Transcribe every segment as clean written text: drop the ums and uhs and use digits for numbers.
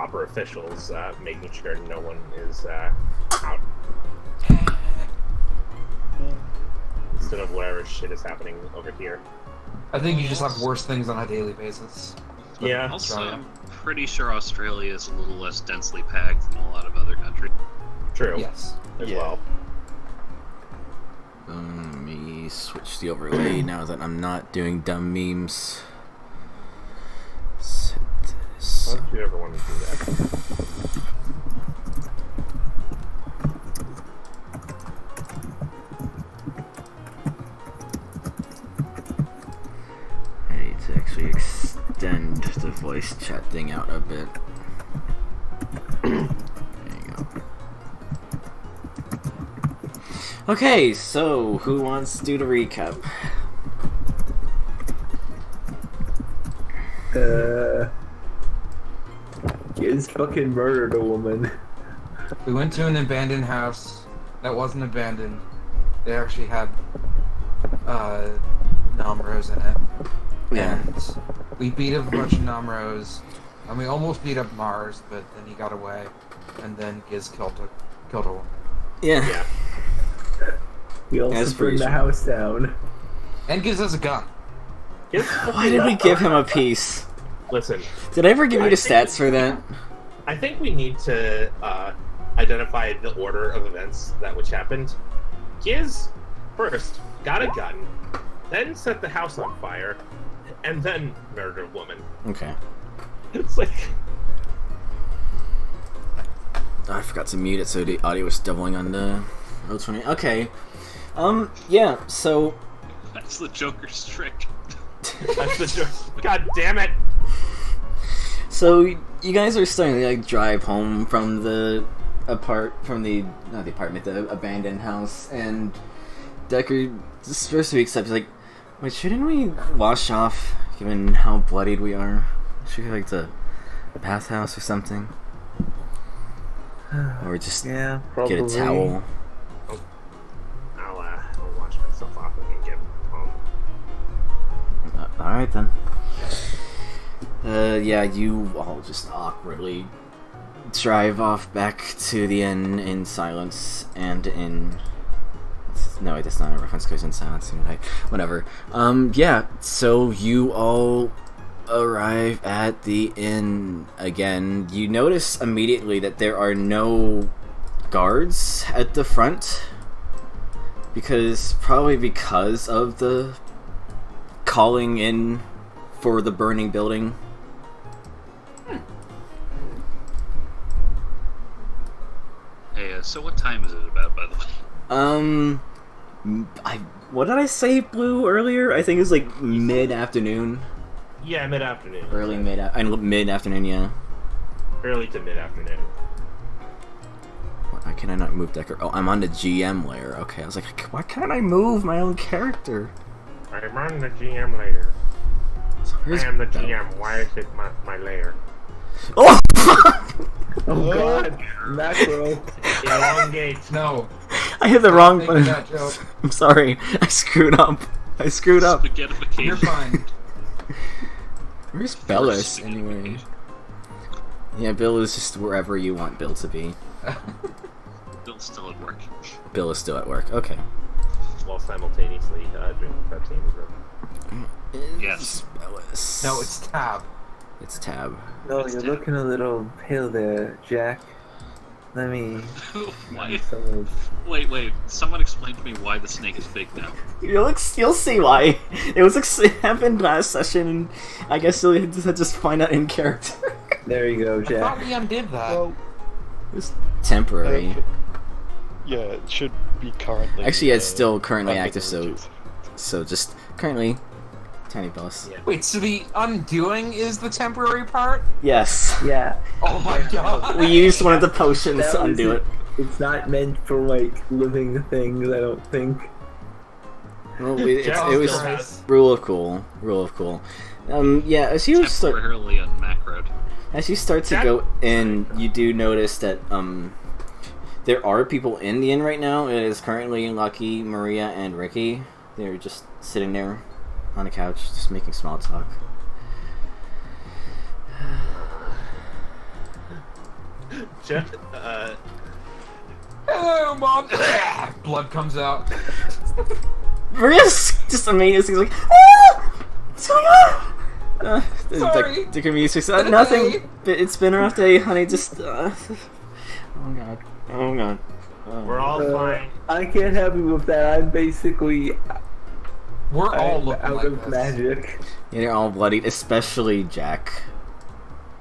proper officials, making sure no one is out. Instead of whatever shit is happening over here. I think you just have worse things on a daily basis. Yeah. Also, I'm pretty sure Australia is a little less densely packed than a lot of other countries. True. Yes. As well. Let me switch the overlay now that I'm not doing dumb memes. Set this. Why don't you ever want to do that? I need to actually extend the voice chat thing out a bit. There you go. Okay, so who wants to do the recap? Kids fucking murdered a woman. We went to an abandoned house that wasn't abandoned. They actually had Namros in it. Yeah. And we beat up a bunch of Namros, and we almost beat up Mars, but then he got away, and then Giz killed a woman. Yeah. Yeah. We also That's burned pretty the true. house down. And Giz has a gun. Why did we give him a piece? Listen, Did I ever give you the I think- stats for that? I think we need to identify the order of events that which happened. Giz first got a gun, then set the house on fire, and then murdered a woman. Okay. It's like, Oh, I forgot to mute it so the audio was doubling on the O20. Okay. Yeah, so That's the Joker's trick. that's the joke. God damn it! So you guys are starting to like drive home from the abandoned house, and Decker just first week steps like, wait, shouldn't we wash off given how bloodied we are? Should we go like to a bathhouse or something? Or just Yeah, probably. get a towel? I'll wash myself off and get home. Alright then. Yeah, you all just awkwardly drive off back to the inn in silence and in... No, wait, that's not a reference because in silence, right? Whatever. Yeah, so you all arrive at the inn again. You notice immediately that there are no guards at the front. Probably because of the calling in for the burning building. Hey, so what time is it about, by the way? What did I say, Blue, earlier? I think it was like mid-afternoon. Yeah, mid-afternoon. Mid-afternoon, yeah. Early to mid-afternoon. Why can I not move Decker? Oh, I'm on the GM layer. Okay, I was like, why can't I move my own character? I'm on the GM layer. So I where's am the Bella? GM. Why is it my layer? Oh! Oh god, macro. Elongate. No. I hit the wrong Think button. of that joke. I'm sorry. I screwed up. Spaghettification. You're fine. Where's Bellis, anyway? Yeah, Bill is just wherever you want Bill to be. Bill's still at work. Bill is still at work. Okay. While simultaneously drinking Pepsi in his room. Yes. Bellis. No, it's Tab. It's Tab. No, you're looking a little pale there, Jack. Let me... Why? Some Wait. Someone explain to me why the snake is big now. You'll see why. It happened last session, and I guess you'll just find out in character. There you go, I Jack. thought we undid that. Well, It's temporary. yeah, it should be currently. Actually, yeah, it's still currently under active, the so reviews. just currently tiny boss. Yeah. Wait, so the undoing is the temporary part? Yes. Yeah. Oh my god. We used one of the potions That to was undo it. It's not meant for, like, living things, I don't think. Well, it was Christ. rule of cool. Yeah, as you start Temporarily unmacroed. to go in, you do notice that there are people in the inn right now. It is currently Lucky, Maria, and Ricky. They're just sitting there on the couch, just making small talk. Hello, Mom! Blood comes out. Maria's just amazed. He's like, ah! What's going on? Sorry. The music said nothing. It's been a rough day, honey. Just, oh god. Oh god. We're all fine. I can't help you with that. I'm basically We're all looking out like of this. magic. Yeah, you're all bloodied, especially Jack.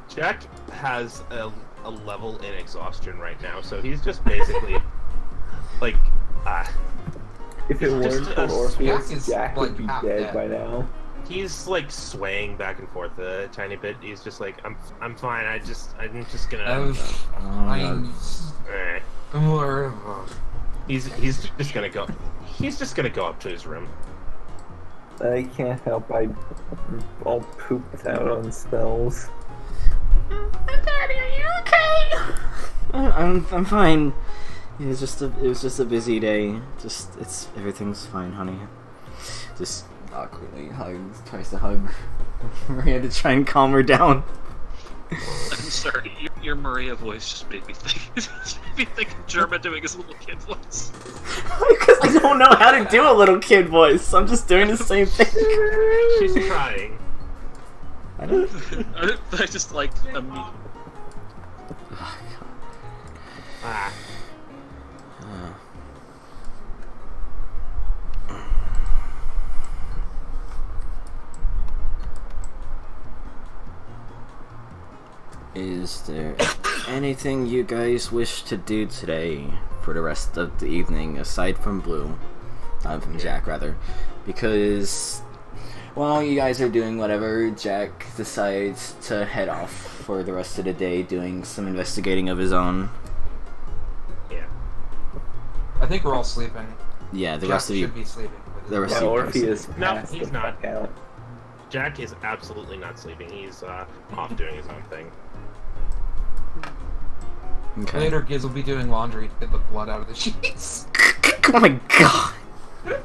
Jack has a level in exhaustion right now, so he's just basically like If it weren't for Jack Orpheus, is, Jack like, would be half dead dead. by now. he's like swaying back and forth a tiny bit. He's just like, I'm fine. I'm just gonna. Eh. He's just gonna go. He's just gonna go up to his room. I can't help. I'm all pooped out on spells. Daddy, are you okay? I'm fine. It was just a busy day. Everything's fine, honey. Just awkwardly tries to hug Maria to try and calm her down. I'm sorry, your Maria voice just made me think of German doing his little kid voice. Because I don't know how to do a little kid voice. I'm just doing the same thing. She's trying. I don't. I just like Ah. Is there anything you guys wish to do today for the rest of the evening aside from Blue? From Jack, rather. Because while you guys are doing whatever, Jack decides to head off for the rest of the day doing some investigating of his own. Yeah. I think we're all sleeping. Yeah, the Jack rest of you. should be sleeping. The rest Yeah, of you. Orpheus No, passed he's the not. fuck out. Jack is absolutely not sleeping. He's off doing his own thing. Okay. Later, Giz will be doing laundry to get the blood out of the sheets. Oh my god.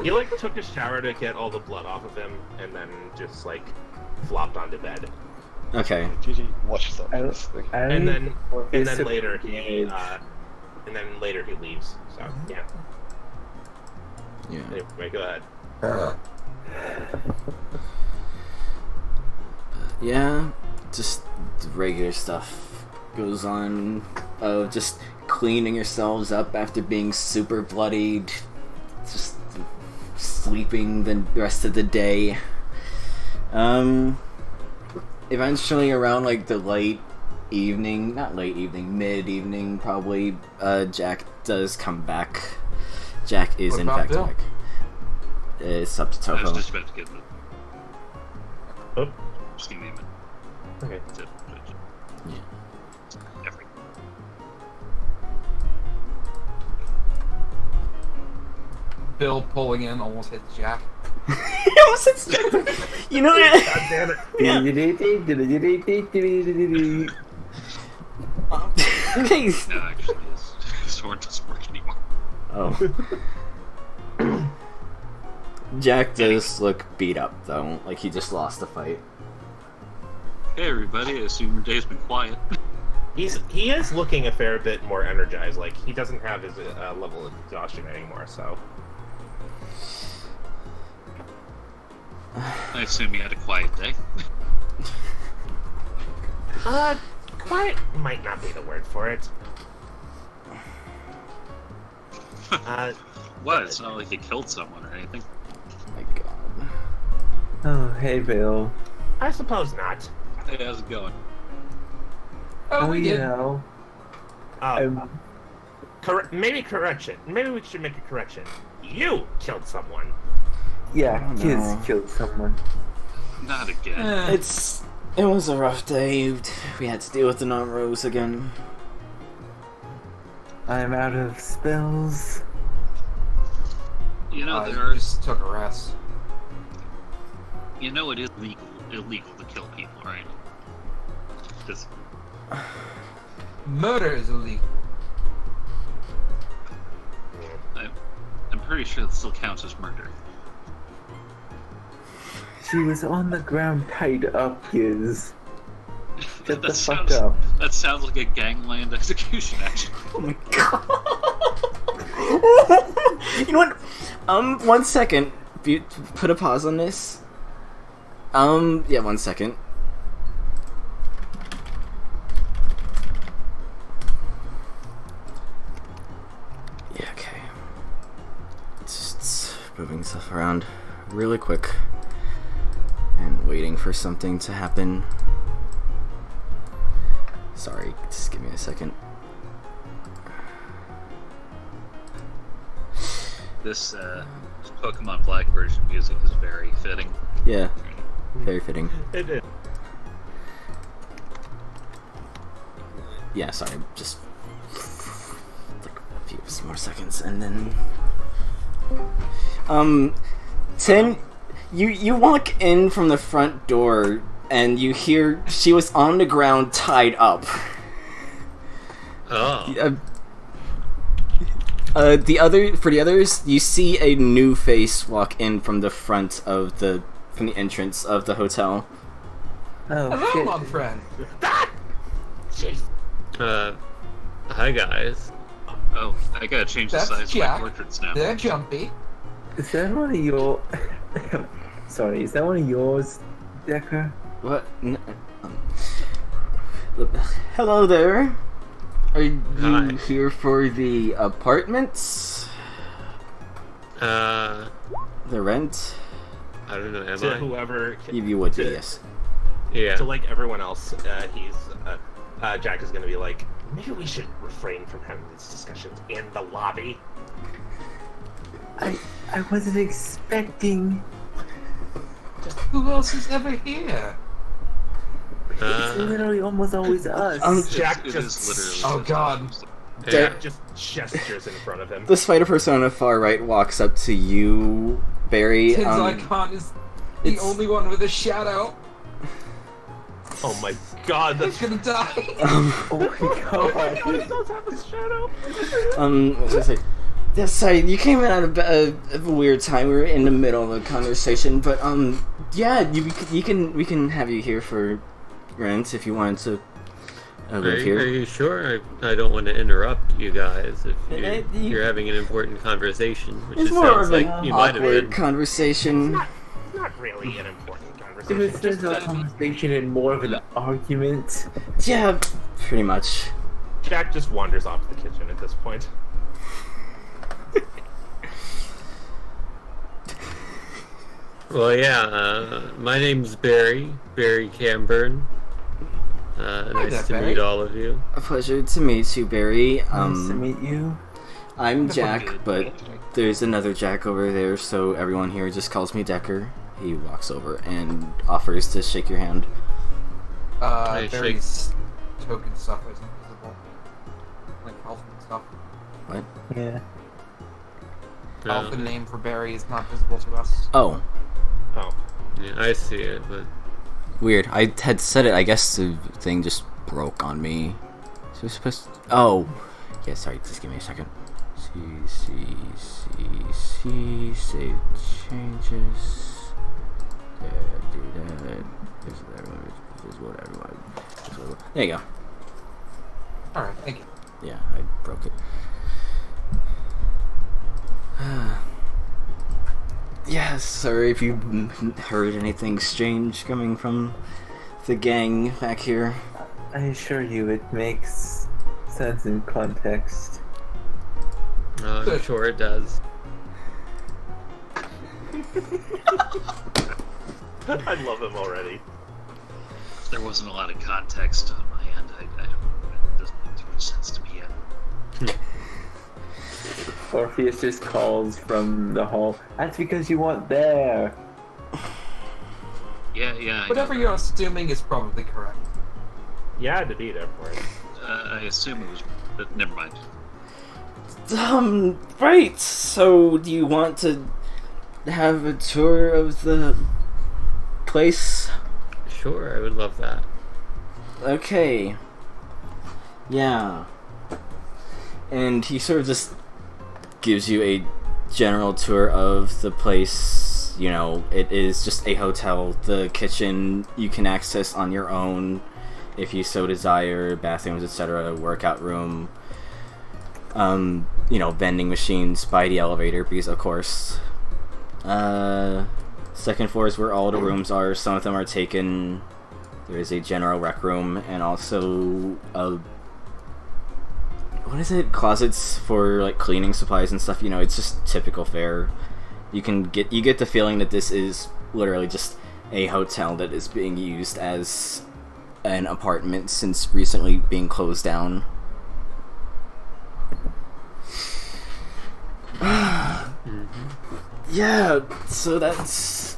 He like took a shower to get all the blood off of him, and then just like flopped onto bed. Okay. GG, watch that. I don't And need then Orpheus to later engage. he leaves. So yeah. Yeah. Anyway, go ahead. Yeah, just the regular stuff goes on of just cleaning yourselves up after being super bloodied, just sleeping the rest of the day. Eventually around like the mid evening probably, Jack does come back. Jack is What in about fact Bill? back. It's up to I was Toho. just about to get it. Oh, Just give me a minute. okay. That's it. Yeah. Every. Bill pulling in almost hits Jack. You know what? God damn it. Okay. No, actually, his sword doesn't work anymore. Oh. Jack does look beat up though, like he just lost a fight. Hey everybody, I assume your day's been quiet. He is looking a fair bit more energized. Like he doesn't have his level of exhaustion anymore. So I assume you had a quiet day. quiet might not be the word for it. What? It's not like you killed someone or anything. My god. Oh, hey, Bill. I suppose not. Hey, how's it going? Oh, we you did. know, Maybe correction. Maybe we should make a correction. You killed someone. yeah, Oh, kids no. killed someone. Not again. It was a rough day. We had to deal with the non-rose again. I'm out of spells. You know, I there are. just took a rest. You know, it is illegal to kill people, right? Just Murder is illegal. I'm pretty sure that still counts as murder. She was on the ground tied up, Giz. Shut the That fuck sounds, up. that sounds like a gangland execution, actually. Oh my god. You know what? 1 second. Put a pause on this. Yeah, 1 second. Yeah, okay. Just moving stuff around really quick and waiting for something to happen. Sorry, just give me a second. This Pokemon Black version music is very fitting. Yeah, very fitting. It is. Yeah, sorry, just like a few more seconds and then 10 you walk in from the front door and you hear she was on the ground tied up. Oh. For the others, you see a new face walk in from the entrance of the hotel. Oh Hello, shit. my friend. Jeez. Hi guys. Oh, I gotta change the That's size of my Jack. portraits now. They're jumpy. Is that one of your... Sorry, is that one of yours, Decker? What? Hello there. Are you Hi. here for the apartments? Uh, The rent? I don't know, am To I? whoever, You would be, to- yes. Yeah. to like everyone else, Jack is gonna be like, maybe we should refrain from having these discussions in the lobby. I wasn't expecting... Who else is ever here? It's literally almost always us. Jack It just- is literally. Oh, God. Yeah. Jack just gestures in front of him. The spider person on the far right walks up to you, Barry. His icon is the it's- only one with a shadow. Oh my god, He's that's gonna die. Oh my god. He does have a shadow. I was gonna say, yeah, sorry, you came in at a weird time. We were in the middle of a conversation, but yeah, we can have you here for rent if you wanted to live Are here. you sure? I don't want to interrupt you guys if you- you're having an important conversation, which It's it more sounds of like an you might have awkward been. conversation. It's not really an important It conversation. was just Just a that conversation and more of an argument. Yeah, pretty much. Jack just wanders off to the kitchen at this point. Well, yeah. My name's Barry Camburn. Nice there, to Barry. meet all of you. A pleasure to meet you, Barry. Nice to meet you. I'm Jack, Good. but there's another Jack over there, so everyone here just calls me Decker. He walks over and offers to shake your hand. Hey, Barry's token stuff is invisible. Like health and stuff. What? Yeah. Health and name for Barry is not visible to us. Oh, Oh. Yeah, I see it, but weird. I had said it. I guess the thing just broke on me. So we're supposed to... Oh. Yeah, sorry. Just give me a second. Save changes. Do that. There you go. Alright, thank you. Yeah, I broke it. Yeah, sorry if you heard anything strange coming from the gang back here. I assure you it makes sense in context. I'm sure it does. I love him already. There wasn't a lot of context on my end. I don't. It doesn't make too much sense to me yet. Orpheus just calls from the hall. That's because you weren't there. Yeah. I know. Whatever you're assuming is probably correct. You had to be there for it. I assume it was. But never mind. Right. So, do you want to have a tour of the place? Sure, I would love that. Okay. Yeah. And he sort of just gives you a general tour of the place. You know, it is just a hotel. The kitchen you can access on your own. if you so desire, bathrooms, etc., workout room, vending machines by the elevator, because of course. Second floor is where all the rooms are. Some of them are taken. There is a general rec room and also closets for like cleaning supplies and stuff. It's just typical fare. You get the feeling that this is literally just a hotel that is being used as an apartment since recently being closed down. Yeah, so that's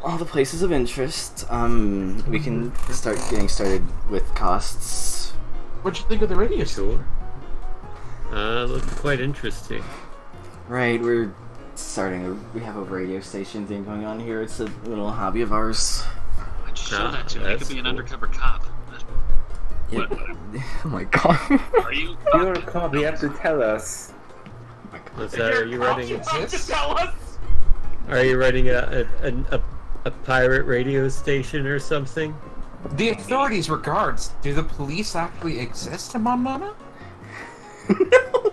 all the places of interest. We can start getting started with costs. What'd you think of the radio store? Looked quite interesting. Right, we have a radio station thing going on here. It's a little hobby of ours. Why'd you show that to me? You could be an undercover cop. Yeah. What? Oh my god. Are you? You're a cop, you have to tell us. Are you writing? You have to tell us. Are you writing a pirate radio station or something? The authorities regards. Do the police actually exist in Monmouth? No!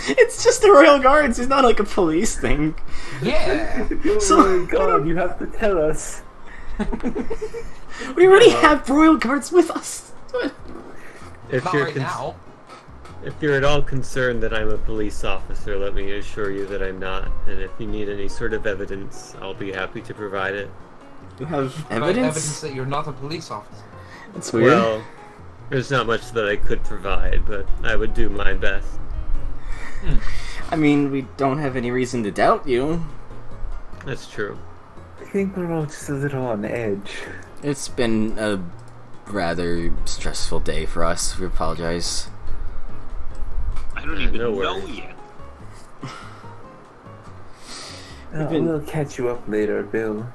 It's just the Royal Guards. It's not like a police thing. Yeah. Oh my god, you have to tell us. We already have Royal Guards with us. If Not you're right now. If you're at all concerned that I'm a police officer, let me assure you that I'm not. And if you need any sort of evidence, I'll be happy to provide it. You have But evidence? evidence that you're not a police officer. That's weird. Well, there's not much that I could provide, but I would do my best. I mean, we don't have any reason to doubt you. That's true. I think we're all just a little on edge. It's been a rather stressful day for us. We apologize. I don't even no know worries. yet. We'll catch you up later, Bill.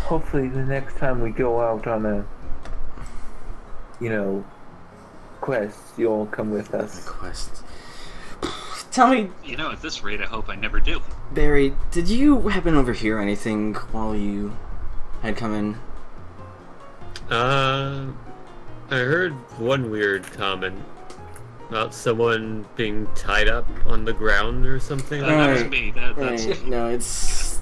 Hopefully the next time we go out on a, quest, you'll come with us. Quest. Tell me, At this rate, I hope I never do. Barry, did you happen to overhear anything while you had come in? I heard one weird comment about someone being tied up on the ground or something. That was me. That's Right. No, it's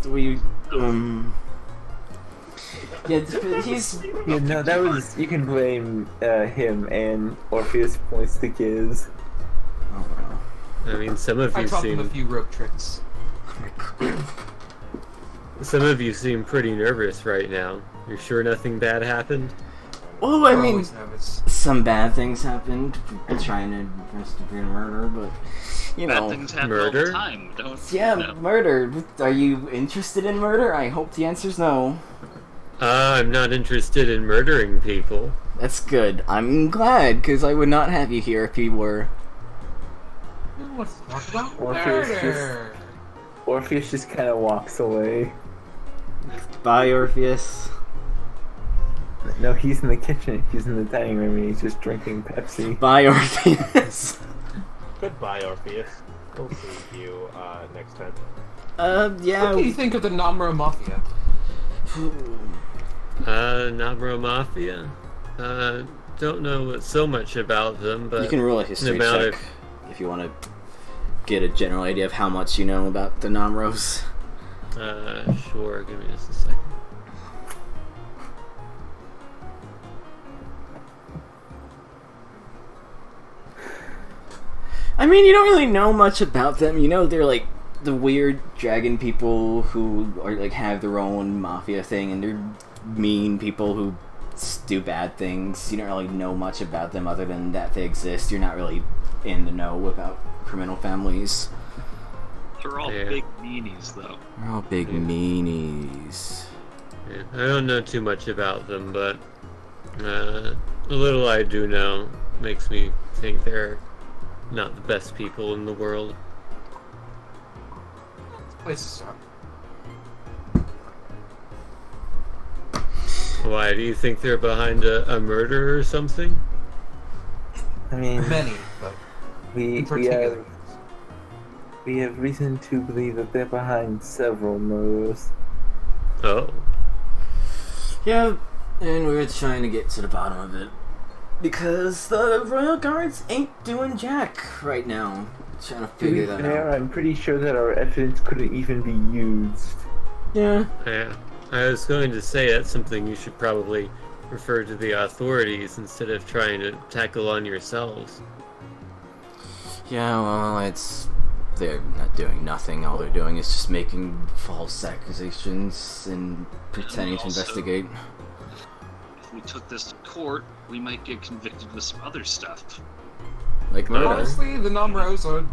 yeah, he's. Yeah, no, that was. You can blame him, and Orpheus points to Giz. Oh wow. I mean, some of I you taught them a seem few rope tricks. pretty nervous right now. You're sure nothing bad happened? Well, I We're mean, always nervous. some bad things happened. People trying to investigate a murder, but Bad things happen all murder? the time. Don't Yeah, you know? murder. Are you interested in murder? I hope the answer's no. I'm not interested in murdering people. That's good. I'm glad, because I would not have you here if you were. Let's talk about Orpheus murder. Orpheus just kind of walks away. Bye, Orpheus. No, he's in the kitchen. He's in the dining room, and he's just drinking Pepsi. Bye, Orpheus. Goodbye, Orpheus. We'll see you next time. Yeah. What do you think of the Namro Mafia? Namro Mafia? Don't know so much about them, but You can roll a history amount check if you want to get a general idea of how much you know about the Namros. Sure, give me just a second. I mean, you don't really know much about them. They're like the weird dragon people who are like have their own mafia thing, and they're mean people who do bad things. You don't really know much about them other than that they exist. You're not really in the know about criminal families. They're all Yeah. big meanies, though. They're all big meanies. Yeah, I don't know too much about them, but the little I do know makes me think they're not the best people in the world. This place is suck. Why, do you think they're behind a murder or something? I mean, Many, but we in particular. have reason to believe that they're behind several murders. Oh. Yeah, and we're trying to get to the bottom of it. Because the Royal Guards ain't doing jack right now. Trying to To be figure that fair, out. I'm pretty sure that our evidence couldn't even be used. Yeah. Yeah, I was going to say that's something you should probably refer to the authorities instead of trying to tackle on yourselves. Yeah, well, they're not doing nothing. All they're doing is just making false accusations and pretending to also- investigate. If we took this to court, we might get convicted with some other stuff. Like murder. Honestly, the Namros are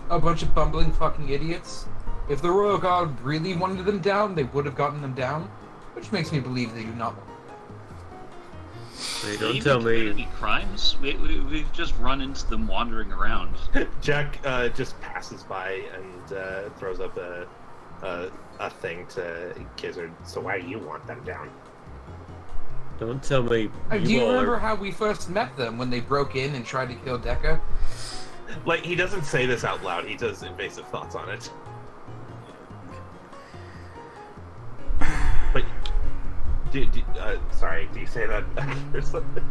a bunch of bumbling fucking idiots. If the Royal Guard really wanted them down, they would have gotten them down, which makes me believe they do not want them down. Hey, don't Even tell commit me. any crimes. We've just run into them wandering around. Jack just passes by and throws up a thing to Gizzard. So why do you want them down? Don't tell me. Do you all remember are- how we first met them when they broke in and tried to kill Deca? Like, he doesn't say this out loud. He does invasive thoughts on it. But, sorry, do you say that or something?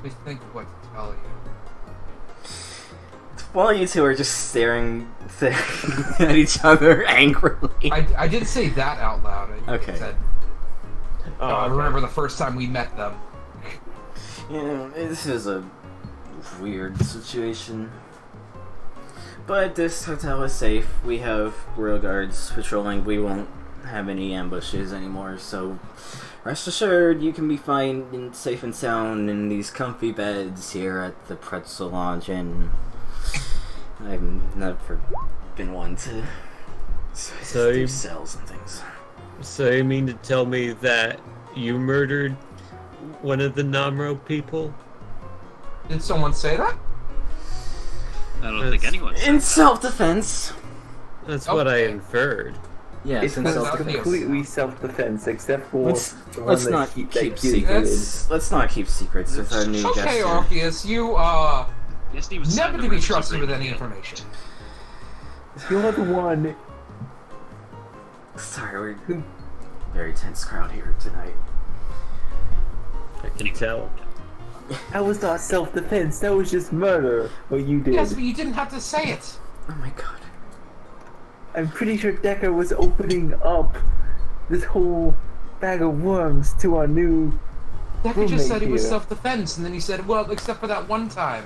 Please think of what to tell you. While you two are just staring at each other angrily. I did say that out loud. I Okay. said, Oh, I okay. remember the first time we met them. Yeah, this is a weird situation. But this hotel is safe. We have Royal Guards patrolling. We won't have any ambushes anymore, so rest assured you can be fine and safe and sound in these comfy beds here at the Pretzel Lodge Inn. I've never been one to So do you- cells and things. So you mean to tell me that you murdered one of the Namro people? Did someone say that? I don't think anyone said In that. self-defense. That's what I Okay. inferred. Yes, It's in not self-defense. completely self-defense, except for Let's, the one let's that not he- that keep Giz did. secrets. Let's not keep secrets with our new Okay, gesture. Orpheus, you are Yes, he was never signed to a be release trusted with agreement. any information. You're the one. Sorry, we're very tense crowd here tonight. I can tell. That was not self-defense. That was just murder. What you did. Yes, but you didn't have to say it. Oh my god. I'm pretty sure Decker was opening up this whole bag of worms to our new. Decker just said it was here. self-defense, and then he said, well, except for that one time.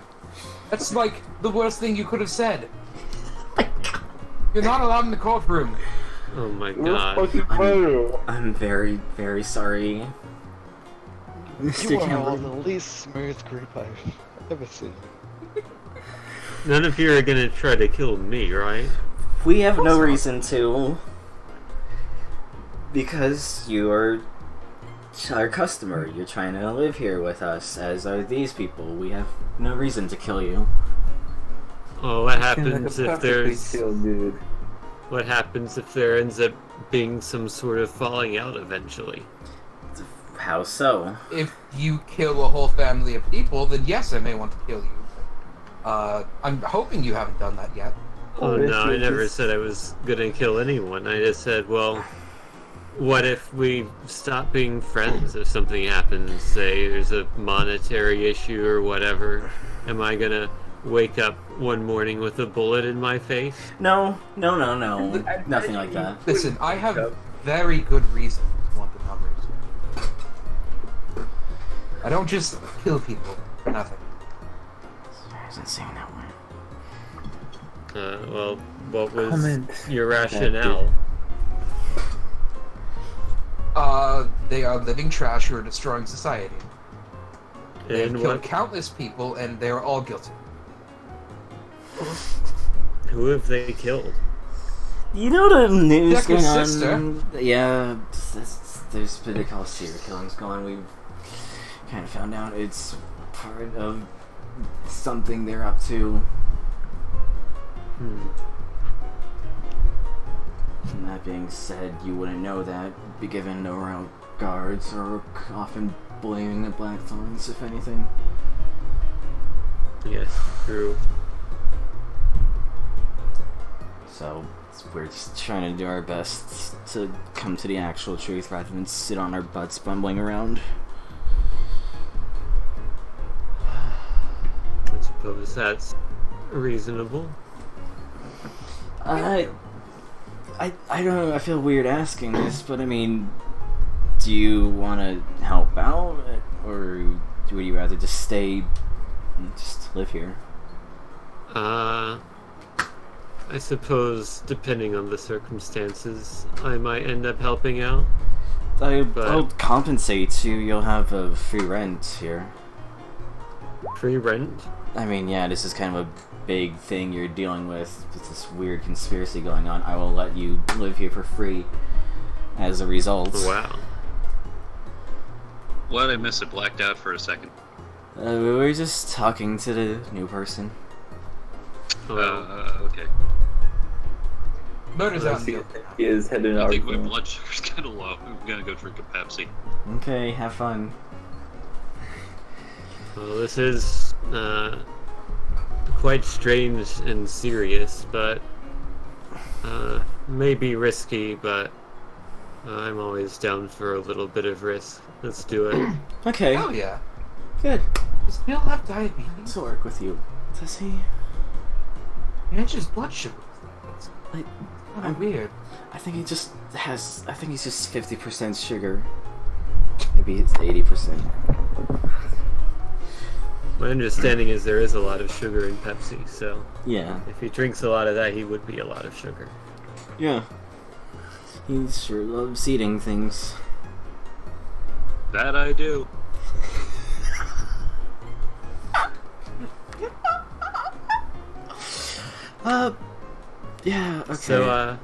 That's like the worst thing you could have said. You're not allowed in the courtroom. Oh my It was god. fucking murder. I'm very, very sorry. You Mr. are Cameron. the least smooth group I've ever seen. None of you are gonna try to kill me, right? We have no course not. reason to. Because you're our customer. You're trying to live here with us, as are these people. We have no reason to kill you. Oh, what Seems like a happens if perfectly there's... chill dude. What happens if there ends up being some sort of falling out eventually? How so? If you kill a whole family of people, then yes, I may want to kill you. I'm hoping you haven't done that yet. Oh this no, I is never just- said I was gonna kill anyone. I just said, well, what if we stop being friends if something happens? Say there's a monetary issue or whatever. Am I gonna wake up one morning with a bullet in my face? No. Nothing like that. Listen, I have very good reason to want the numbers. I don't just kill people for nothing. I wasn't saying that one. Well, what was Comment. your rationale? They are living trash who are destroying society. They have And killed what? countless people, and they are all guilty. Who have they killed? You know the news Decker's going on? sister. Yeah, there's been a couple of serial killings going on. We've kind of found out it's part of something they're up to. Hmm. And that being said, you wouldn't know that, be given the Royal Guards are often blaming the Blackthorns, if anything. Yes, true. So, we're just trying to do our best to come to the actual truth rather than sit on our butts bumbling around. I suppose that's reasonable. I don't know, I feel weird asking this, but I mean, do you want to help out, or would you rather just stay, just live here? I suppose, depending on the circumstances, I might end up helping out. I'll compensate you, you'll have a free rent here. Free rent? I mean, yeah, this is kind of a big thing you're dealing with this weird conspiracy going on. I will let you live here for free as a result. Wow. What did I miss? It blacked out for a second. We were just talking to the new person. Okay. Motor's out in the He open. is heading I out. think my blood sugar's kind of low. I'm gonna go drink a Pepsi. Okay, have fun. Well, this is quite strange and serious, but maybe risky, but I'm always down for a little bit of risk. Let's do it. Okay, Oh yeah. good. Does Bill have diabetes? To work with you. Does he? Manches blood sugar. It's Like, kind of weird. I think he just has. I think he's just 50% sugar. Maybe it's 80%. My understanding is there is a lot of sugar in Pepsi, so Yeah. if he drinks a lot of that, he would be a lot of sugar. Yeah. He sure loves eating things. That I do. Yeah, okay.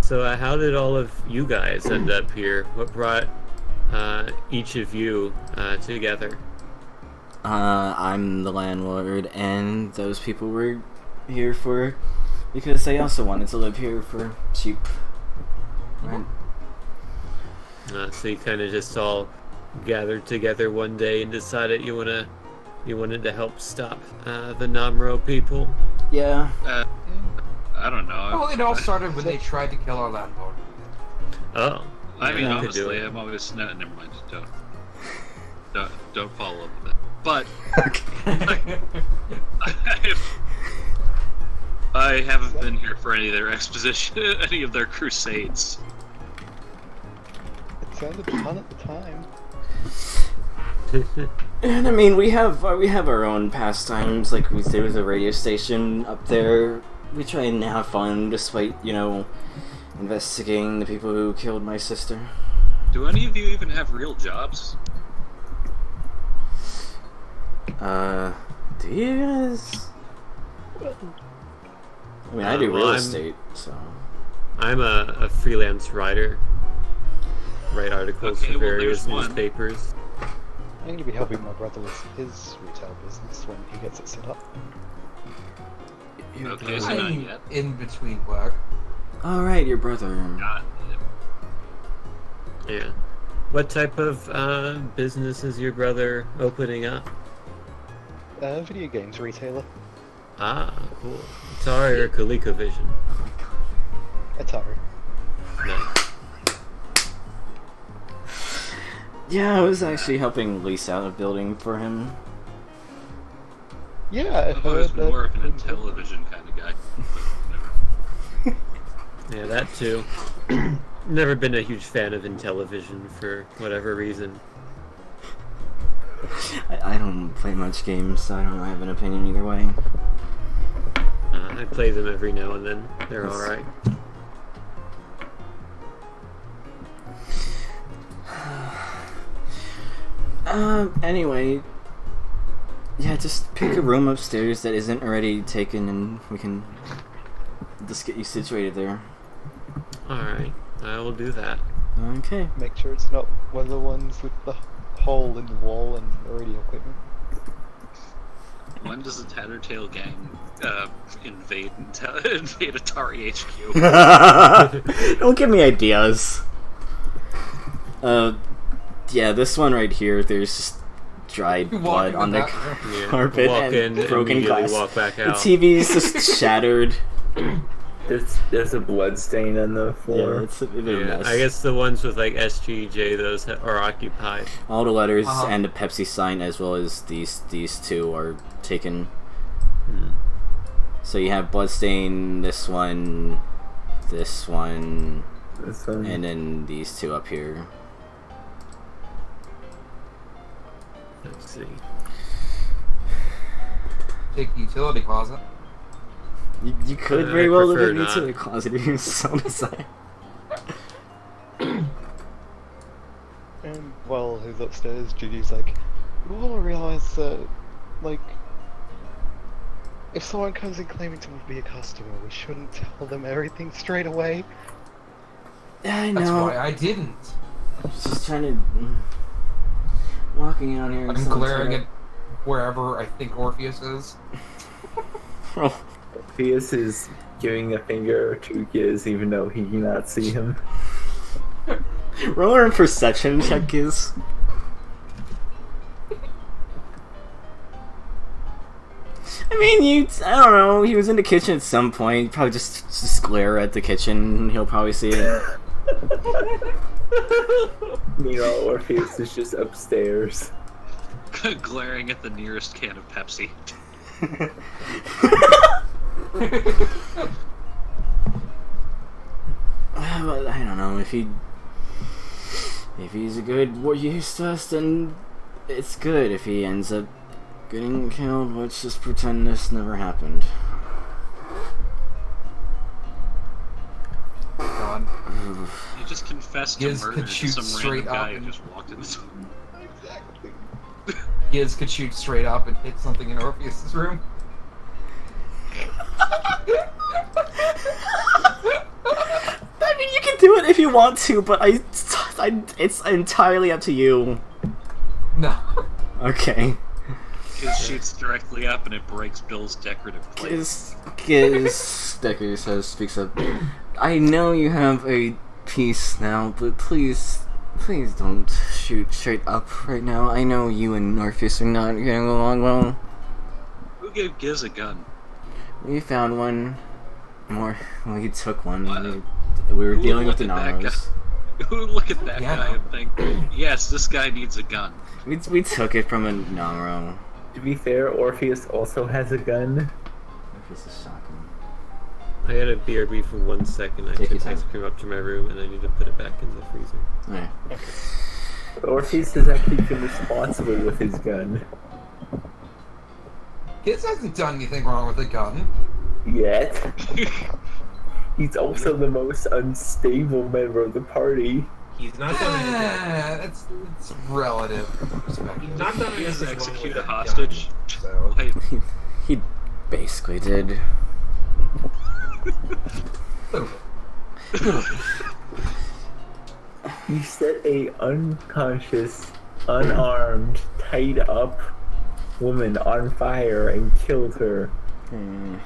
So how did all of you guys end up here? What brought each of you together? I'm the landlord, and those people were here because they also wanted to live here for cheap. Right? So you kind of just all gathered together one day and decided you wanted to help stop the Namro people. Yeah. I don't know. Well, it all started when they tried to kill our landlord. Oh, I mean, you could do honestly, it. I'm always no. Never mind. Don't follow up with that. But I haven't been here for any of their exposition, any of their crusades. It sounded fun at the time. And I mean, we have our own pastimes. Like we stay with a radio station up there. We try and have fun, despite investigating the people who killed my sister. Do any of you even have real jobs? Do you guys? I mean, I do well, real I'm- estate, so. I'm a freelance writer. Write articles Okay, for well, various there's one. newspapers. I'm going to be helping my brother with his retail business when he gets it set up. Okay, so not I'm yet. in between work. All right, your brother. Not Yeah. What type of business is your brother opening up? Video games retailer. Ah, cool. Atari or ColecoVision? Atari. Nice. Yeah, I was actually helping lease out a building for him. Yeah, I've I've always heard been more of an that. television kind of guy. But whatever. Yeah, that too. Never been a huge fan of Intellivision for whatever reason. I don't play much games, so I don't have an opinion either way. I play them every now and then. They're alright. Anyway. Yeah, just pick a room upstairs that isn't already taken and we can just get you situated there. Alright, I will do that. Okay. Make sure it's not one of the ones with the hole in the wall and radio equipment. When does the Tattertail gang invade Atari HQ? Don't give me ideas. Yeah, this one right here, there's just dried You walk blood in on the the bathroom. Yeah. carpet Walk and in, broken immediately glass. walk back The out. TV's just shattered. There's a blood stain on the Yeah, floor. it's a bit of a Yeah, mess. I guess the ones with like SGJ, those are occupied. All the letters Uh-huh. and the Pepsi sign, as well as these two, are taken. Hmm. So you have Bloodstain, this one, This one. and then these two up here. Let's see. Take the utility closet. You could I very well live prefer in not. the closet if you so decide. And while he's upstairs, Judy's like, "You all realize that, like, if someone comes in claiming to be a customer, we shouldn't tell them everything straight away." Yeah, I That's know. why I didn't. I'm just trying to walking out here. And I'm someone glaring said- at wherever I think Orpheus is. Oh, Orpheus is giving a finger to Giz even though he cannot see him. roll a perception check is. I mean, I don't know. He was in the kitchen at some point. Probably just glare at the kitchen. He'll probably see it. Meanwhile, Orpheus is just upstairs. Glaring at the nearest can of Pepsi. But I don't know if he's a good use to us, then it's good. If he ends up getting killed, let's just pretend this never happened. God. You just confessed to Giz murder could to shoot some straight random guy up who just walked in the door. Exactly. Giz could shoot straight up and hit something in Orpheus's room. I mean, you can do it if you want to, but it's entirely up to you. No. Okay. Giz shoots directly up and it breaks Bill's decorative plate. Giz Decker speaks up. I know you have a piece now, but please don't shoot straight up right now. I know you and Orpheus are not getting along well. Who gave Giz a gun? We found one. We took one. What? We were Who dealing with looked the at that Naros. Who would look at that Yeah. guy and think, yes, this guy needs a gun? We took it from a Naro. To be fair, Orpheus also has a gun. Orpheus is shocking. I had a BRB for 1 second. I Take your took time. ice cream up to my room and I need to put it back in the freezer. Alright. Orpheus has actually been responsible with his gun. Giz hasn't done anything wrong with a gun. Yet. He's also the most unstable member of the party. He's not done anything. It's relative. He's not done He has anything to wrong execute with a that hostage. gun, so. Wait, He basically did. He set a unconscious, unarmed, tied up woman on fire and killed her. oh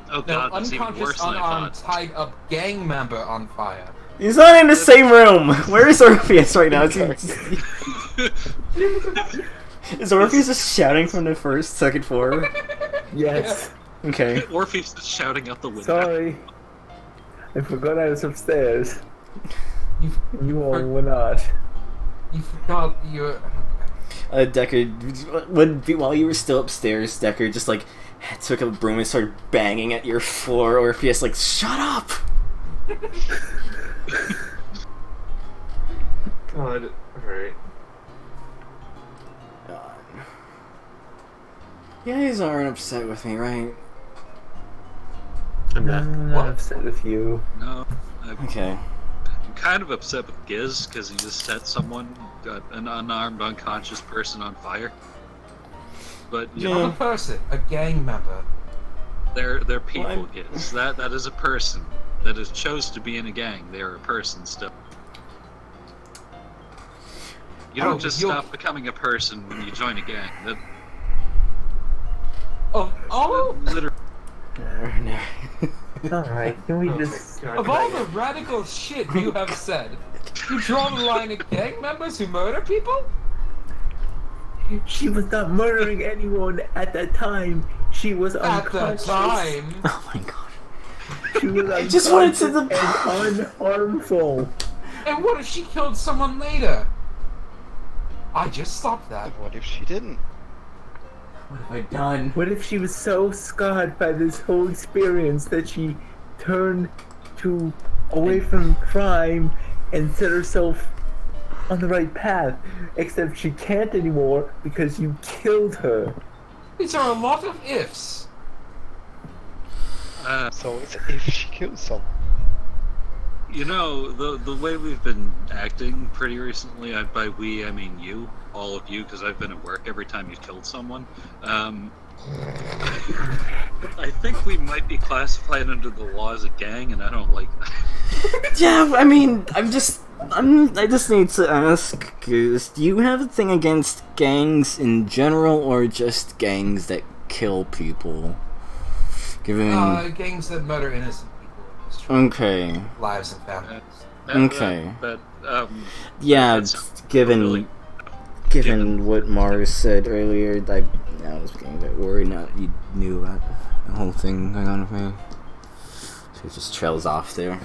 No, god, that's even unconscious, worse than I unarmed, thought. tied up gang member on fire. He's not in the same room! Where is Orpheus right now? Is Orpheus just shouting from the second floor? Yes. Okay. Orpheus is shouting out the window. Sorry. I forgot I was upstairs. You, You all were not. you forgot you. Decker, while you were still upstairs, Decker just like took a broom and started banging at your floor. Orpheus like, shut up! God. Alright. You guys aren't upset with me, right? I'm not. I'm What? not upset with you. No, I'm Okay. kind of upset with Giz because he just set someone, an unarmed, unconscious person on fire. But you Not know, a person, a gang member. they're people, I'm- Giz. That is a person that has chose to be in a gang. They are a person still. You Oh, don't just you'll- stop becoming a person when you join a gang. That Oh, literally. Alright, can we just... God, of all the radical shit you have said, you draw the line at gang members who murder people? She was not murdering anyone at that time. She was At the unconscious. time. Oh my god. She was I just wanted to unconscious and unharmful. And what if she killed someone later? I just stopped that. What if she didn't? What have I done? What if she was so scarred by this whole experience that she turned away from crime and set herself on the right path? Except she can't anymore because you killed her. These are a lot of ifs. So it's if she kills someone. You know, the way we've been acting pretty recently, by we, I mean you, all of you, because I've been at work every time you killed someone, I think we might be classified under the law as a gang, and I don't like that. Yeah, I mean, I just need to ask, Goose, do you have a thing against gangs in general, or just gangs that kill people? Given... gangs that murder innocent people. Okay. Lives and families. Okay. Yeah, given what Mars said earlier, I was getting a bit worried now that you knew about the whole thing going on with me. So it just trails off there.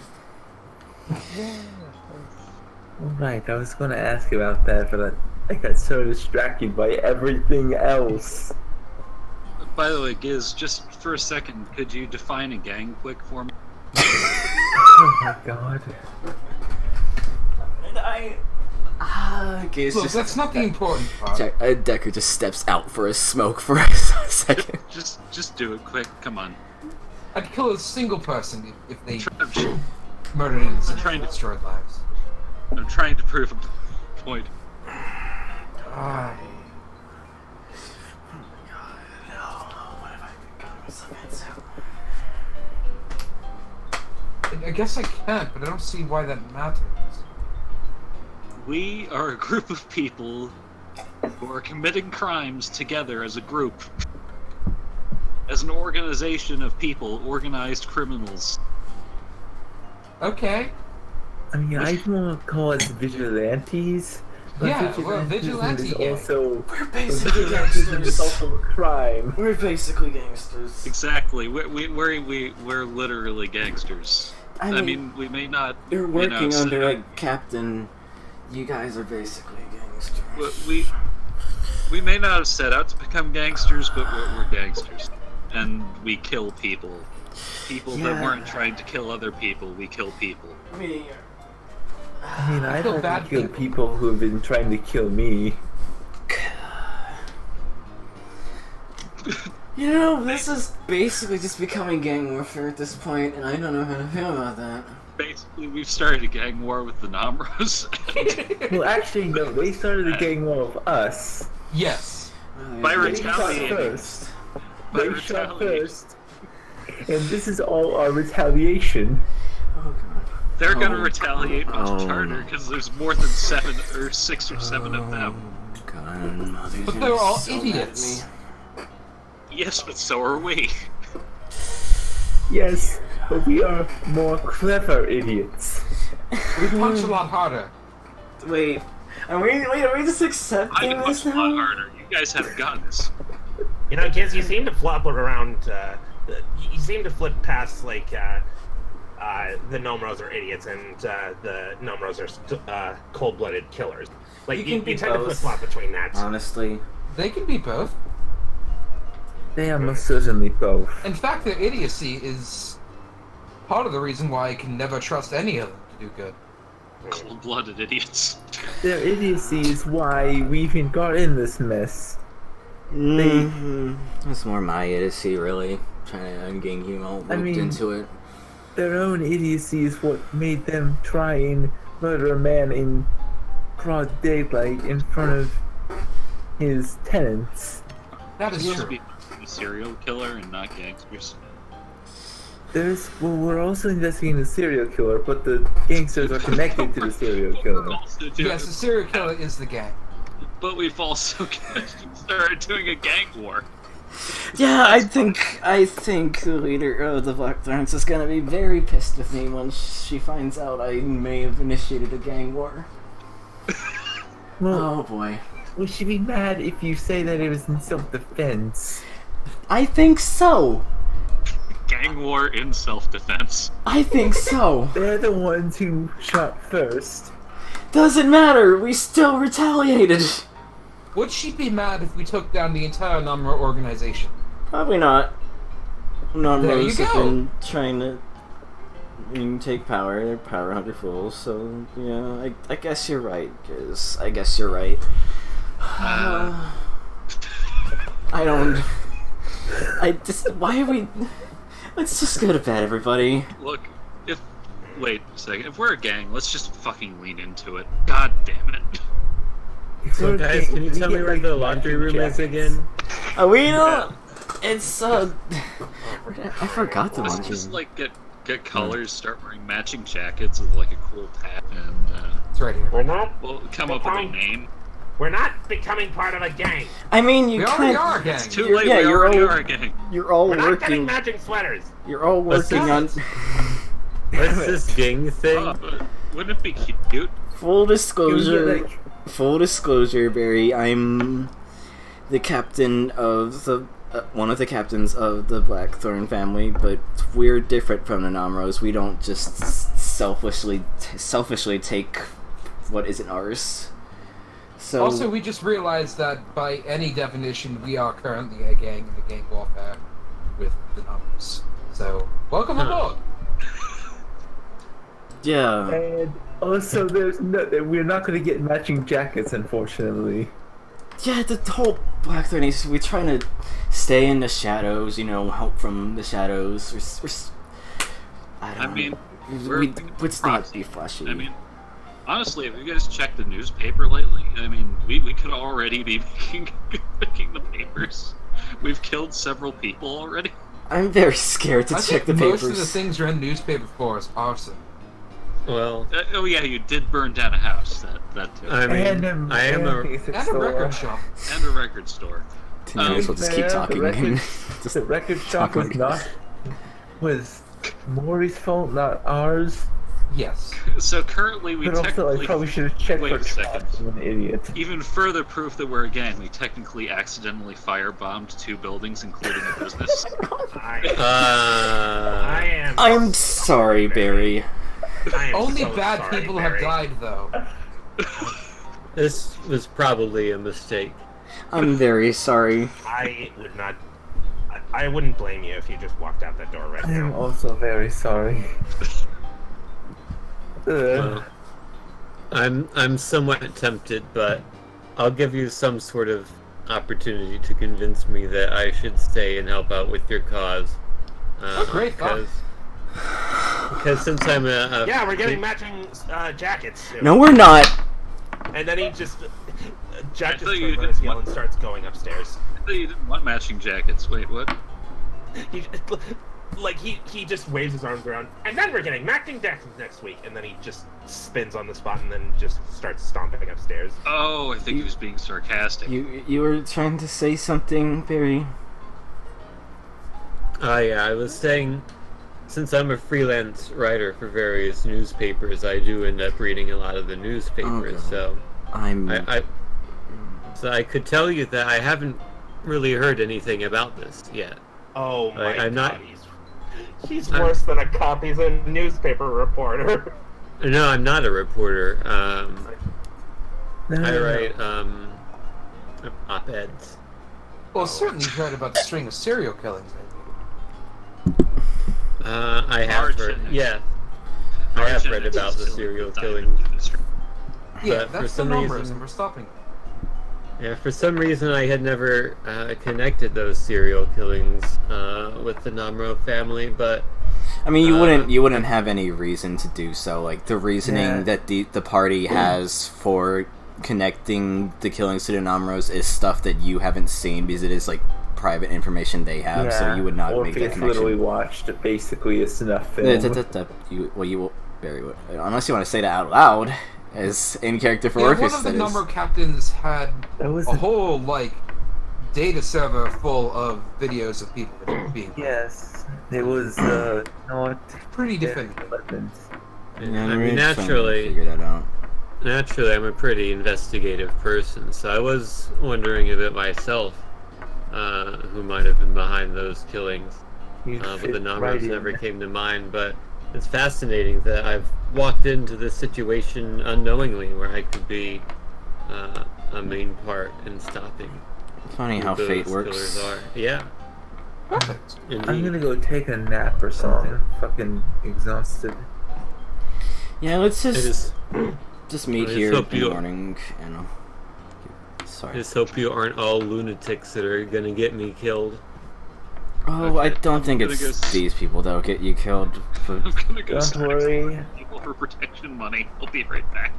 Right, I was gonna ask about that, but I got so distracted by everything else. By the way, Giz, just for a second, could you define a gang quick for me? Oh my god. Okay, it's Look, just... that's not the important part. Decker just steps out for a smoke for a second. Just do it quick. Come on. I'd kill a single person if they I'm murdered innocent trying and to- destroyed lives. trying to prove a point. Ah. I guess I can't, but I don't see why that matters. We are a group of people who are committing crimes together as a group. As an organization of people, organized criminals. Okay. I mean, I want to call us vigilantes. But Yeah, well, vigilante is gang. also We're basically vigilantism is gangsters. also a crime. We're basically gangsters. Exactly. We're literally gangsters. I mean, we may not. You're you know, working say- under a captain. You guys are basically gangsters. we may not have set out to become gangsters, but we're gangsters, and we kill people. People that Yeah. weren't trying to kill other people, we kill people. I mean, I've feel had bad to kill people. people who have been trying to kill me. You know, this is basically just becoming gang warfare at this point, and I don't know how to feel about that. Basically, we've started a gang war with the Namros. Well, actually, no, they started the gang war with us. Yes. By They shot retaliating. first. By They shot retaliating. first. And this is all our retaliation. Oh god. They're gonna Oh. retaliate much Oh. harder because there's more than 7 or 6 or 7 of them. Oh god, But they're all so mad at idiots. me. Yes, but so are we. Yes, but we are more clever idiots. We punch a lot harder. Wait, are we just I accepting can this punch a lot now? harder. You guys have guns. You know, Giz, you seem to flop around. You seem to flip past like the Nomros are idiots and the Nomros are cold-blooded killers. Like You you, can be you tend to both. flip-flop between that. Honestly. They can be both. They are most certainly both. In fact, their idiocy is part of the reason why I can never trust any of them to do good. Cold-blooded idiots. Their idiocy is why we even got in this mess. That's more my idiocy, really. Trying to ungang you all roped mean- into it. Their own idiocy is what made them try and murder a man in broad daylight in front of his tenants. That is Supposed to true. be a serial killer and not gangsters. We're also investigating the serial killer, but the gangsters are connected to the serial killer. Also do- Yes, the serial killer is the gang. But we've also started doing a gang war. Yeah, I think the leader of the Black Thorns is gonna be very pissed with me once she finds out I may have initiated a gang war. Well, Oh boy. we should be mad if you say that it was in self-defense. I think so. Gang gang war in self-defense. I think so. They're the ones who shot first. Doesn't matter. We still retaliated. Would she be mad if we took down the entire Namro organization? Probably not. There you Namros have go. been trying to take power. They're power hungry fools. So yeah, I guess you're right, Giz. I guess you're right. I don't. I just. Why are we? Let's just go to bed, everybody. Look, wait a second. If we're a gang, let's just fucking lean into it. God damn it. So guys, can you tell me where the laundry room is again? We don't. It's I forgot the Let's laundry just room. like get colors, start wearing matching jackets with like a cool tag, and It's right here. We're not. we'll come up with a name. We're not becoming part of a gang. I mean, you We already kind. are, gang. It's too You're- late. yeah, we you're already all- are a gang. You're all We're not getting working. matching sweaters. You're all What's working on. this? What's this gang thing? But wouldn't it be cute? Full disclosure. Like, Full disclosure, Barry. I'm the captain of the one of the captains of the Blackthorn family, but we're different from the Namros. We don't just selfishly take what isn't ours. So Also, we just realized that by any definition, we are currently a gang in the gang warfare with the numbers. So, welcome aboard. yeah, and also, we're not going to get matching jackets, unfortunately. yeah. The whole Blackthorn is we're trying to stay in the shadows. You know, help from the shadows. I don't I know. mean, Let's not be flashy. I mean, honestly, have you guys checked the newspaper lately? I mean, we could already be making the papers. We've killed several people already. I'm very scared to I check think the most papers. of the things you're in newspaper for is arson. Well, Oh yeah, you did burn down a house. That too. I mean, I am a. basic And a store. record shop. And a record store. Anyways, we'll just keep Yeah, talking. The record, Just the record shop talk was like- not was Maury's fault, not ours. Yes. So currently, we But also, I technically probably should have checked Wait for a second. traps. I'm an idiot. even further proof that we're a gang. We technically accidentally firebombed 2 buildings, including a business. I am. I'm sorry, Barry. I am Only so bad sorry, people Barry. have died, though. This was probably a mistake. I'm very sorry. I would not. I wouldn't blame you if you just walked out that door right I am now. also very sorry. Well, I'm somewhat tempted, but I'll give you some sort of opportunity to convince me that I should stay and help out with your cause. Great thought. Because since I'm a Yeah, we're getting matching jackets soon. No, we're not. And then he just. Jack I just thought you turns on his didn't heel want- and starts going upstairs. I thought you didn't want matching jackets. Wait, what? He, he just waves his arms around, and then we're getting matching jackets next week. And then he just spins on the spot and then just starts stomping upstairs. Oh, I think he was being sarcastic. You were trying to say something, Barry. Oh yeah, I was saying, since I'm a freelance writer for various newspapers, I do end up reading a lot of the newspapers. God. So I'm. so I could tell you that I haven't really heard anything about this yet. Oh my I'm god, not- he's I'm- worse than a cop. He's a newspaper reporter. No, I'm not a reporter. No, I no, write op-eds. Well, certainly you've heard about the string of serial killings. I have Large heard. and- Yeah, I have Large read and about the still serial in the killings. diamond industry. Yeah, But for that's the some numbers, reason- and we're stopping. Yeah, for some reason I had never connected those serial killings with the Namro family, but I mean, you wouldn't have any reason to do so. Like the reasoning Yeah. that the party has for connecting the killings to the Namros is stuff that you haven't seen because it is like private information they have. So you would not make that Orpheus literally connection. watched basically a snuff Yeah, film. you will Barry. Unless you want to say that out loud as in character for Yeah, Orpheus. one of the that is. number captains had That was a whole, like, data server full of videos of people being yes. It was not pretty definitive. weapons. I I'm mean, really trying to naturally, figure that out. I'm a pretty investigative person, so I was wondering a bit myself who might have been behind those killings. but the fit Namros right in. never came to mind. But it's fascinating that I've walked into this situation unknowingly where I could be a main part in stopping Funny who how those fate killers works. are. Yeah, Perfect. indeed. I'm gonna go take a nap or something. I'm fucking exhausted. Yeah, let's I just meet I just here in hope the you- morning and I sorry. just hope you aren't all lunatics that are gonna get me killed. Oh, I Okay, don't I'm think gonna it's go s- these people that'll get you killed. But I'm gonna go Don't start worry. exploring people for protection money. I'll be right back.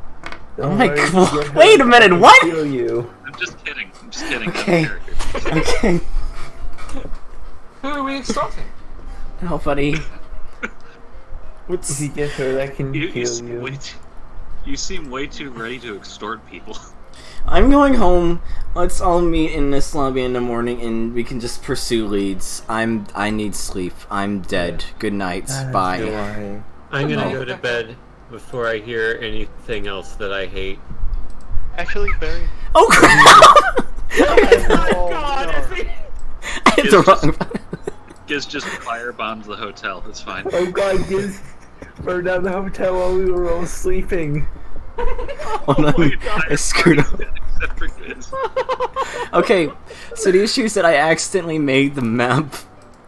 Don't my worry, God. get her Wait a minute, to what? Kill you. I'm just kidding. I'm just kidding. Okay. I'm a character. okay, Who are we extorting? no, buddy. If What's you get her, I can You, kill seem you. you seem way too ready to extort people. I'm going home. Let's all meet in this lobby in the morning, and we can just pursue leads. I need sleep. I'm dead. Good night. As do Bye. I. I'm gonna night. go to bed before I hear anything else that I hate. Actually, Barry. Oh crap! Oh, God, no. is he? I hit the wrong. Giz just firebombed the hotel. It's fine. Oh god, Giz burned down the hotel while we were all sleeping. Oh no, my God. I screwed up. Except for Giz. Okay, so the issue is that I accidentally made the map.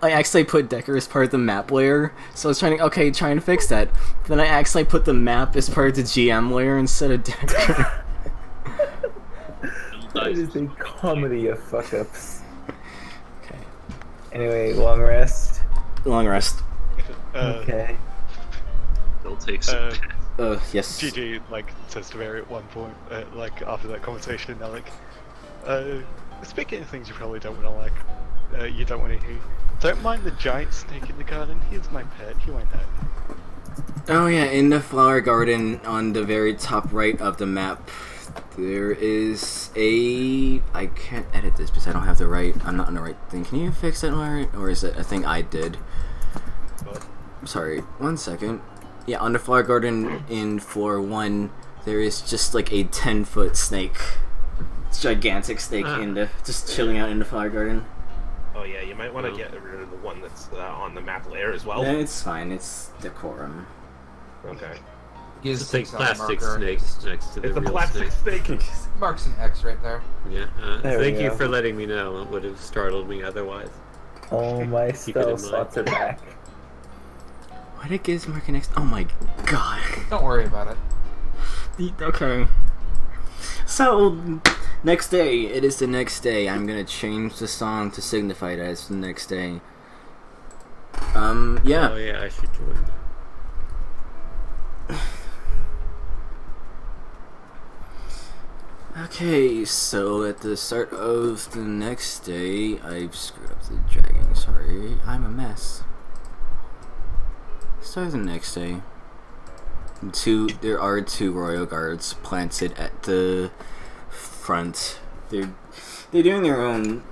I accidentally put Decker as part of the map layer, so I was trying to fix that. Then I accidentally put the map as part of the GM layer instead of Decker. It is a comedy of fuck-ups. Okay. Anyway, long rest. Long rest. Okay. They'll take some. Yes. GG like says to Barry at one point, like after that conversation, they're like, speaking of things you probably don't want to like, you don't want to hear. Don't mind the giant snake in the garden. He's my pet. He won't hurt. Oh yeah, in the flower garden on the very top right of the map, there is a... I can't edit this because I don't have the right... I'm not on the right thing. Can you fix that, Larry? Or is it a thing I did? But Sorry, 1 second. Yeah, on the flower garden in floor 1, there is just like a 10-foot snake. It's a gigantic snake in the... just chilling out in the flower garden. Oh yeah, you might want to get rid of the one that's on the map layer as well. No, it's fine. It's decorum. Okay. Giz It's a big takes out a plastic marker. snake next to the It's a real plastic snake. snake. Marks an X right there. Yeah. There we Thank you go. for letting me know. It would have startled me otherwise. All my Keep it in spell mind. slots are back. Why did Giz mark an X? Oh my god. Don't worry about it. Okay. So, next day. It is the next day. I'm gonna change the song to signify it as the next day. Yeah. Oh yeah, I should join. Okay, so at the start of the next day, I've screwed up the dragging. Sorry, I'm a mess. Start of the next day. There are 2 royal guards planted at the front. They're doing their own.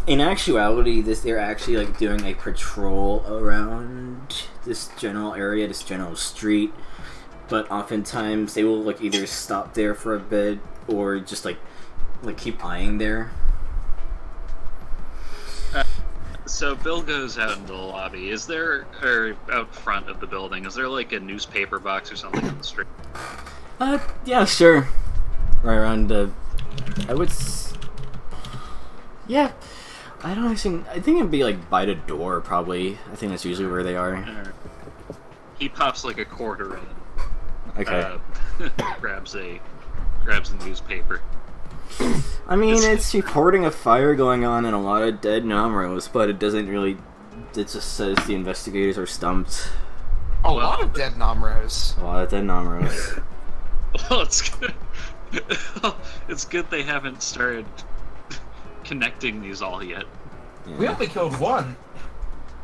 In actuality, they're actually like doing a patrol around this general area, this general street. But oftentimes they will like either stop there for a bit or just like keep eyeing there. So Bill goes out into the lobby. Is there, or out front of the building, is there like a newspaper box or something on the street? Yeah, sure. Right around the, yeah. I don't actually. I think it'd be like by the door, probably. I think that's usually where they are. He pops like a quarter in. Okay. Grabs a newspaper. I mean, it's reporting a fire going on and a lot of dead Namros, but it doesn't really. It just says the investigators are stumped. A lot of dead Namros. A lot of dead Namros. Well, it's good. It's good they haven't started connecting these all yet. Yeah. We only killed one.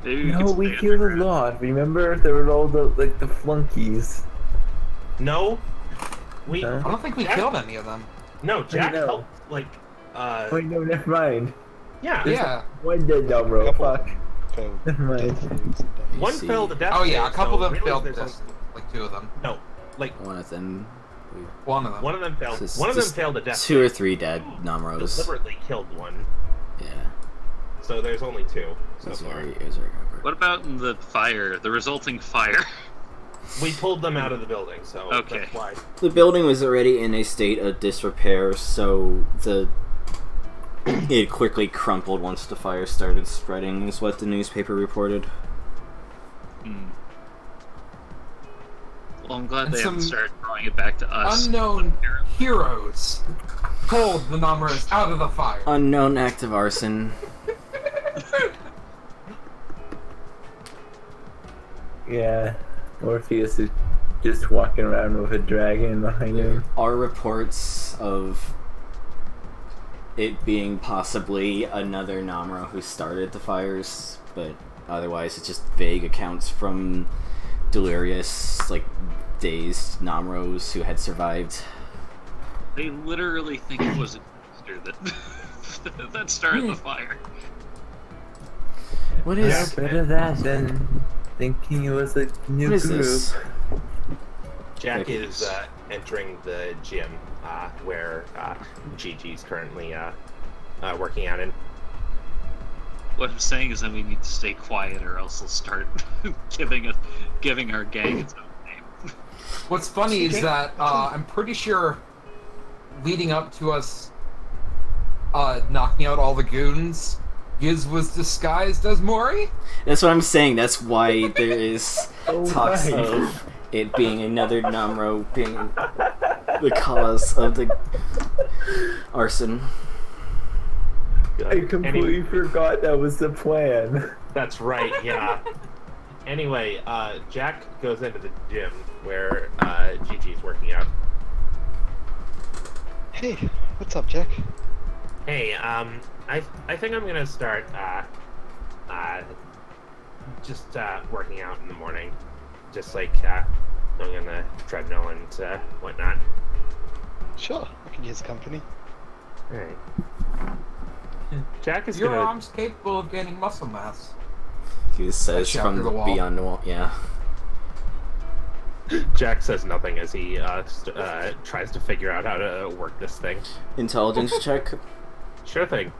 Maybe we No, can we stay killed a underground. lot. Remember, there were all the the flunkies. No, we Huh? I don't think we Jack- killed any of them. no Jack know. helped like Wait, no, never mind. yeah. Yeah. One dead Namro. Couple. Fuck. failed Never mind. death saves and dies. One see. fell to death. Oh yeah, a save, couple so of them really failed there's this. Like 2 of them. No, like One of them. One of them. one of them failed. This is One of them just failed to death. 2 or save. 3 dead Namros. Deliberately killed one. Yeah. so there's only 2 so It's far. very awkward. What about in the fire, the resulting fire? We pulled them out of the building, so Okay. that's why. The building was already in a state of disrepair, so it quickly crumpled once the fire started spreading, is what the newspaper reported. Well, I'm glad And they haven't some started drawing it back to us. unknown heroes pulled the Namras out of the fire. Unknown act of arson. Yeah, Orpheus is just walking around with a dragon behind him. Are reports of it being possibly another Namra who started the fires, but otherwise it's just vague accounts from delirious, like, dazed Namros who had survived. They literally think it was a monster that that started the fire. What Yeah, is... better that than thinking it was a new What is group. this? Jack Okay. is entering the gym where Gigi's currently working out in. What I'm saying is that we need to stay quiet, or else they'll start giving our gang its own name. What's funny is that I'm pretty sure leading up to us knocking out all the goons, Giz was disguised as Mori. That's what I'm saying, that's why there is Oh, talks right. of it being another Namro being the cause of the arson. I completely forgot that was the plan. That's right, yeah. Anyway, Jack goes into the gym where Gigi's working out. Hey, what's up, Jack? Hey, I think I'm gonna start just working out in the morning, just like going on the treadmill and whatnot. Sure, I can use company. All right. Jack is Your gonna. arm's capable of gaining muscle mass. He says Like from after the wall. beyond the wall, yeah. Jack says nothing as he tries to figure out how to work this thing. Intelligence check. Sure thing.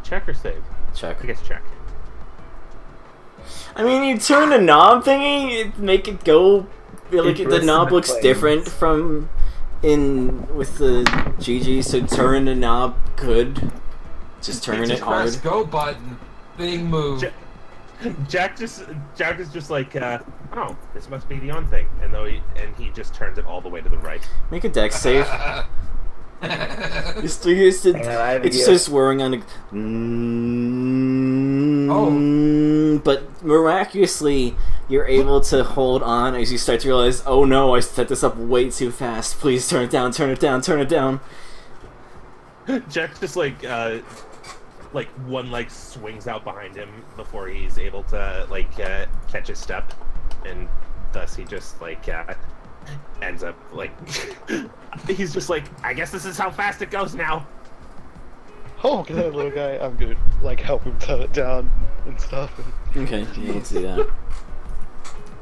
Check or save? Check. I guess check. I mean, you turn the knob thingy, make it go. Like It the bursts knob into looks flames. different from with the GG. So turn the knob could. Just turn it hard. Press go button. Thing move. Jack is just like, oh, this must be the on thing, and he just turns it all the way to the right. Make a dex save. It's Hang on, I have it a starts whirring on the. But miraculously, you're able to hold on as you start to realize, oh no, I set this up way too fast. Please turn it down, turn it down, turn it down. Jack's just like one leg swings out behind him before he's able to catch his step, and thus he just ends up he's just like, I guess this is how fast it goes now. Oh, get that little guy. I'm gonna help him turn it down and stuff. Okay, yeah, let's do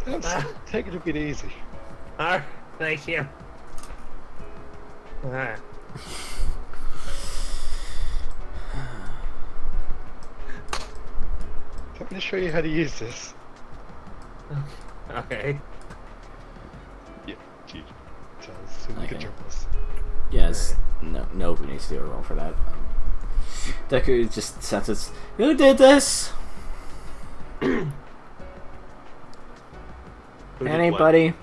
that. Take it a bit easy. Thank you. I'm gonna show you how to use this. Okay. Yeah, GG. So we can Okay. jump this. Yes. No, nobody needs to do a roll for that. Deku just senses, who did this? Who did Anybody?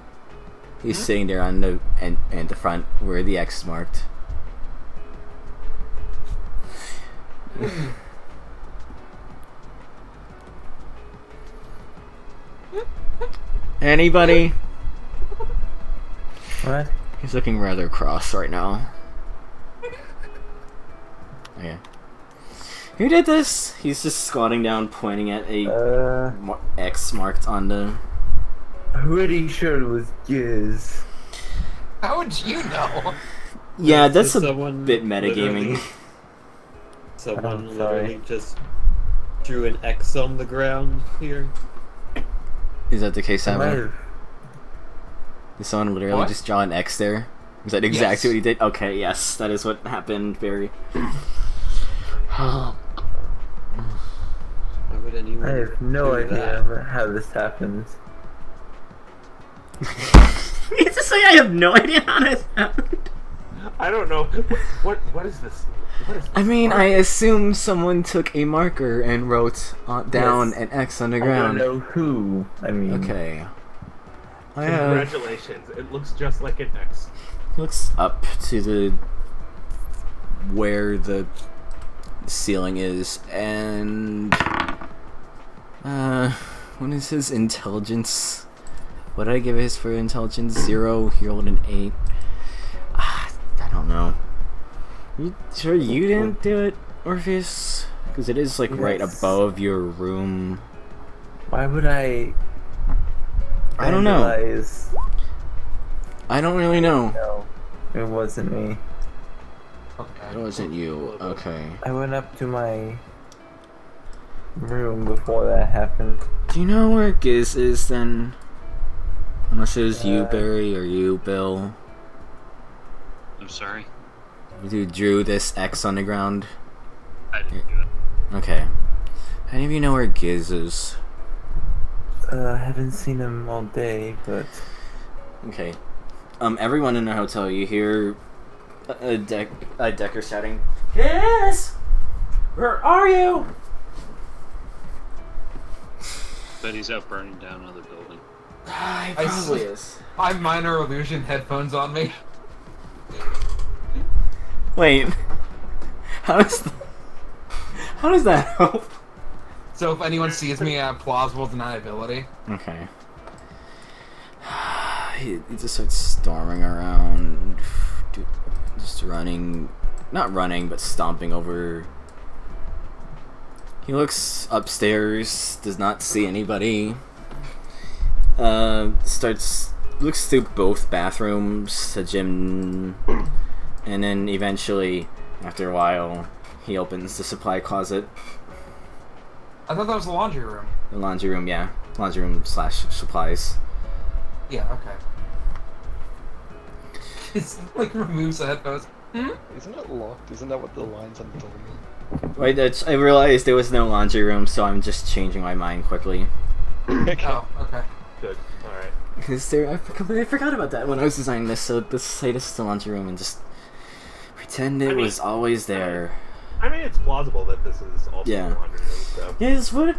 He's sitting there on the and the front where the X is marked. Anybody? What? He's looking rather cross right now. Okay. Who did this? He's just squatting down, pointing at a X marked on the. Pretty sure it was Giz. How would you know? Yeah, that's a Someone bit metagaming. literally- Someone I'm sorry. literally just drew an X on the ground here. Is that the case, I might Evan? have. Did someone literally What? just draw an X there? Is that exactly Yes. what he did? Okay, yes, that is what happened, Barry. Why would anyone I have no do idea how this happens. You just say I have no idea how this happened. I don't know. What is this? What is this? I mean, I assume someone took a marker and wrote down Yes. an X on the I don't ground. know who. I mean, Okay. Congratulations. It looks just like an X. Looks up to the where the ceiling is, and what is his intelligence? What did I give his for intelligence? 0. He rolled an 8. I don't know. You sure you didn't do it, Orpheus? Because it is like right Yes. above your room. why would I? I don't know. vandalize- I don't really know. No, it wasn't me. Okay. It wasn't you. Okay. I went up to my room before that happened. Do you know where Giz is then? Unless it was you, Uh, Barry, or you, Bill, I'm sorry. who drew this X on the ground. I didn't do it. Okay. Any of you know where Giz is? I haven't seen him all day, but Okay. Everyone in the hotel, you hear a Decker shouting, Giz! Where are you? But he's out burning down another building. He I probably see. is. I have minor illusion headphones on me. Wait. How does that help? So if anyone sees me, I have plausible deniability. Okay. He just starts storming around, just running, not running, but stomping over. He looks upstairs, does not see anybody. Looks through both bathrooms, the gym, and then eventually, after a while, he opens the supply closet. I thought that was the laundry room. The laundry room, yeah. Laundry room / supplies. Yeah, okay. It's like removes the headphones. Isn't it locked? Isn't that what the lines on the door mean? Wait, I realized there was no laundry room, so I'm just changing my mind quickly. Oh, okay. Good. All right. Because I completely forgot about that when I was designing this, so let's say this is the laundry room and just pretend it was always there. I mean, it's plausible that this is also Yeah. the laundry room. So Yes, we're...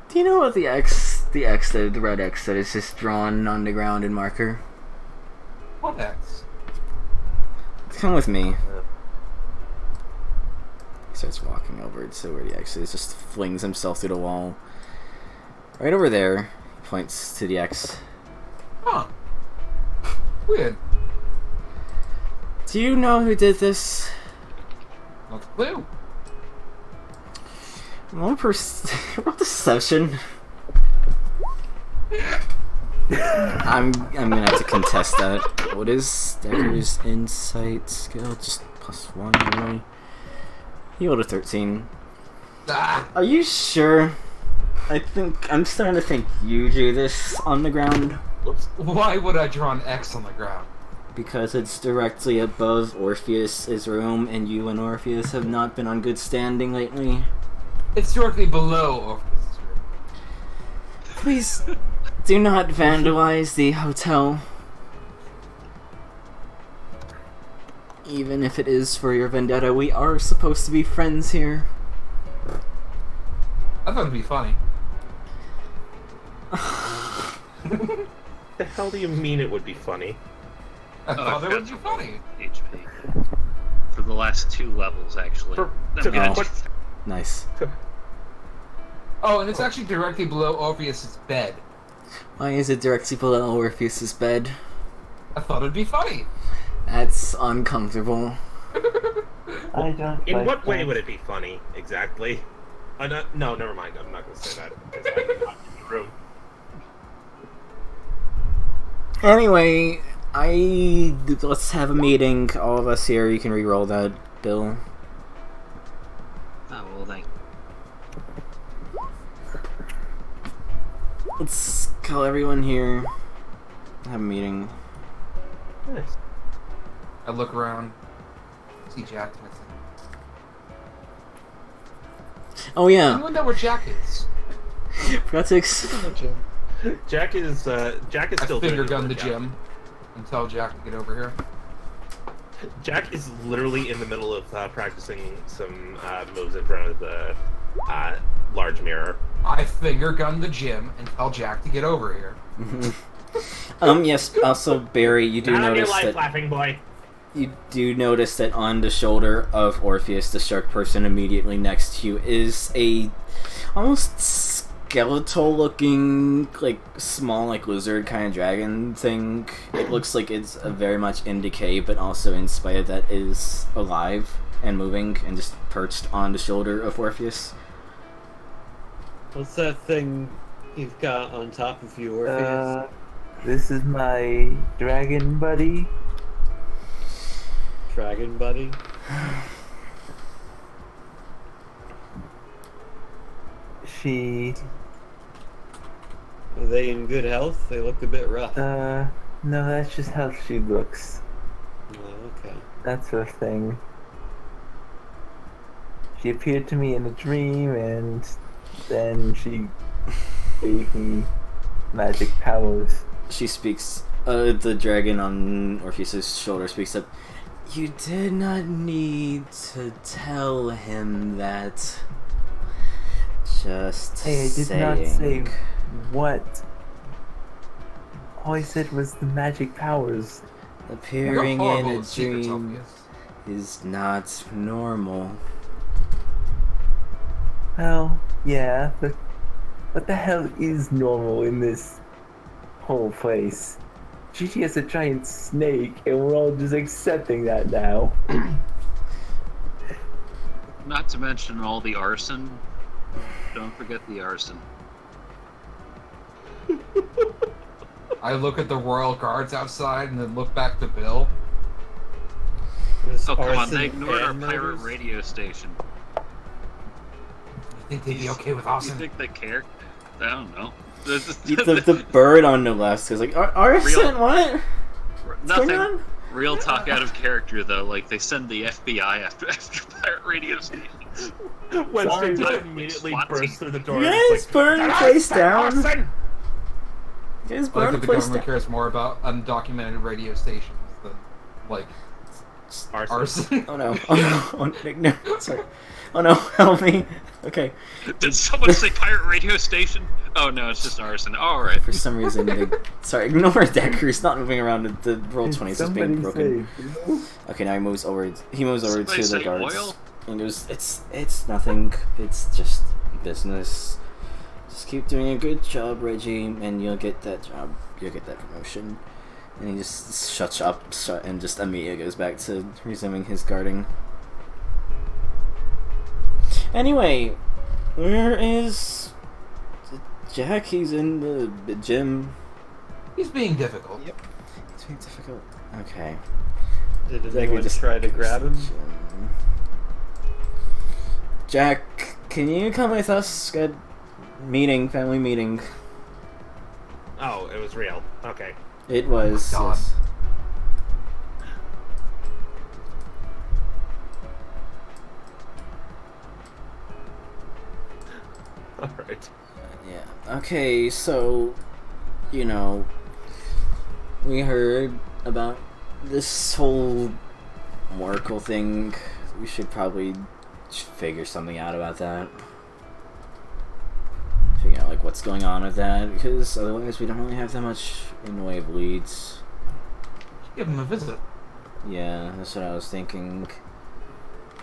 Do you know what the red X that is just drawn on the ground in marker? What X? Come with me. He starts walking over to where the X is, just flings himself through the wall. Right over there, he points to the X. Huh. Weird. Do you know who did this? Not a clue. Roll deception. I'm gonna have to contest that. What is Decker's insight skill? Just +1, really? He rolled a 13. Ah, Are you sure? I'm starting to think you drew this on the ground. whoops. why would I draw an X on the ground? Because it's directly above Orpheus's room, and you and Orpheus have not been on good standing lately. It's directly below Orpheus' room. Please do not vandalize the hotel. Even if it is for your vendetta, we are supposed to be friends here. I thought it'd be funny. The hell do you mean it would be funny? I thought it I've would be got funny. HP. For the last 2 levels, actually. For- I'm to gonna- put- Nice. Oh, and it's actually directly below Orpheus' bed. Why is it directly below Orpheus's bed? I thought it'd be funny. That's uncomfortable. I don't. In like what way that. would it be funny exactly? No, never mind. I'm not going to say that because I'm not in the room. Anyway, let's have a meeting. All of us here. You can re-roll that, Bill. Oh, well, thank Let's call everyone here. Have a meeting. Nice. I look around, see Jack missing. Oh yeah, Anyone know where Jack is? forgot to. Jack is I still finger doing gun the workout. gym and tell Jack to get over here. Jack is literally in the middle of practicing some moves in front of the large mirror. I finger gun the gym and tell Jack to get over here. Yes. Also, Barry, you do Not on your notice life, that laughing boy. you do notice that on the shoulder of Orpheus, the shark person immediately next to you, is a almost skeletal-looking, like small, like lizard kind of dragon thing. It looks like it's very much in decay, but also, in spite of that, is alive and moving and just perched on the shoulder of Orpheus. What's that thing you've got on top of you, Orpheus? This is my dragon buddy. Dragon buddy? She, Are they in good health? They look a bit rough. no, that's just how she looks. Oh, okay. That's her thing. She appeared to me in a dream, and then she gave me magic powers. She speaks. The dragon on Orpheus's shoulder speaks up. You did not need to tell him that. Just Hey, I did saying. not say what. All I said was the magic powers. Appearing You're in horrible a at secrets, dream Orpheus. is not normal. Well, yeah, but what the hell is normal in this whole place? Gigi has a giant snake, and we're all just accepting that now. Not to mention all the arson. Don't forget the arson. I look at the royal guards outside and then look back to Bill. Oh, come on, they ignored our pirate radio station. You think they'd be okay with You Austin? think they care? I don't know. The bird on the left is like, Arson, what? What's going Nothing. on? Real talk out of character, though. Like, they send the FBI after pirate radio stations. Wednesday Sorry, immediately SWAT bursts team. through the door. You and guys is like, burn the "Did I place say down. arson?" You guys I like burn that the the place government down. cares more about undocumented radio stations than, like, Arson. arson. Oh no! Oh no! Oh, no! Sorry! Oh no! Help me! Okay. Did someone say pirate radio station? Oh no, it's just arson. Alright. For some reason, sorry. Ignore Decker. He's not moving around. The roll Did 20 is being somebody broken. say, Okay, now he moves over. He moves over Somebody to the say guards. oil? And goes, it's nothing. It's just business. Just keep doing a good job, Reggie, and you'll get that job. You'll get that promotion. And he just shuts up and just immediately goes back to resuming his guarding. Anyway, where is Jack? He's in the gym. He's being difficult. Yep. It's being difficult. Okay. Did Like we anyone just try to grab him? Jack, can you come with us? Good meeting, family meeting. Oh, it was real. Okay. It was. God. Yes. Alright. Yeah. Okay, so, you know, we heard about this whole Oracle thing. We should probably figure something out about that. Figure out, like, what's going on with that, because otherwise we don't really have that much in the way of leads. Give him a visit. Yeah, that's what I was thinking.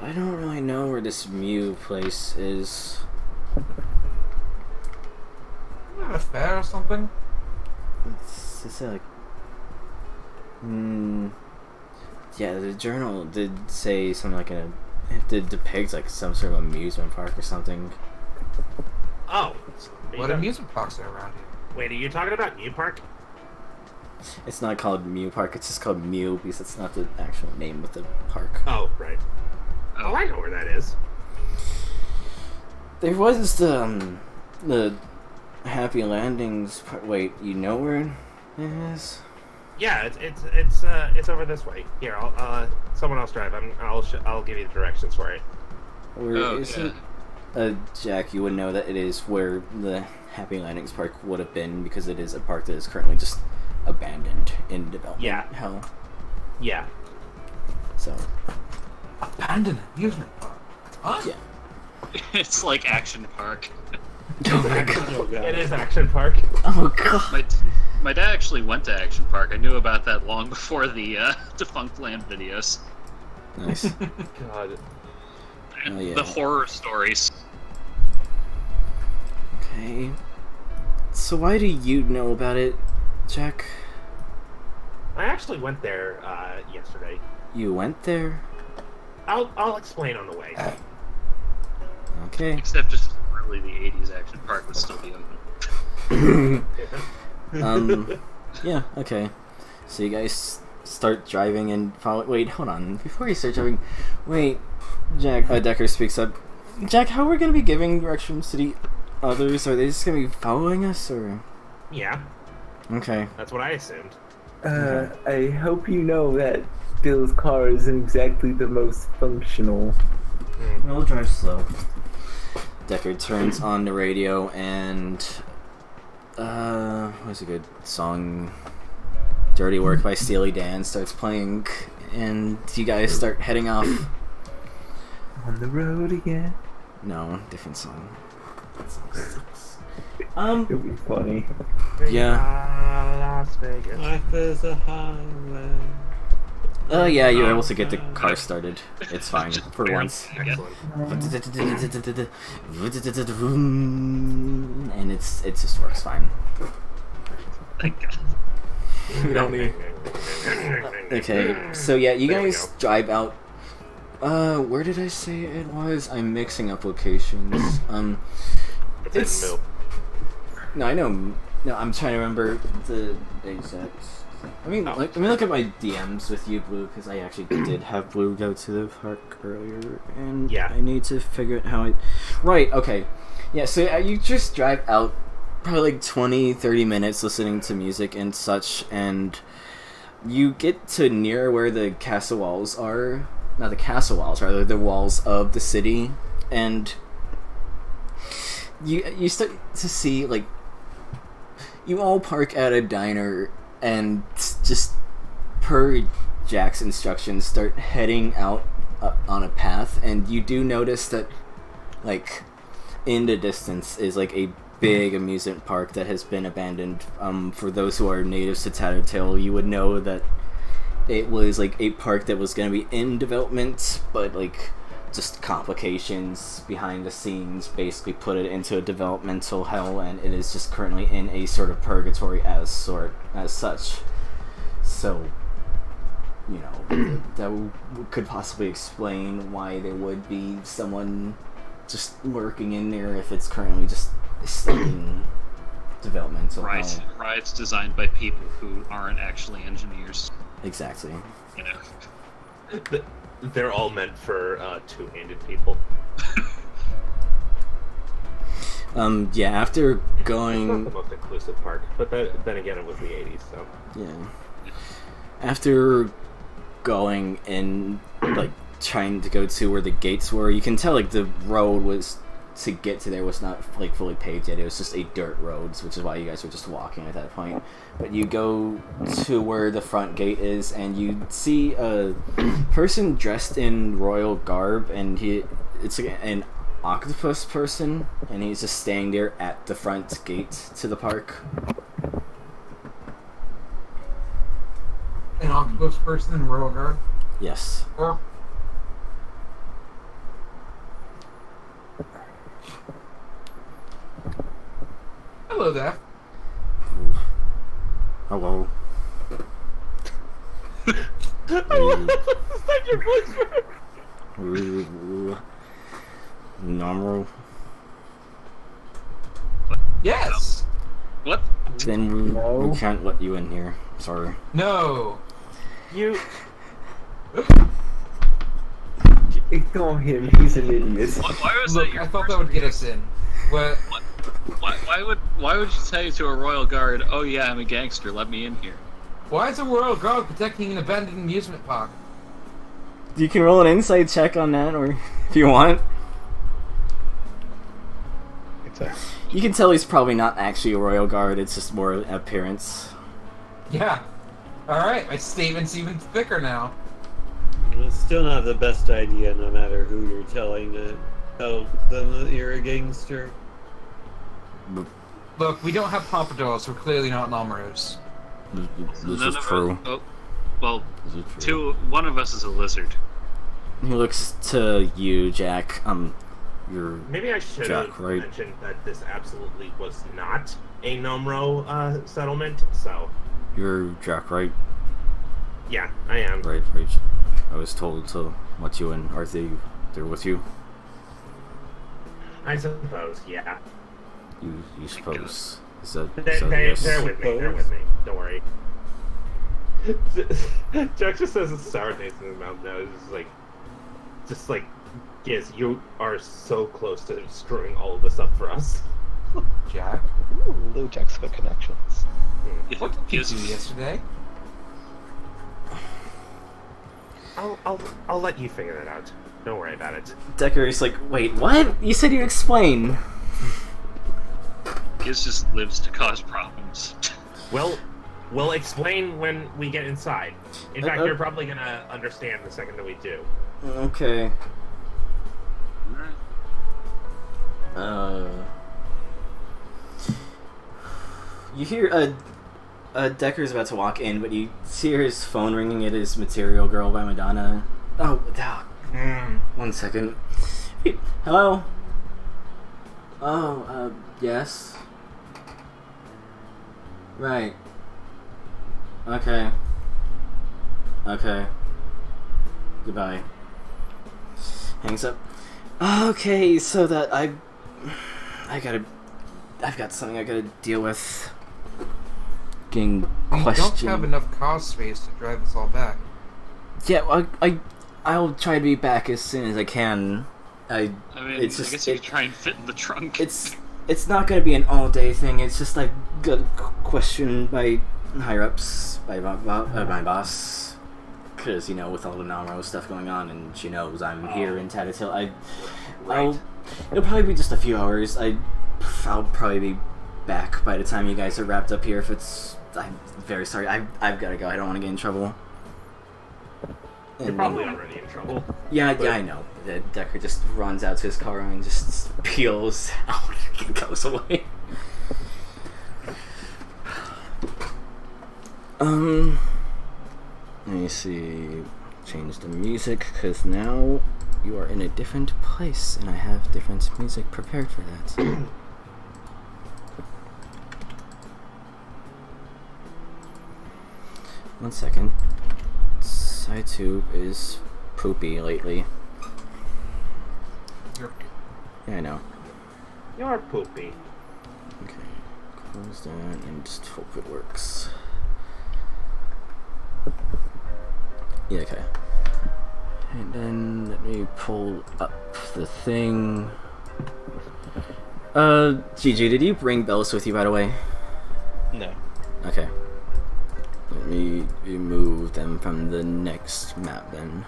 I don't really know where this Mew place is. Not a fair or something. It's like... Yeah, the journal did say something like it did depict like some sort of amusement park or something. Oh. What amusement parks are around here? Wait, are you talking about New Park? It's not called Mew Park, it's just called Mew because it's not the actual name of the park. Oh, right. Oh, I know where that is. There was the Happy Landings part. Wait, you know where it is? Yeah, it's over this way. Here, I'll someone else drive. I'll give you the directions for it. Where Oh, is yeah. it? Jack, you would know that it is where the Happy Landings Park would have been because it is a park that is currently just abandoned in development. Yeah. Hell. Yeah. So. Abandoned amusement park. Huh? Yeah. It's like Action Park. Oh my god. Oh, God. It is Action Park. Oh god. My dad actually went to Action Park. I knew about that long before the Defunct Land videos. Nice. God. Oh, yeah. The horror stories. Okay. So why do you know about it, Jack? I actually went there yesterday. You went there? I'll explain on the way. Okay. Except just really the 80s Action Park would still be open. Yeah, okay. So you guys start driving and follow. Wait, hold on. Before you start driving, wait. Jack, Decker speaks up. Jack, how are we gonna be giving directions to the others? Are they just gonna be following us, or? Yeah, Okay. that's what I assumed. I hope you know that Bill's car isn't exactly the most functional. We'll drive slow. Deckard turns on the radio and what's a good song? Dirty Work by Steely Dan starts playing, and you guys start heading off. On the road again. No, different song. It'll be funny. Yeah. Las Vegas. Life is a highway. Yeah, you're able to get the car started. It's fine for once. Excellent. And it just works fine. Thank God. We don't need. Okay, so yeah, you There we guys go. drive out. Where did I say it was? I'm mixing up locations. It's in Mill. No, I know. No, I'm trying to remember the exact. I mean, Oh. let me look at my DMs with you, Blue, because I actually did have Blue go to the park earlier, and Yeah. I need to figure out how I. Right. Okay. Yeah. So you just drive out, probably like 20, 30 minutes listening to music and such, and you get to near where the castle walls are. Not the castle walls, rather the walls of the city, and you start to see like you all park at a diner and just per Jack's instructions start heading out on a path, and you do notice that like in the distance is like a big amusement park that has been abandoned. For those who are natives to Tattertail, you would know that it was like a park that was going to be in development, but like just complications behind the scenes basically put it into a developmental hell, and it is just currently in a sort of purgatory as such. So, you know, that could possibly explain why there would be someone just lurking in there if it's currently just stuck in developmental hell. Right, it's designed by people who aren't actually engineers. Exactly. You know. They're all meant for two-handed people. Yeah, after It's not going the most inclusive park, but then again, it was the 80s, so. Yeah. After going in, like, trying to go to where the gates were, you can tell, like, the road was, to get to there was not, like, fully paved yet. It was just a dirt road, which is why you guys were just walking at that point. But you go to where the front gate is, and you see a person dressed in royal garb, and it's like an octopus person, and he's just staying there at the front gate to the park. An octopus person in royal guard. Yes. Or hello there. Hello. Is that your voice? Normal. Yes. What? Then No. we can't let you in here. Sorry. No. You. Ignore him, he's an idiot. Why was Look, that your I thought first that would get us in. But Why would you say to a royal guard, "Oh yeah, I'm a gangster. Let me in here"? Why is a royal guard protecting an abandoned amusement park? You can roll an insight check on that, or if you want. You can tell he's probably not actually a royal guard, it's just more appearance. Yeah. Alright, my statement's even thicker now. It's still not the best idea, no matter who you're telling to tell them that you're a gangster. Look, we don't have pompadours, we're clearly not Nomaros. This None is of true. us. Oh, well, This is true. one of us is a lizard. He looks to you, Jack. You're Maybe I should Jack, have right? mentioned that this absolutely was not a Nomro settlement. So you're Jack, right? yeah, I am. Right. I was told to let you in. Are they're with you? I suppose. Yeah. You suppose? Is that They're yes? with me. They're with me. Don't worry. Jack just has a sour taste in his mouth now. It's just like, yes, you are so close to screwing all of this up for us. Jack? Ooh, Lil Jack's got connections. What did you do yesterday? I'll let you figure that out. Don't worry about it. Decker's like, wait, what? You said you'd explain. Giz just lives to cause problems. We'll explain when we get inside. In fact, you're probably gonna understand the second that we do. Okay. You hear Decker's about to walk in, but you hear his phone ringing. It is Material Girl by Madonna. Oh, 1 second. Hello? Oh, yes. Right. Okay. Goodbye. Hangs up. Okay, so that I've got something I gotta deal with. Getting We questioned. don't have enough car space to drive us all back. Yeah, I'll try to be back as soon as I can. I mean, it's just, I guess you could try and fit in the trunk. It's not gonna be an all day thing. It's just like got questioned by higher ups, by my boss, because with all the Namro stuff going on, and she knows I'm here in Tattertail. It'll probably be just a few hours. I'll probably be back by the time you guys are wrapped up here. I'm very sorry. I've got to go. I don't want to get in trouble. You're probably already in trouble. Yeah, I know. Decker just runs out to his car and just peels out and goes away. Let me see. Change the music, because now you are in a different place, and I have different music prepared for that. One second. SciTube is poopy lately. You're... Yeah, I know. You're poopy. Okay, close that and just hope it works. Yeah, okay. And then let me pull up the thing. Gigi, did you bring bells with you, by the way? No. Okay. Let me remove them from the next map then.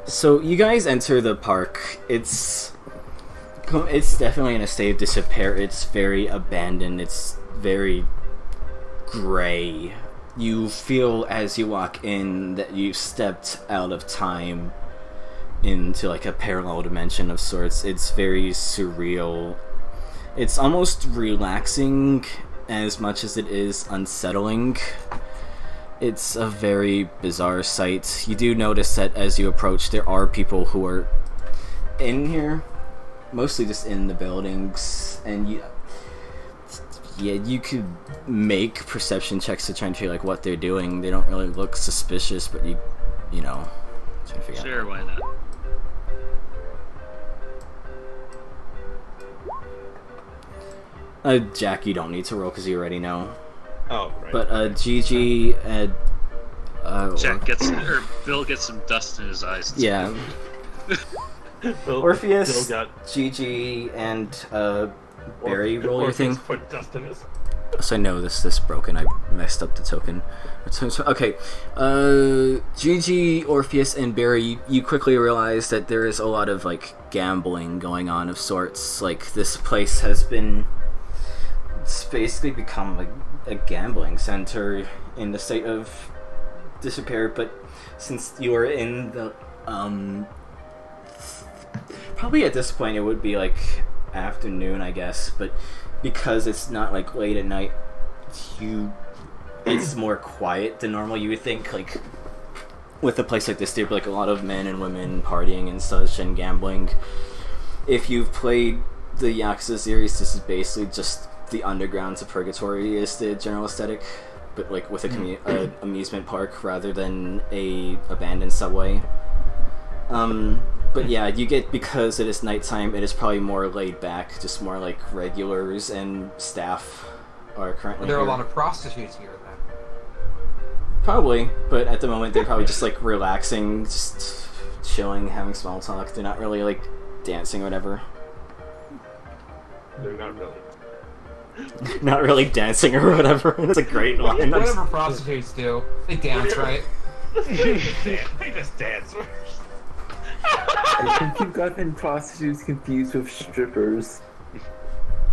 So you guys enter the park. It's definitely in a state of disrepair. It's very abandoned. It's very gray. You feel as you walk in that you've stepped out of time into like a parallel dimension of sorts. It's very surreal. It's almost relaxing as much as it is unsettling. It's a very bizarre sight. You do notice that as you approach, there are people who are in here, mostly just in the buildings, and you could make perception checks to try and feel like what they're doing. They don't really look suspicious, but you know, trying to figure Sure, why not? Jack, you don't need to roll because you already know. Oh, right. But Gigi, Jack Bill gets some dust in his eyes. yeah, Orpheus, Gigi, and Barry, roll your thing. Put dust in his. So I know this broken. I messed up the token. Okay, Gigi, Orpheus, and Barry, you quickly realize that there is a lot of like gambling going on of sorts. Like this place has been, it's basically become like a gambling center in the state of disrepair. But since you are in the probably at this point it would be like afternoon, I guess, but because it's not like late at night, it's more quiet than normal. You would think like with a place like this there'd be like a lot of men and women partying and such and gambling. If you've played the Yakuza series, this is basically just the undergrounds of Purgatory is the general aesthetic, but like with a amusement park rather than a abandoned subway. But yeah, you get, because it is nighttime, it is probably more laid back, just more like regulars and staff are currently There are here. a lot of prostitutes here then. Probably, but at the moment they're probably just like relaxing, just chilling, having small talk. They're not really like dancing or whatever. They're not really. Not really dancing or whatever. That's a great line. Whatever prostitutes do, they dance, right? They just dance. I think you've gotten prostitutes confused with strippers.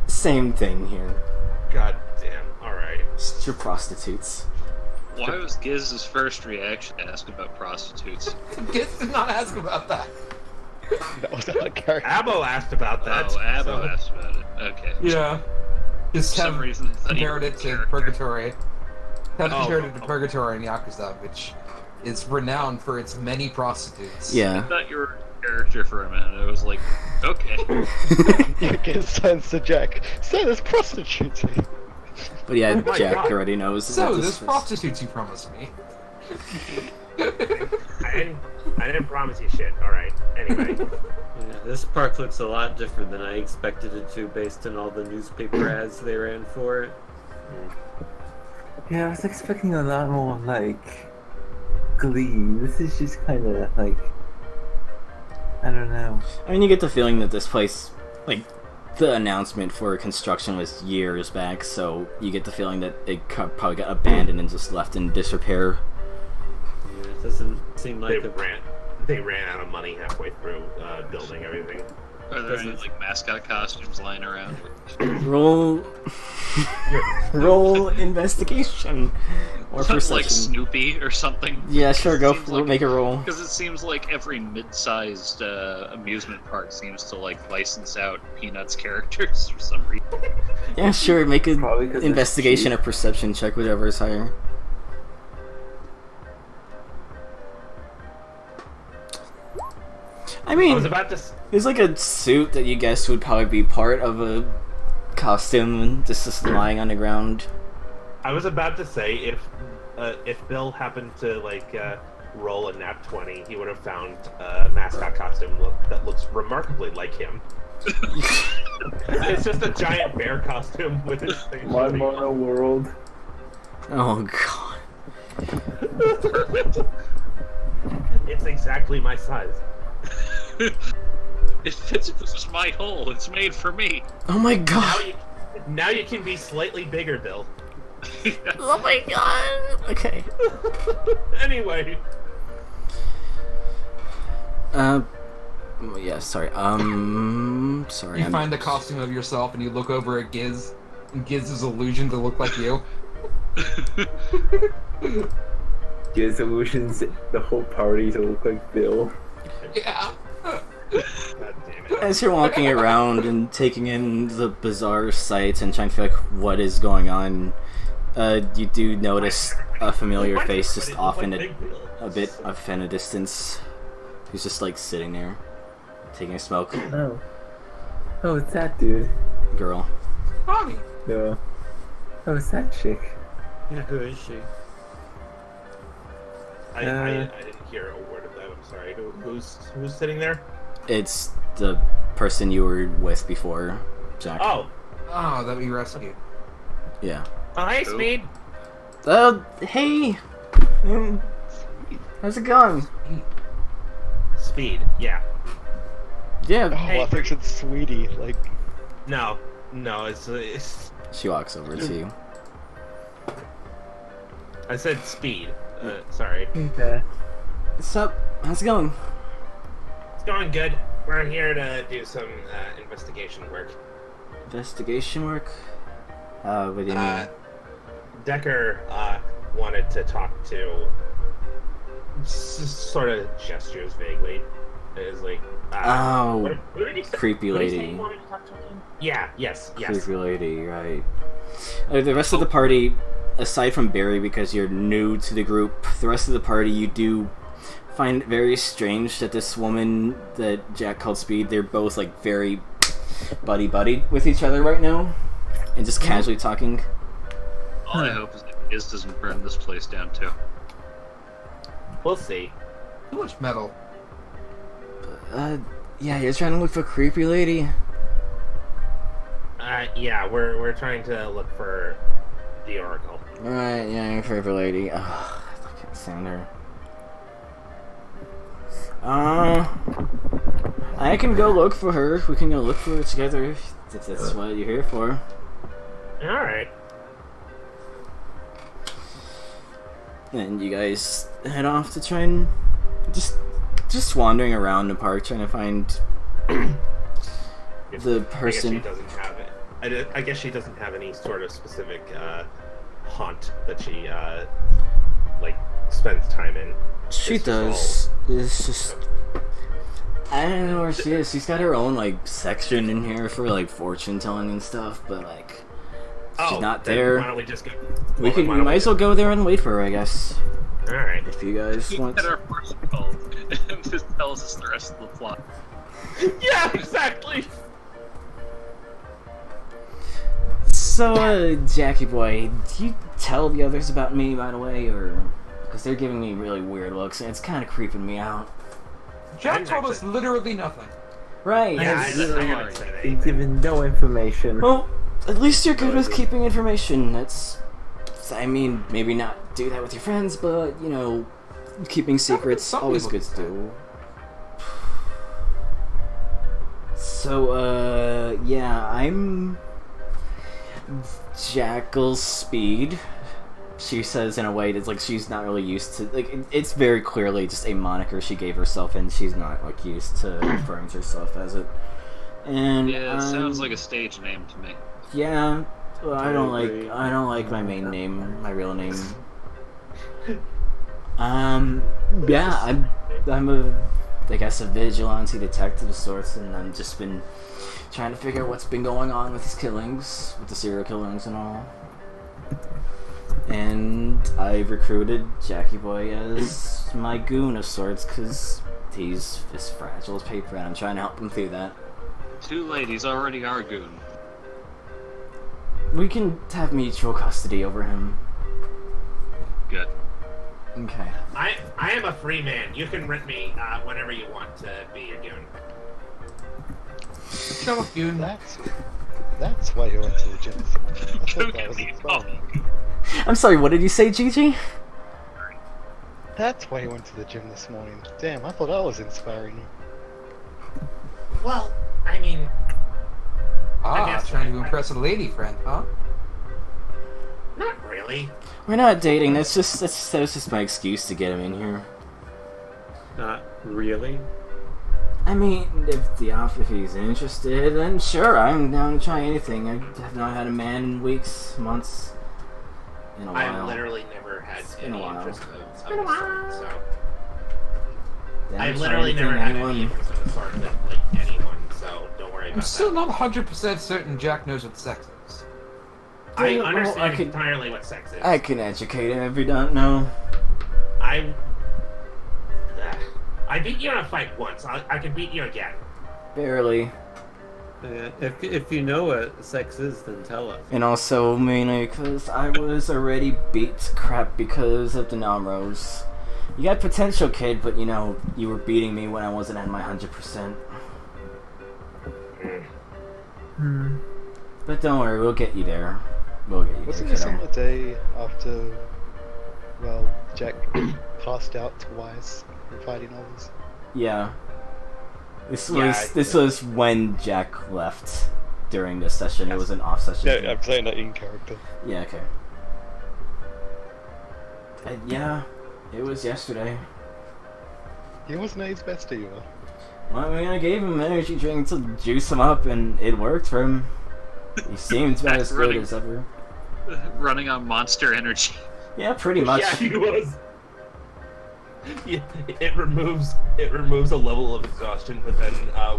Same thing here. God damn. Alright. Strip prostitutes. Why was Giz's first reaction to ask about prostitutes? Gitz did not ask about that. That was out of character. Abo asked about that. Oh, Abbo so- asked about it. Okay. Yeah. Just For some have reason, I thought he compared was it a to character. Purgatory. Have Oh. compared it to Purgatory and Yakuza, which is renowned for its many prostitutes. I Yeah. thought you were a character for a minute. I was like, okay. Giz turns to Jack. So there's prostitutes here. But yeah, Oh my Jack God. already knows. So, that this prostitutes you promised me. I didn't promise you shit. Alright. Anyway. Yeah, this park looks a lot different than I expected it to based on all the newspaper ads they ran for it. Yeah, I was expecting a lot more, like, glee. This is just kind of, like, I don't know. I mean, you get the feeling that this place, like, the announcement for construction was years back, so you get the feeling that it probably got abandoned and just left in disrepair. Yeah, it doesn't seem like They ran out of money halfway through building everything. Are there any Doesn't- like mascot costumes lying around? Roll... Roll investigation. Or Something perception. like Snoopy or something. Yeah, sure, go Seems for like- make a roll. Because it seems like every mid-sized amusement park seems to like license out Peanuts characters for some reason. Yeah, sure, make an Probably 'cause it's investigation cheap. or perception check, whichever is higher. I I mean, was about to. there's like a suit that you guess would probably be part of a costume just lying on the ground. I was about to say if Bill happened to roll a nat 20, he would have found a mascot costume that looks remarkably like him. It's just a giant bear costume with his face. My mono world. Oh god. Perfect. It's exactly my size. It fits with my hole. It's made for me. Oh my god. Now you can be slightly bigger, Bill. Oh my god. Okay. Anyway, Yeah, sorry. Sorry. You I'm- find a costume of yourself and you look over at Giz, and Giz's illusion to look like you. Gives solutions the whole party to look like Bill. Yeah. God damn it. As you're walking around and taking in the bizarre sights and trying to feel like what is going on, you do notice a familiar face just off in a bit off in a distance, who's just like sitting there, taking a smoke. Oh. Oh, it's that dude. Girl. Tommy. No. Oh, it's that chick. Yeah, who is she? I didn't hear a word of that. I'm sorry. Who's sitting there? It's the person you were with before, Jack. Oh, Oh, that we rescued. Yeah. hi, Speed. Hey! How's it going? Speed. Yeah. Yeah. Oh, Hey. I think it's sweetie. Like, No, it's She walks over to you. I said speed. Sorry. Okay. What's up? How's it going? It's going good. We're here to do some investigation work. Investigation work? What do you mean? Decker wanted to talk to. Sort of gestures vaguely. It was like. Oh, what did he say? creepy What did he say lady. he wanted to talk to again? Yeah. Yes. Creepy lady, right. The rest of the party, aside from Barry, because you're new to the group, the rest of the party, you do find it very strange that this woman that Jack called Speed, they're both like very buddy with each other right now, and just casually talking. All I hope is that Giz doesn't burn this place down too. We'll see. Too much metal. Yeah, you're trying to look for creepy lady. Yeah, we're trying to look for the Oracle. Right, yeah, creepy lady. Ugh, I can't stand her. I can go look for her. We can go look for her together. If that's what you're here for. All right. And you guys head off to try and just wandering around the park trying to find the person. I guess she doesn't have it. I guess she doesn't have any sort of specific haunt that she like spends time in. She It's just does. It's just I don't know where she is. She's got her own like section in here for like fortune telling and stuff, but like she's not then there. Why don't we just go? We might as well go there and wait for her, I guess. All right. If you guys We want. get our fortune called and just tells us the rest of the plot. Yeah, exactly. So, Jackie boy, do you tell the others about me, by the way, or because they're giving me really weird looks and it's kind of creeping me out? Jack told us literally nothing. Right. Yeah, I Zero. haven't said Been anything. given no information. Well, at least you're good with keeping information. I mean, maybe not do that with your friends, but, you know, keeping secrets, some always people good to do. So, yeah, I'm Jackal Speed. She says in a way that's like she's not really used to, like, it's very clearly just a moniker she gave herself and she's not, like, used to referring to herself as it. And, Yeah, it sounds like a stage name to me. yeah, well, I don't agree. like my main name, my real name. Yeah, I'm I guess a vigilante detective of sorts, and I've just been trying to figure out what's been going on with these killings, with the serial killings and all. And I recruited Jackie Boy as my goon of sorts, because he's as fragile as paper, and I'm trying to help him through that. Two ladies already are goon. We can have mutual custody over him. Good. Okay. I am a free man. You can rent me whenever you want to be your goon. Show off, Goon. That's why you went to the gym this morning. I thought Don't that get was me inspiring. wrong. I'm sorry, what did you say, Gigi? That's why you went to the gym this morning. Damn, I thought that was inspiring. Well, I mean, I Ah, guess trying to right. impress a lady friend, huh? not really. We're not dating, that was just my excuse to get him in here. Not really. I mean, if he's interested, then sure, I'm down to try anything. I have not had a man in weeks, months, in a while. I've literally never had been a any while. interest of the sort, so Down to I've try literally anything, never had anyone. any interest of the sort with like anyone. So don't worry I'm about still that. not 100% certain Jack knows what sex is. I Yeah, well, understand I could- entirely what sex is. I can educate him if you don't know. I beat you in a fight once. I can beat you again. Barely. If you know what sex is, then tell us. And also, mainly because I was already beat to crap because of the Namros. You got potential, kid, but you know, you were beating me when I wasn't at my 100%. But don't worry, we'll get you there. We'll get you Wasn't there, this on kiddo. the day after, well, Jack passed out twice from fighting others? Yeah. This Yeah, was when Jack left during this session. It was an off session. Yeah, I'm saying that in character. Yeah, okay. Yeah, it was yesterday. He wasn't at his best either. Well, I mean, I gave him an energy drink to juice him up, and it worked for him. He seemed about as good as ever. Running on Monster Energy. Yeah, pretty much. Yeah, he was. Yeah, it removes a level of exhaustion, but then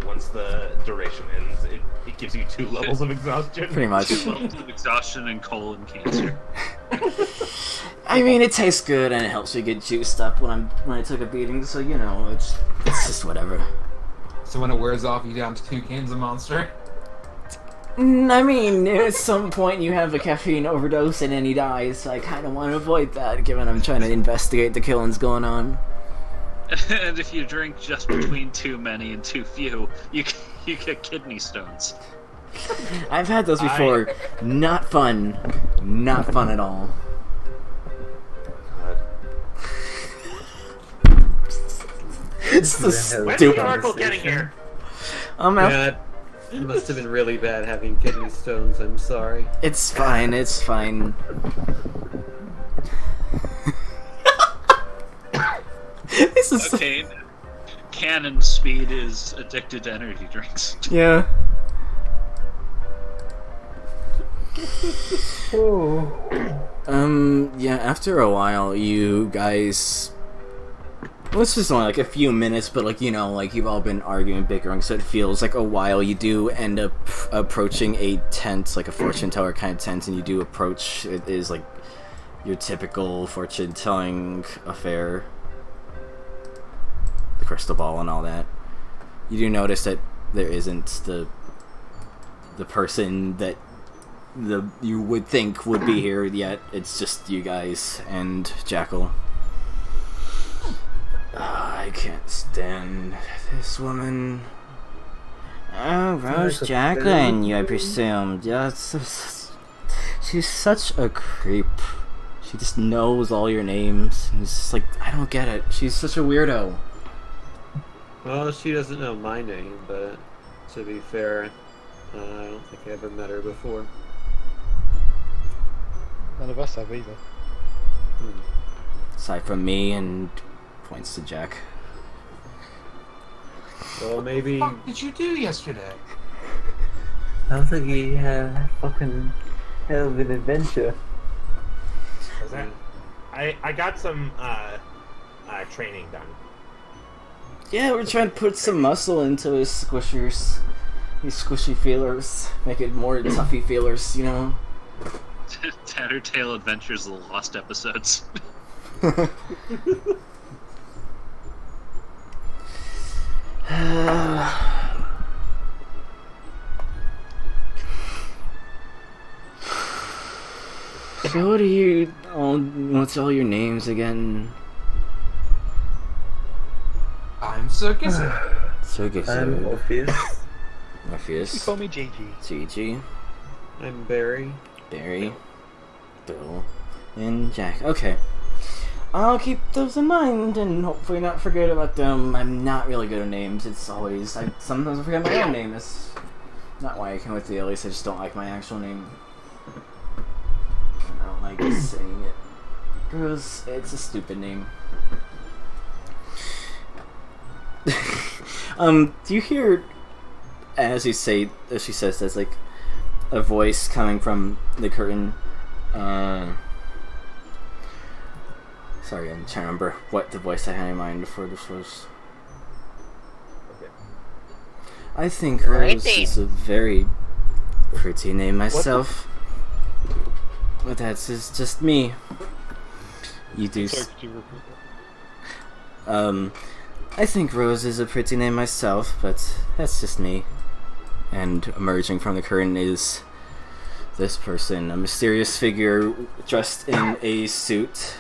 once the duration ends, it gives you 2 levels of exhaustion. Pretty much. 2 levels of exhaustion and colon cancer. I mean, it tastes good and it helps me get juiced up when I took a beating. So you know, it's just whatever. So when it wears off, you down to 2 cans of Monster. I mean, at some point you have a caffeine overdose and then he dies. So I kind of want to avoid that, given I'm trying to investigate the killings going on. And if you drink just between too many and too few, you get kidney stones. I've had those before. Not fun. Not fun at all. It's the When's stupid. the Oracle getting here? Yeah, it must have been really bad having kidney stones. I'm sorry. It's fine. It's fine. This is Okay, Cannon Speed is addicted to energy drinks. yeah. Yeah, after a while, you guys... Well, it's just only like a few minutes, but like, you know, like you've all been arguing, bickering, so it feels like a while. You do end up approaching a tent, like a fortune teller kind of tent, and you do approach, it is like your typical fortune telling affair. The crystal ball and all that. You do notice that there isn't the person that you would think would be here yet. It's just you guys and Jackal. I can't stand this woman. Oh, Rose Jacqueline, I presumed. Yeah, she's such a creep. She just knows all your names. And it's just like, I don't get it. She's such a weirdo. Well, she doesn't know my name, but to be fair, I don't think I ever met her before. None of us have either. Aside from me, and points to Jack. Well, maybe. What did you do yesterday? Sounds like you had a fucking hell of an adventure. Was that? I got some training done. Yeah, we're trying to put some muscle into his squishers. His squishy feelers. Make it more toughy feelers, you know? Tattertail Adventures of the Lost Episodes. So what are you... what's all your names again? I'm Circus. Circus. I'm Orpheus. You Orpheus. call me Gigi. Gigi. I'm Barry. Barry. Bill. And Jack. Okay. I'll keep those in mind and hopefully not forget about them. I'm not really good at names. It's always... sometimes I forget my own name. That's not why I came with the Elise. I just don't like my actual name. I don't like saying it. Because it's a stupid name. Do you hear... As she says, there's like a voice coming from the curtain. Sorry, I'm trying to remember what the voice I had in mind before this was. Okay. I think Rose is a very pretty name myself. But that's just me. You do. Sorry, could you repeat that? I think Rose is a pretty name myself, but that's just me. And emerging from the curtain is this person, a mysterious figure dressed in a suit,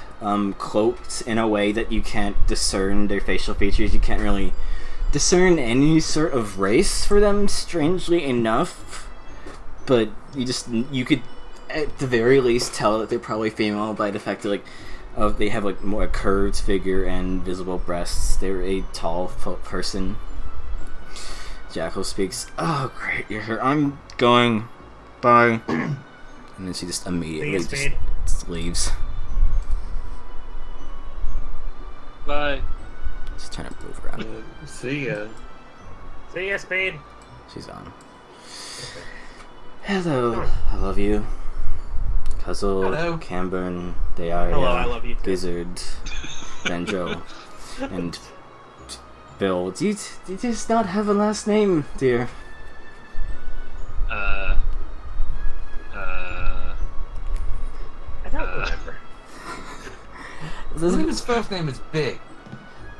cloaked in a way that you can't discern their facial features. You can't really discern any sort of race for them, strangely enough. But you could at the very least tell that they're probably female by the fact that they have like more a curved figure and visible breasts. They're a tall person. Jackal speaks. Oh, great, you're here. I'm going. Bye. And then she just immediately just leaves. Bye. Just trying to move around. See ya. See ya, Speed. She's on. Hello, I love you. Cuzzle, Hello. Camburn, Dayaria, Hello, I love you too. Gizzard, Benjo, and Bill. Do you just not have a last name, dear? I don't remember. I believe his first name is Big.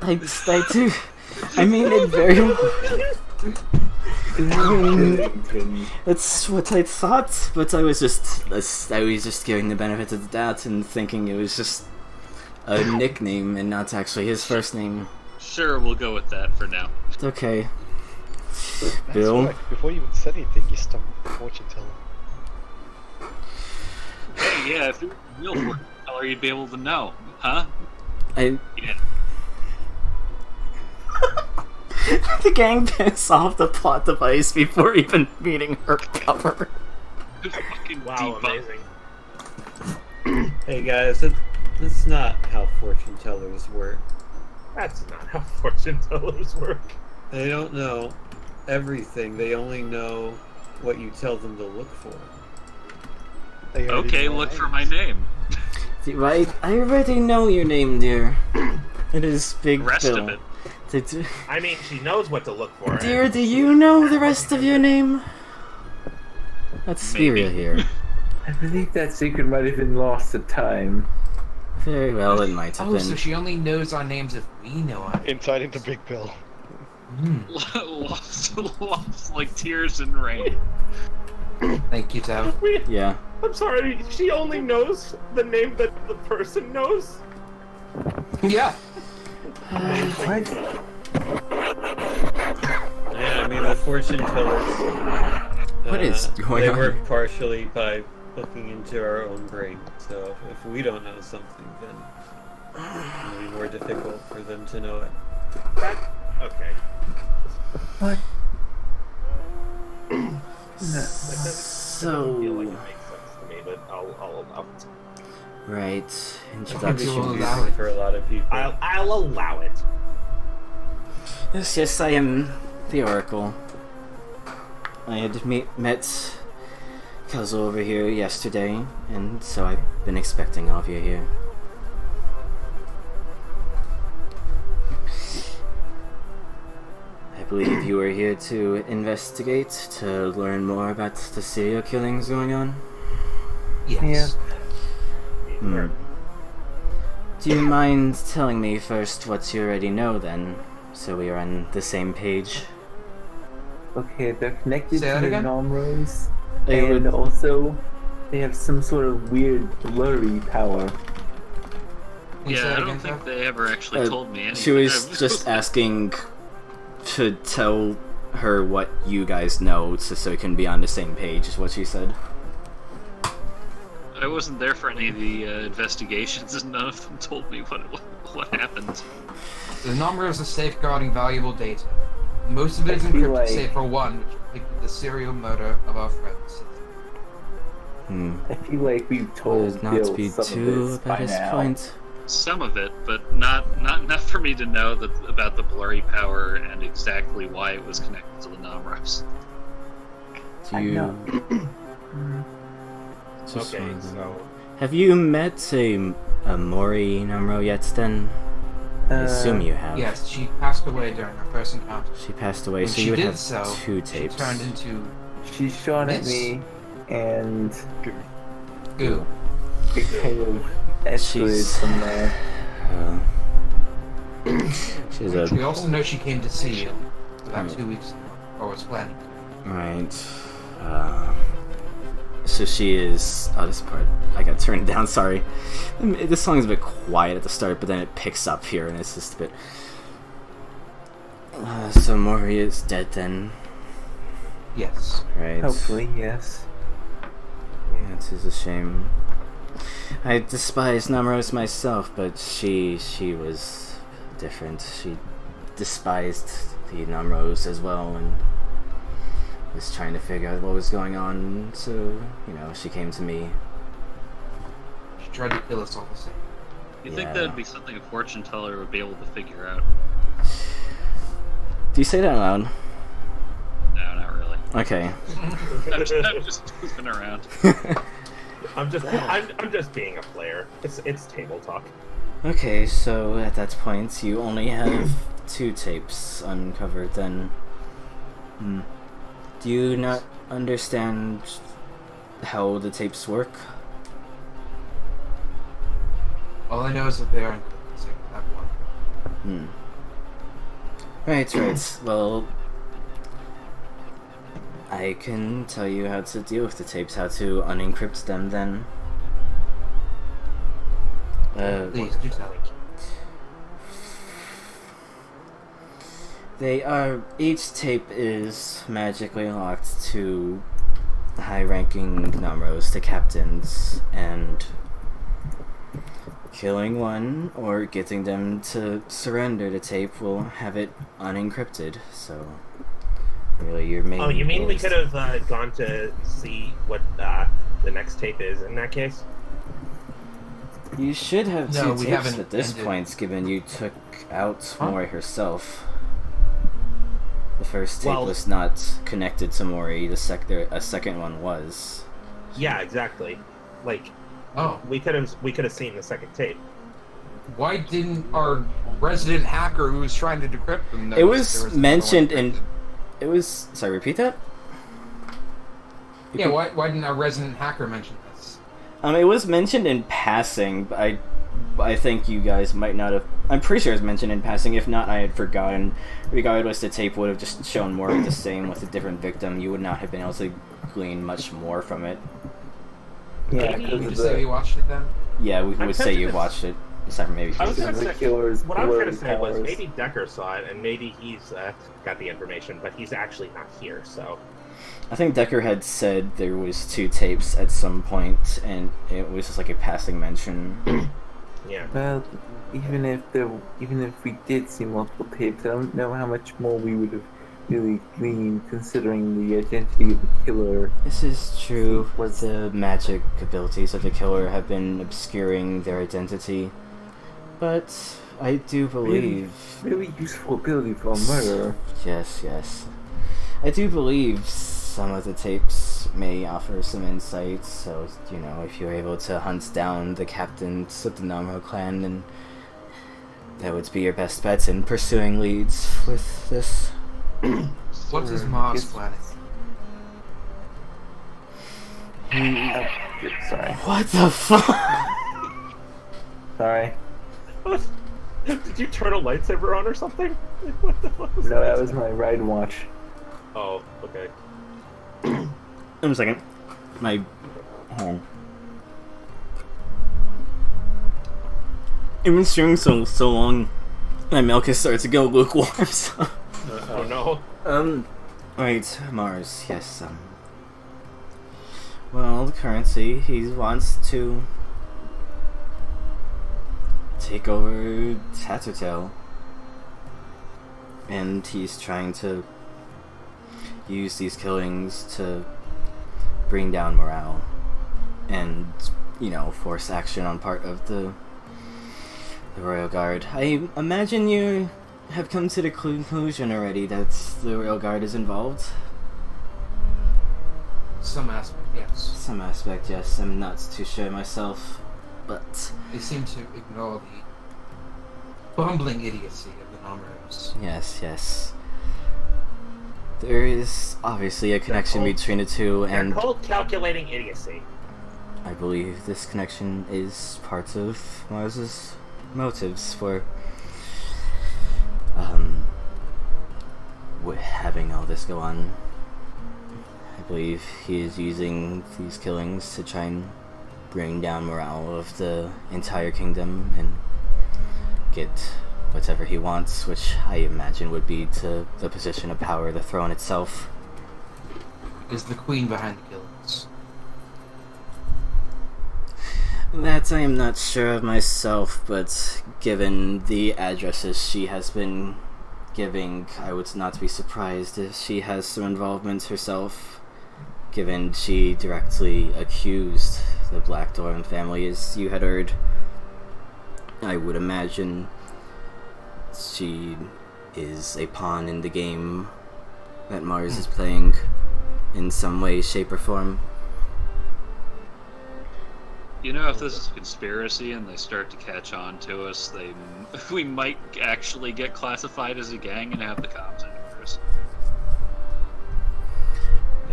I do. I mean it very well. That's what I thought, but I was just giving the benefit of the doubt and thinking it was just a nickname and not actually his first name. Sure, we'll go with that for now. It's okay. That's Bill? right. Before you even said anything, you stopped the fortune teller. Hey, yeah, if you're a real fortune teller, you'd be able to know, huh? I. Yeah. The gang solved the plot device before even meeting her cover. Fucking Wow, debunked. amazing. Hey guys, that's not how fortune tellers work. That's not how fortune tellers work. They don't know everything. They only know what you tell them to look for. They already Okay, know look our for names. my name. Right? I already know your name, dear. It is Big Rest Bill. of it. I mean, she knows what to look for. Dear, do you know the rest of your name? That's Spiria Maybe. here. I believe that secret might have been lost to time. Very well, it might have Oh, been. so she only knows our names if we know our names. Inside into Big Bill. lost like tears in rain. Thank you, Tav. Yeah. I'm sorry, she only knows the name that the person knows? Yeah. What? Yeah, I mean the fortune tellers. What is going they on? work partially by looking into our own brain. So if we don't know something, then it'll be more difficult for them to know it. Okay. What? That doesn't feel like it So, makes sense to me, but I'll allow it. right. People Introduction. allow Confusing it. for a lot of people. I'll allow it. Yes, I am the Oracle. I had met Kelzo over here yesterday, and so I've been expecting all of you here. I believe you are here to investigate, to learn more about the serial killings going on. Yes. Hmm. Do you mind telling me first what you already know, then, so we are on the same page? Okay, they're connected Say to that the again? Nomros, They and would- also they have some sort of weird blurry power. Can you say Yeah, that I again, don't think Tav? they ever actually Uh, told me anything. She was just asking to tell her what you guys know, so we can be on the same page, is what she said. I wasn't there for any of the investigations, and none of them told me what happened. The Nomros are safeguarding valuable data. Most of it is I feel encrypted, like- save for one, which depicted the serial murder of our friends. I feel like we've told Not Bill to be some too of this by about his now. point. Some of it, but not enough for me to know about the blurry power and exactly why it was connected to the Nomros. Do I you? know. Just Okay, wondering. so Have you met a Mori Namro yet? Then I assume you have. Yes, she passed away during our first encounter. She passed away, When so she you would did have so, two she tapes. turned into She shot at Miss? me, and goo. it kind of escalated She's- from there. She's a We also know she came to see you about Right. 2 weeks ago, or was planning. right. So she is. Oh, this part I got turned down. Sorry. This song is a bit quiet at the start, but then it picks up here, and it's just a bit. So Mori is dead then, Yes. right? Hopefully, yes. Yeah, it is a shame. I despise Namros myself, but she was different. She despised the Namros as well, and was trying to figure out what was going on. So she came to me. She tried to kill us all the same. You think Yeah. that'd be something a fortune teller would be able to figure out? Do you say that aloud? No, not really. Okay. I'm just goofing around. I'm just being a player. It's table talk. Okay, so at that point, you only have 2 tapes uncovered then. Do you not understand how the tapes work? All I know is that they are encrypted, that one. Right. Well, I can tell you how to deal with the tapes, how to unencrypt them then. Please do tell. Each tape is magically locked to high-ranking numbers, to captains, and killing one or getting them to surrender the tape will have it unencrypted. So, really, your main. Oh, you mean goal we is could have gone to see what the next tape is in that case? You should have No, 2 we tapes haven't at this ended. point, given you took out Huh? Mori herself. The first tape Well- was not connected to Mori. A second one was. Yeah, exactly. Like Oh, we could have seen the second tape. why didn't our resident hacker who was trying to decrypt them It notice there was another mentioned one in. encrypted? It was. Sorry, repeat that. Yeah, why didn't our resident hacker mention this? It was mentioned in passing, but I think you guys might not have. I'm pretty sure it was mentioned in passing. If not, I had forgotten. Regardless, the tape would have just shown more of the same with a different victim. You would not have been able to glean much more from it. Yeah, Maybe Did we because of just say we the, watched it then? Yeah, we I'm would say you tempted to- watched it. Aside from maybe. I was because gonna of the say- killer's What I was gonna blurry say was powers. maybe Decker saw it and maybe he's got the information, but he's actually not here. So I think Decker had said there was 2 tapes at some point, and it was just like a passing mention. yeah. Well, even if we did see multiple tapes, I don't know how much more we would have really gleaned, considering the identity of the killer. This is true. Was- The magic abilities of the killer have been obscuring their identity, but I do believe. Really useful ability for a murderer. Yes. I do believe some of the tapes may offer some insight, so, if you're able to hunt down the captains of the Namro clan, then that would be your best bet in pursuing leads with this. What is Or Mars is- planet? Sorry. What the fuck? Sorry. Did you turn a lightsaber on or something? What the fuck was No, that was my ride watch. Oh, okay. Wait a second. My. Hold on. I've been streaming so long, my milk has started to go lukewarm, so. Oh no. Right, Mars, yes, well, the currency, he wants to take over Tattertail. And he's trying to use these killings to bring down morale and, force action on part of the Royal Guard. I imagine you have come to the conclusion already that the Royal Guard is involved. Some aspect, yes. Some aspect, yes. I'm not too sure myself, but They seem to ignore the bumbling idiocy of the Nomos. yes. There is obviously a connection called- between the two, They're and called calculating idiocy. I believe this connection is part of Mars's motives for having all this go on. I believe he is using these killings to try and bring down morale of the entire kingdom and get whatever he wants, which I imagine would be to the position of power, the throne itself. Is the queen behind the killings? That I am not sure of myself, but given the addresses she has been giving, I would not be surprised if she has some involvement herself, given she directly accused the Blackthorn family, as you had heard. I would imagine she is a pawn in the game that Mars is playing in some way, shape, or form. You know, if this is a conspiracy and they start to catch on to us, we might actually get classified as a gang and have the cops after us.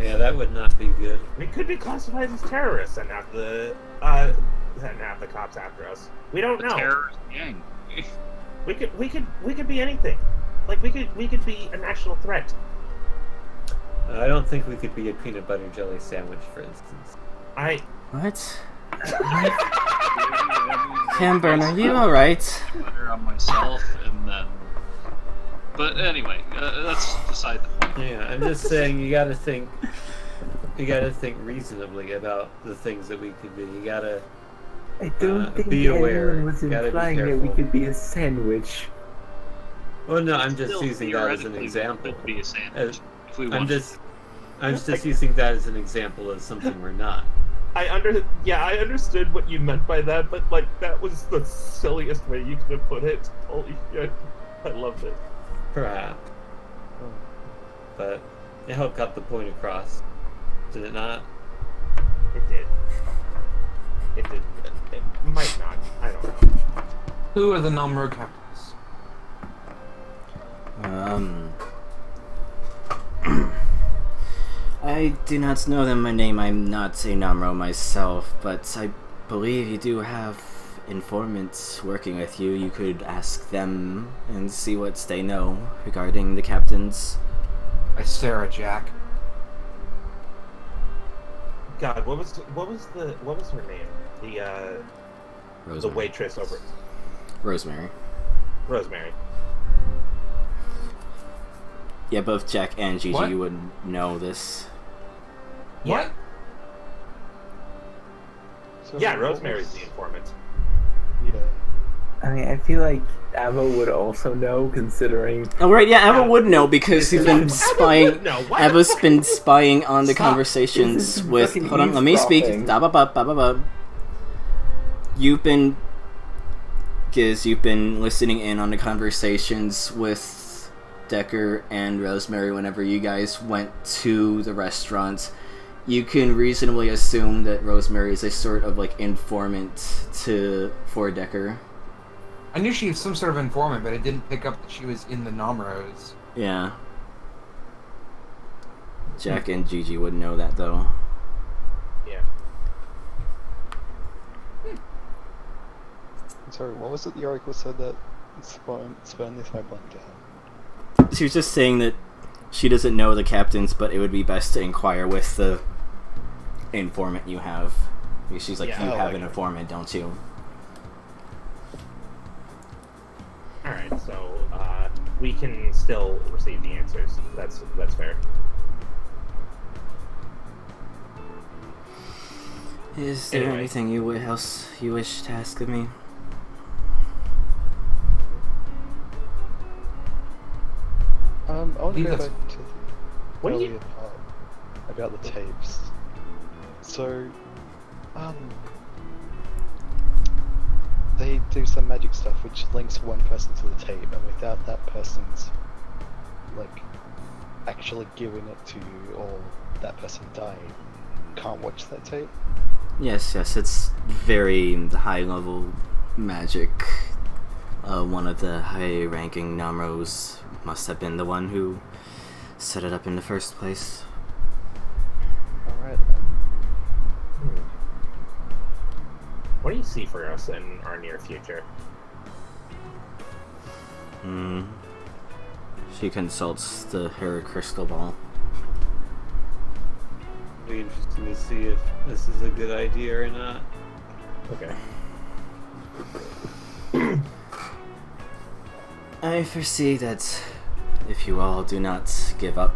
Yeah, that would not be good. We could be classified as terrorists and have the cops after us. We don't A know. terrorist gang. We could be anything. Like we could be a national threat. I don't think we could be a peanut butter jelly sandwich, for instance. What? Camburn, are you alright? Butter on myself, and then. But anyway, that's beside the point. Yeah, I'm just saying you gotta think reasonably about the things that we could be. You gotta I don't think be aware. anyone was Gotta be implying that we careful. could be a sandwich. Well, no, I'm just Still, using that as an theoretically, we example. could be a sandwich if we I'm wanted. just using that as an example of something we're not. I understood what you meant by that, but like that was the silliest way you could have put it. Holy shit. I loved it. Perhaps. But it helped got the point across. Did it not? It did. It did. It might not. I don't know. Who are the Namro captains? I do not know them by name. I'm not a Namro myself, but I believe you do have informants working with you. You could ask them and see what they know regarding the captains. I stare at Jack. God, what was her name? The Rosemary. waitress over Rosemary. Rosemary. Yeah, both Jack and Gigi What? would know this. What? So Yeah, what Rosemary's was- the informant. Yeah. I mean, I feel like Ava would also know, considering. Oh right, yeah, Ava would know because he's been spying. No, what? Ava's been spying on the Stop. conversations This is with. fucking Hold on, let me speak. eavesdropping. Da-ba-ba-ba-ba-ba. You've been listening in on the conversations with Decker and Rosemary whenever you guys went to the restaurant. You can reasonably assume that Rosemary is a sort of like informant for Decker. I knew she was some sort of informant, but I didn't pick up that she was in the Namros. Yeah. Jack and Gigi would know that though. Yeah. Sorry, what was it the Oracle said that spurn this my blank out? She was just saying that she doesn't know the captains, but it would be best to inquire with the informant you have. Because she's like, Yeah, you I have like an her. informant, don't you? Alright, so we can still receive the answers. That's fair. Is there Anyway. anything else you wish to ask of me? I want to Leave go us- back to the What do you- earlier part about the tapes. So, they do some magic stuff which links one person to the tape, and without that person's, like, actually giving it to you or that person dying, you can't watch that tape. Yes, it's very high level magic. One of the high ranking Namros must have been the one who set it up in the first place. Alright then. What do you see for us in our near future? She consults her crystal ball. Be interesting to see if this is a good idea or not. Okay. I foresee that if you all do not give up,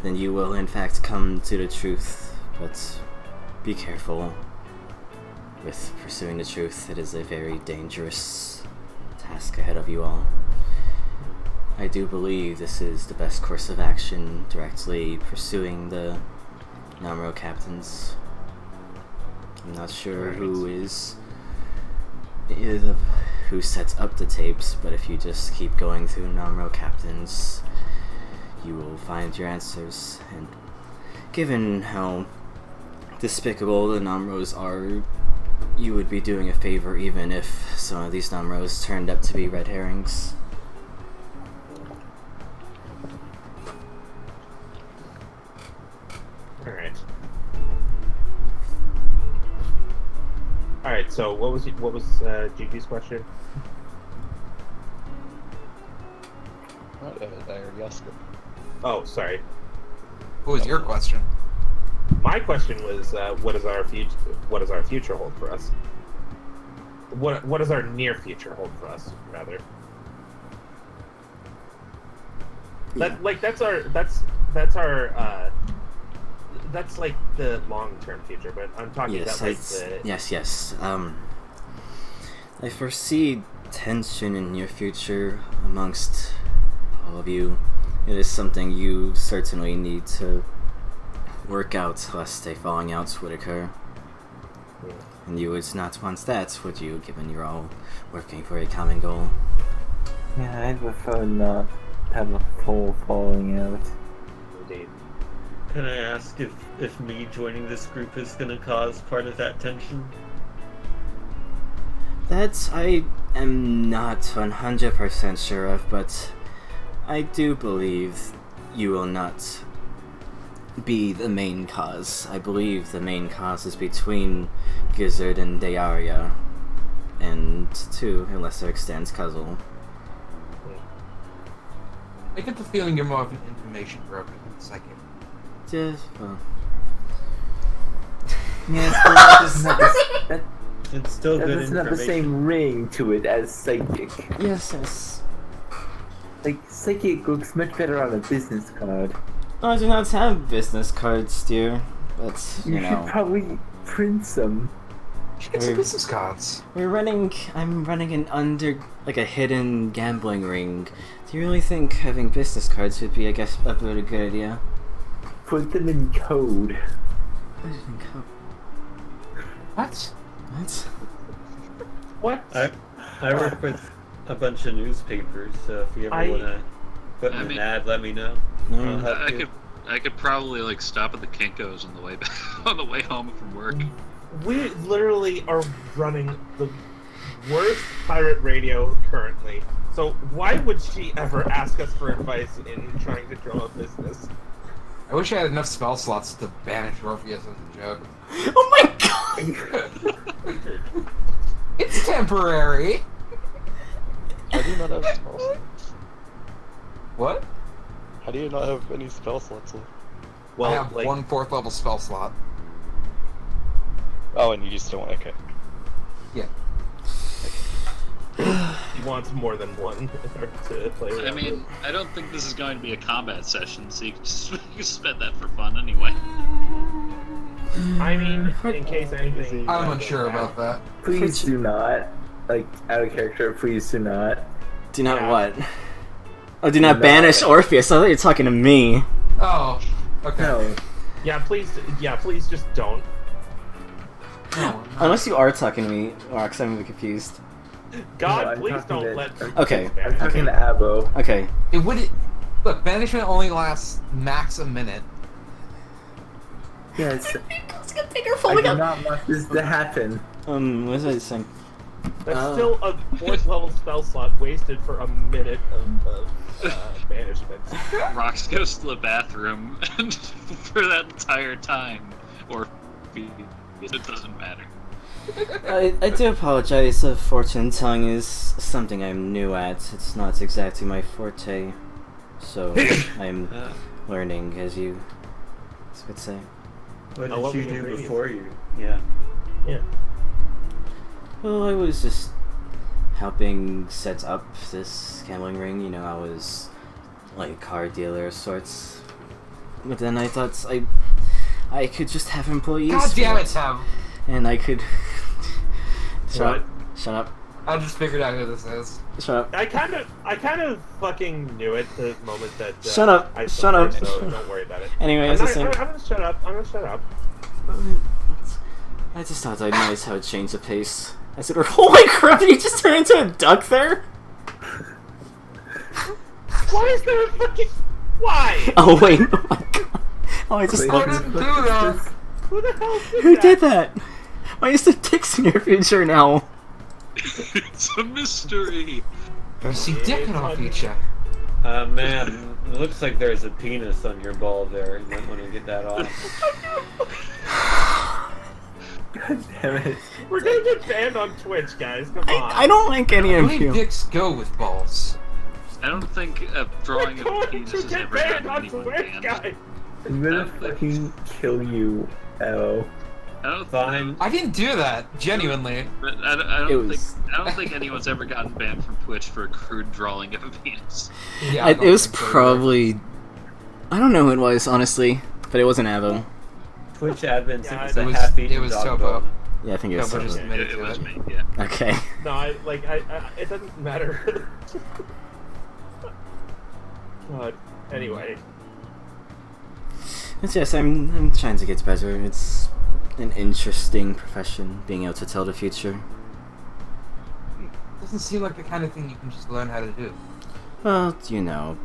then you will in fact come to the truth. But be careful with pursuing the truth. It is a very dangerous task ahead of you all. I do believe this is the best course of action, directly pursuing the Namro captains. I'm not sure who is the who sets up the tapes, but if you just keep going through Namro captains, you will find your answers. And given how despicable the Namros are, you would be doing a favor even if some of these Namros turned up to be red herrings. Alright, so what was GG's question? I already asked it. Oh, sorry. What was your question? My question was, what does our future hold for us? What does our near future hold for us, rather? Yeah. That's like the long-term future, but I'm talking about like the... Yes. I foresee tension in your future amongst all of you. It is something you certainly need to work out, lest a falling out would occur. And you would not want that, would you, given you're all working for a common goal? Yeah, I prefer not have a full falling out. Indeed. Can I ask if me joining this group is going to cause part of that tension? That I am not 100% sure of, but I do believe you will not be the main cause. I believe the main cause is between Gizzard and Dayaria, and to a lesser extent, Cuzzle. I get the feeling you're more of an information broker than psychic. Just, well... Yes, but that doesn't have the, It's still that good doesn't have the information. same ring to it as psychic. yes. Like, psychic looks much better on a business card. I do not have business cards, dear, but, You you should know... probably print some. You should get some business cards. I'm running a hidden gambling ring. Do you really think having business cards would be, a really good idea? Put them in code. What? What? What? I work with a bunch of newspapers, so if you ever want to put in I an mean- ad, let me know. No. I'll help you. I could probably like stop at the Kinko's on the way back, on the way home from work. We literally are running the worst pirate radio currently. So why would she ever ask us for advice in trying to grow a business? I wish I had enough spell slots to banish Orpheus as a joke. Oh my god! It's temporary! How do you not have spell slots? What? How do you not have any spell slots left? Well, I have like, one 4th level spell slot. Oh, and you just don't. Okay. Yeah. he wants more than one to play with. I mean, I don't think this is going to be a combat session, so you can just you can spend that for fun anyway. I mean, in case anything. I'm unsure about that. Please do not. Like, out of character, please do not. Do not Yeah. what? Oh, do not No. banish Orpheus. I thought you were talking to me. Oh, okay. No. Yeah, please just don't. No, Unless you are talking to me, Rox, I'm confused. God, No, I'm please talking don't to- let. Okay. I'm talking to Abo. Okay. It would. Look, banishment only lasts max a minute. Yes, It's gonna take her I falling do up. not want this to happen. What was I saying? That's still a 4th level spell slot wasted for a minute of banishment. Rox goes to the bathroom, and for that entire time, or it doesn't matter. I do apologize. Fortune telling is something I'm new at. It's not exactly my forte. So I'm learning, as you would say. What Oh, what did you were you do doing? before you? Yeah. Yeah. Well, I was just helping set up this gambling ring. You know, I was like a car dealer of sorts. But then I thought I could just have employees. God for damn it, it. Tim! And I could. What? Shut up. I just figured out who this is. Shut up. I kind of fucking knew it the moment that. Shut up. I Shut saw her, up. So don't worry about it. Anyway, I'm as I was not- saying, I'm gonna shut up. I'm gonna shut up. I just thought I'd nice how it changed the pace. I said, holy crap, did you just turn into a duck there? Why is there a fucking... Why? Oh wait, oh my god. Oh, I just Wait, thought... I didn't do that. Who the hell did Who that? did that? Why is there dicks in your future now? It's a mystery. You see dick in our future. Man, it looks like there's a penis on your ball there. You might want to get that off. God damn it. We're gonna get banned on Twitch, guys. Come on. I don't like any I of believe you. dicks go with balls. I don't think a drawing of a We're penis going has to get ever banned gotten on anyone Twitch, banned. guys. I'm gonna fucking kill you, Arrow. Fine. I didn't do that, genuinely. But I It don't was- think I don't think anyone's ever gotten banned from Twitch for a crude drawing of a penis. Yeah, I It don't was think so either. probably... I don't know who it was, honestly. But it wasn't Avo. Twitch admin Yeah, said it's it a was- half-eaten it was dog Tobo. bone. Yeah, I think it was Tobo just Avo. admitted It to was it. me, yeah. Okay. No, it doesn't matter. God. Anyway. But yes, I'm trying to get better. It's an interesting profession, being able to tell the future. Doesn't seem like the kind of thing you can just learn how to do. Well, you know,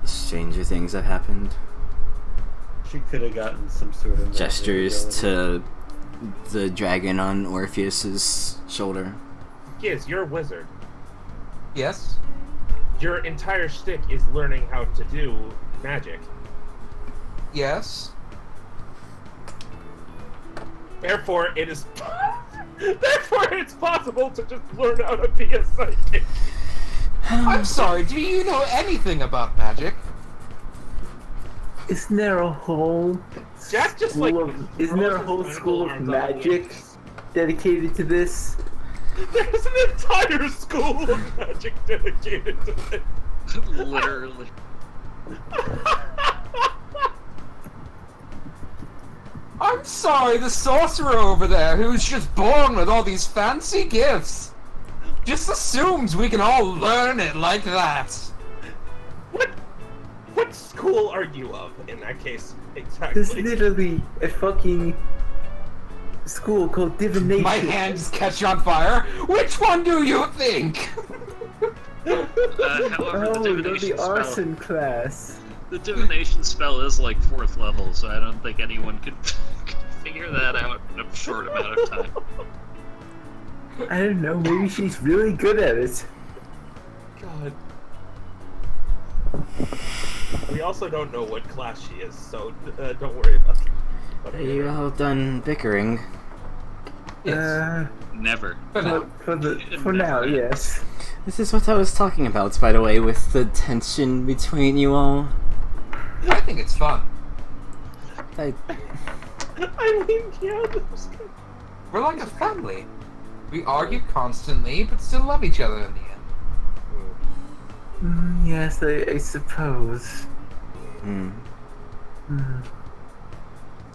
stranger things have happened. She could have gotten some sort of Gestures ability. to the dragon on Orpheus's shoulder. Giz, you're a wizard. Yes? Your entire shtick is learning how to do magic. Yes? Therefore, it is. Therefore, it's possible to just learn how to be a psychic. I'm sorry, do you know anything about magic? Isn't there a whole Jack just school like. of, isn't there a whole school of magic dedicated to this? There's an entire school of magic dedicated to it. Literally. I'm sorry, the sorcerer over there who's just born with all these fancy gifts just assumes we can all learn it like that. What school are you of in that case? There's Exactly. literally a fucking school called divination. My hands catch on fire. Which one do you think? However, Oh, the no, divination the spell. arson class. The divination spell is like 4th level, so I don't think anyone could figure that out in a short amount of time. I don't know, maybe she's really good at it. God. We also don't know what class she is, so don't worry about it. Are you all done bickering? Never. For now, yes. This is what I was talking about, by the way, with the tension between you all. I think it's fun. I I mean, yeah, that's good. We're like a family. We argue constantly, but still love each other in the end. Yes, I suppose. Hmm.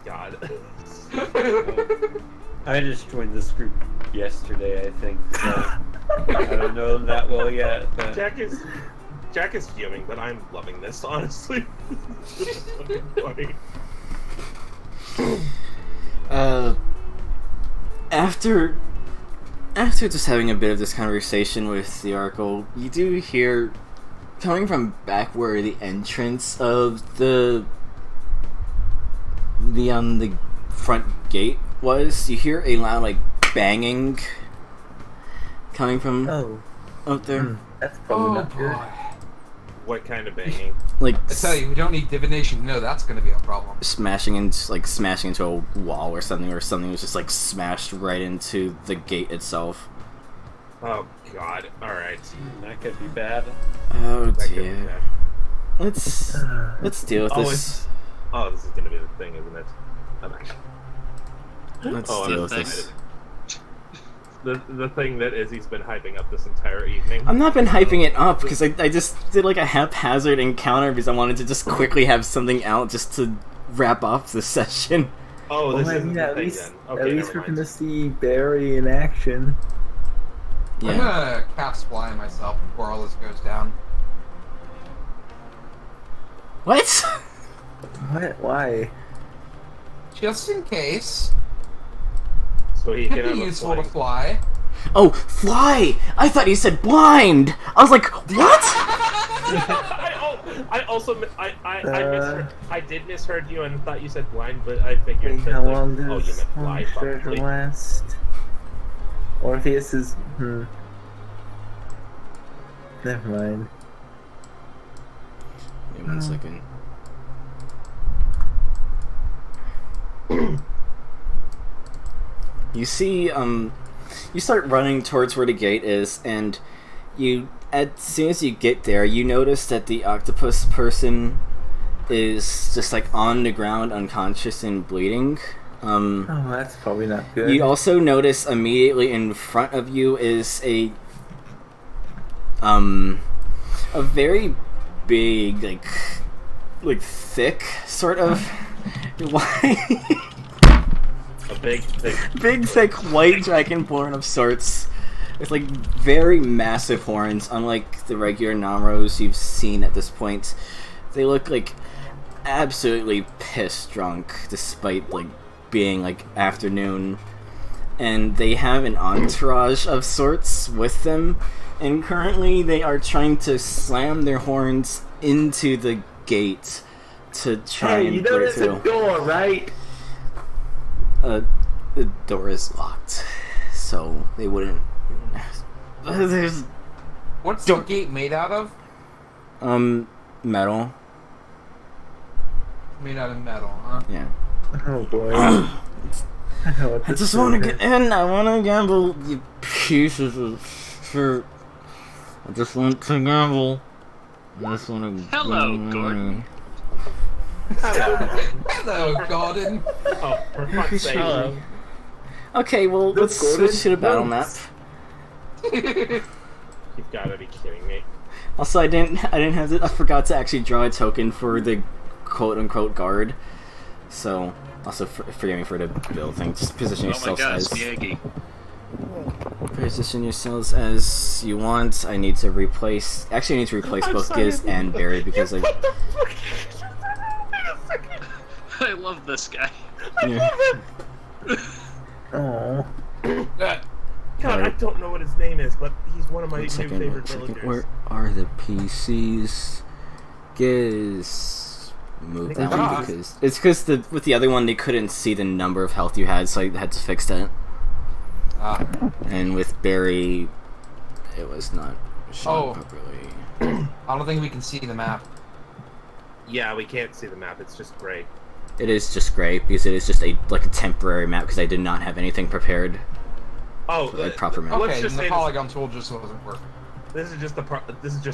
God. I just joined this group yesterday, I think. So I don't know them that well yet, but Jack is fuming, but I'm loving this, honestly. This is fucking funny. After just having a bit of this conversation with the Oracle, you do hear, coming back where the entrance of the front gate was, you hear a loud, like, banging coming from Oh, out there. that's probably Oh not good. boy. What kind of banging? Like, I tell you, we don't need divination to know that's gonna be a problem. smashing into a wall or something was just, like, smashed right into the gate itself. Oh God! All right. that could be bad. Oh, That could be dear. bad. Let's deal with Oh, this. this is gonna be the thing, isn't it? I'm actually. Let's Oh, deal I'm with this. The thing that Izzy's been hyping up this entire evening. I've not been hyping it up because I just did like a haphazard encounter because I wanted to just quickly have something out just to wrap up the session. Oh, this Well, I isn't mean, the at thing least, then. at Okay, least never we're mind. gonna see Barry in action. I'm Yeah. gonna cast fly on myself before all this goes down. What? What? Why? Just in case. so he Could can have be a useful to flying- fly. Oh, fly! I thought you said blind! I was like, what? I did misheard you and thought you said blind, but I figured Wait, that, how like, long oh, you does meant fly, treasure probably. last? Orpheus is Never mind. Wait 1 second. You see, you start running towards where the gate is, and as soon as you get there, you notice that the octopus person is just like on the ground, unconscious and bleeding. Oh, that's probably not good. You also notice immediately in front of you is a very big, like thick sort of A big, big thick white dragonborn of sorts with like very massive horns, unlike the regular Namros you've seen at this point. They look like absolutely piss drunk despite like being like afternoon, and they have an entourage of sorts with them, and currently they are trying to slam their horns into the gate to try Hey, and you know break there's a through. door, right? The door is locked, so they wouldn't. There's What's the gate made out of? metal. Made out of metal, huh? Yeah. Oh boy. I know what I this just want to is. get in. I want to gamble, you pieces of shit. I just want to gamble. I just want to. Hello, Gordon. Hello, Gordon. oh, for fuck's sake. Hello. Okay, well, Look, let's Gordon, switch to the battle map. You've gotta be kidding me. Also, I didn't have to. I forgot to actually draw a token for the quote-unquote guard. So, also forgive me for the build thing. Just position Oh my yourselves god, as. Spaghetti. Position yourselves as you want. I need to replace. Actually, I need to replace both Giz and Barry because I. I love this guy. Yeah. Oh. God, I don't know what his name is, but he's one of my new 1 second, favorite 1 second. villagers. Where are the PCs? Giz. Move that Ah. one because it's because with the other one they couldn't see the number of health you had, so I had to fix that. And with Barry, it was not shown Oh. properly. I don't think we can see the map. Yeah, we can't see the map. It's just gray. It is just gray because it is just a temporary map because I did not have anything prepared. Oh, For, like, proper map. let's Okay, just then the say polygon tool just wasn't working. this is just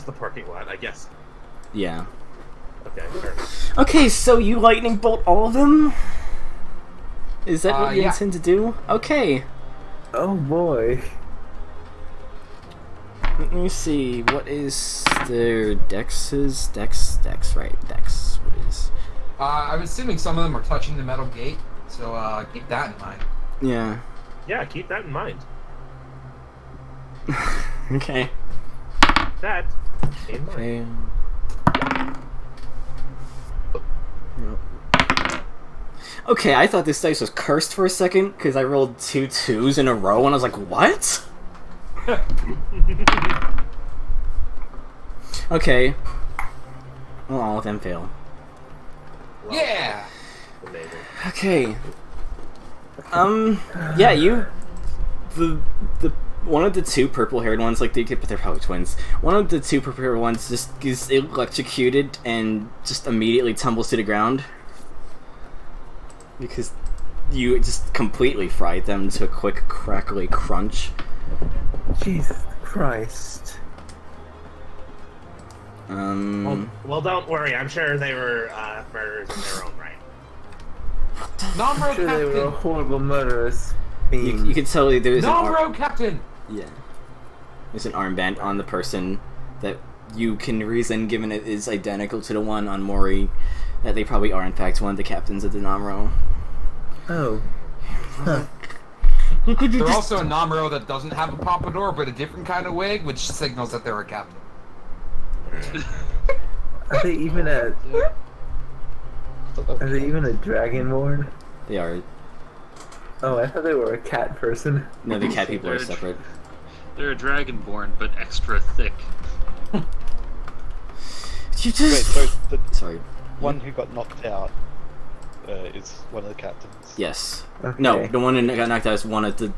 the parking lot, I guess. Yeah. Okay, fair enough. Okay, so you lightning bolt all of them? Is that what you yeah. intend to do? Okay. Oh boy. Let me see. What is their dexes? Dex, right? Dex. What is? I'm assuming some of them are touching the metal gate, so keep that in mind. Yeah. Yeah, keep that in mind. Okay. That in mind. Okay. Okay, I thought this dice was cursed for a second because I rolled 2 2s in a row and I was like, what? Okay. Well, all of them fail. Well, Yeah! Amazing. Okay. Yeah, the one of the 2 purple-haired ones, like but they're probably twins. One of the 2 purple-haired ones just is electrocuted and just immediately tumbles to the ground because you just completely fried them to a quick crackly crunch. Jesus Christ. Well, don't worry. I'm sure they were murderers in their own right. Non-road I'm sure they were a captain! horrible murderous being. You can tell there's Non-road captain! yeah, there's an armband on the person that you can reason, given it is identical to the one on Mori, that they probably are in fact one of the captains of the Namro. Oh. Huh. They're also a Namro that doesn't have a pompadour, but a different kind of wig, which signals that they're a captain. Are they even a dragonborn? They are. Oh, I thought they were a cat person. No, the cat people are They're- separate. They're a dragonborn, but extra thick. You Wait, just. so the Sorry. one who got knocked out is one of the captains. Yes. Okay. No, the one that got knocked out is one of the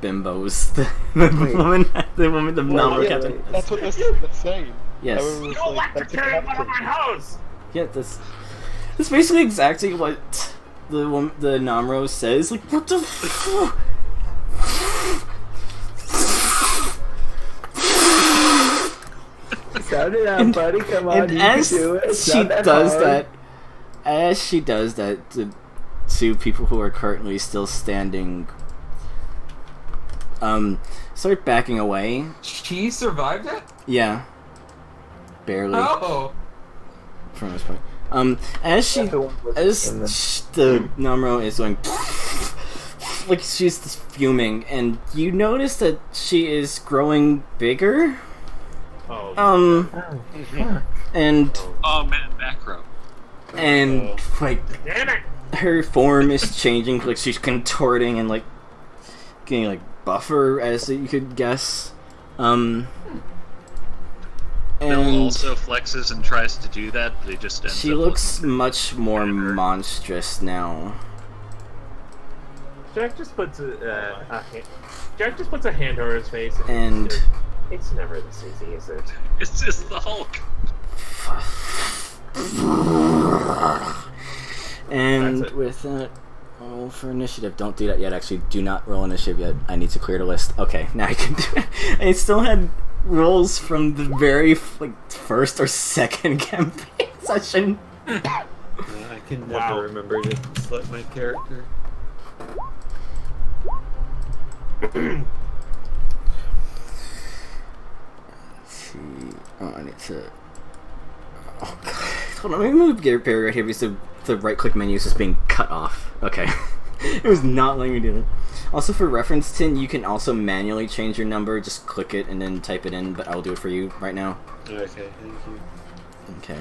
bimbos. The woman, the nominal yeah, captain. wait. That's what they're saying. Yes. Everyone was You like, that's a electrocuted one of captain. my hoes! Yeah, that's basically exactly what the Namro says. Like, what the f- Sound it out, buddy. Come on, And you as can do it. It's she not that does hard. that, as she does that to two people who are currently still standing, start backing away. She survived it? Yeah, barely Oh. for the most part. As she, That's the one with- as in the- the Namro is going, like she's just fuming, and you notice that she is growing bigger. Oh, Oh, fuck. And Oh man, macro. like damn it! her form is changing, like she's contorting and like getting like buffer, as you could guess. Bill And also flexes and tries to do that, but he just ends she up looks looking much more monstrous now. Jack just puts Jack just puts a hand over his face, And it's never this easy, is it? It's just the Hulk. and That's it. with that, roll for initiative. Don't do that yet. Actually, do not roll initiative yet. I need to clear the list. Okay, now I can do it. I still had rolls from the very first or second campaign session. I can never Wow. remember to select my character. See, I need to. Oh god, hold on. Let me move Gear Parry right here because the right-click menu is just being cut off. Okay, it was not letting me do that. Also, for reference, Tin, you can also manually change your number. Just click it and then type it in. But I'll do it for you right now. Okay, thank you. Okay.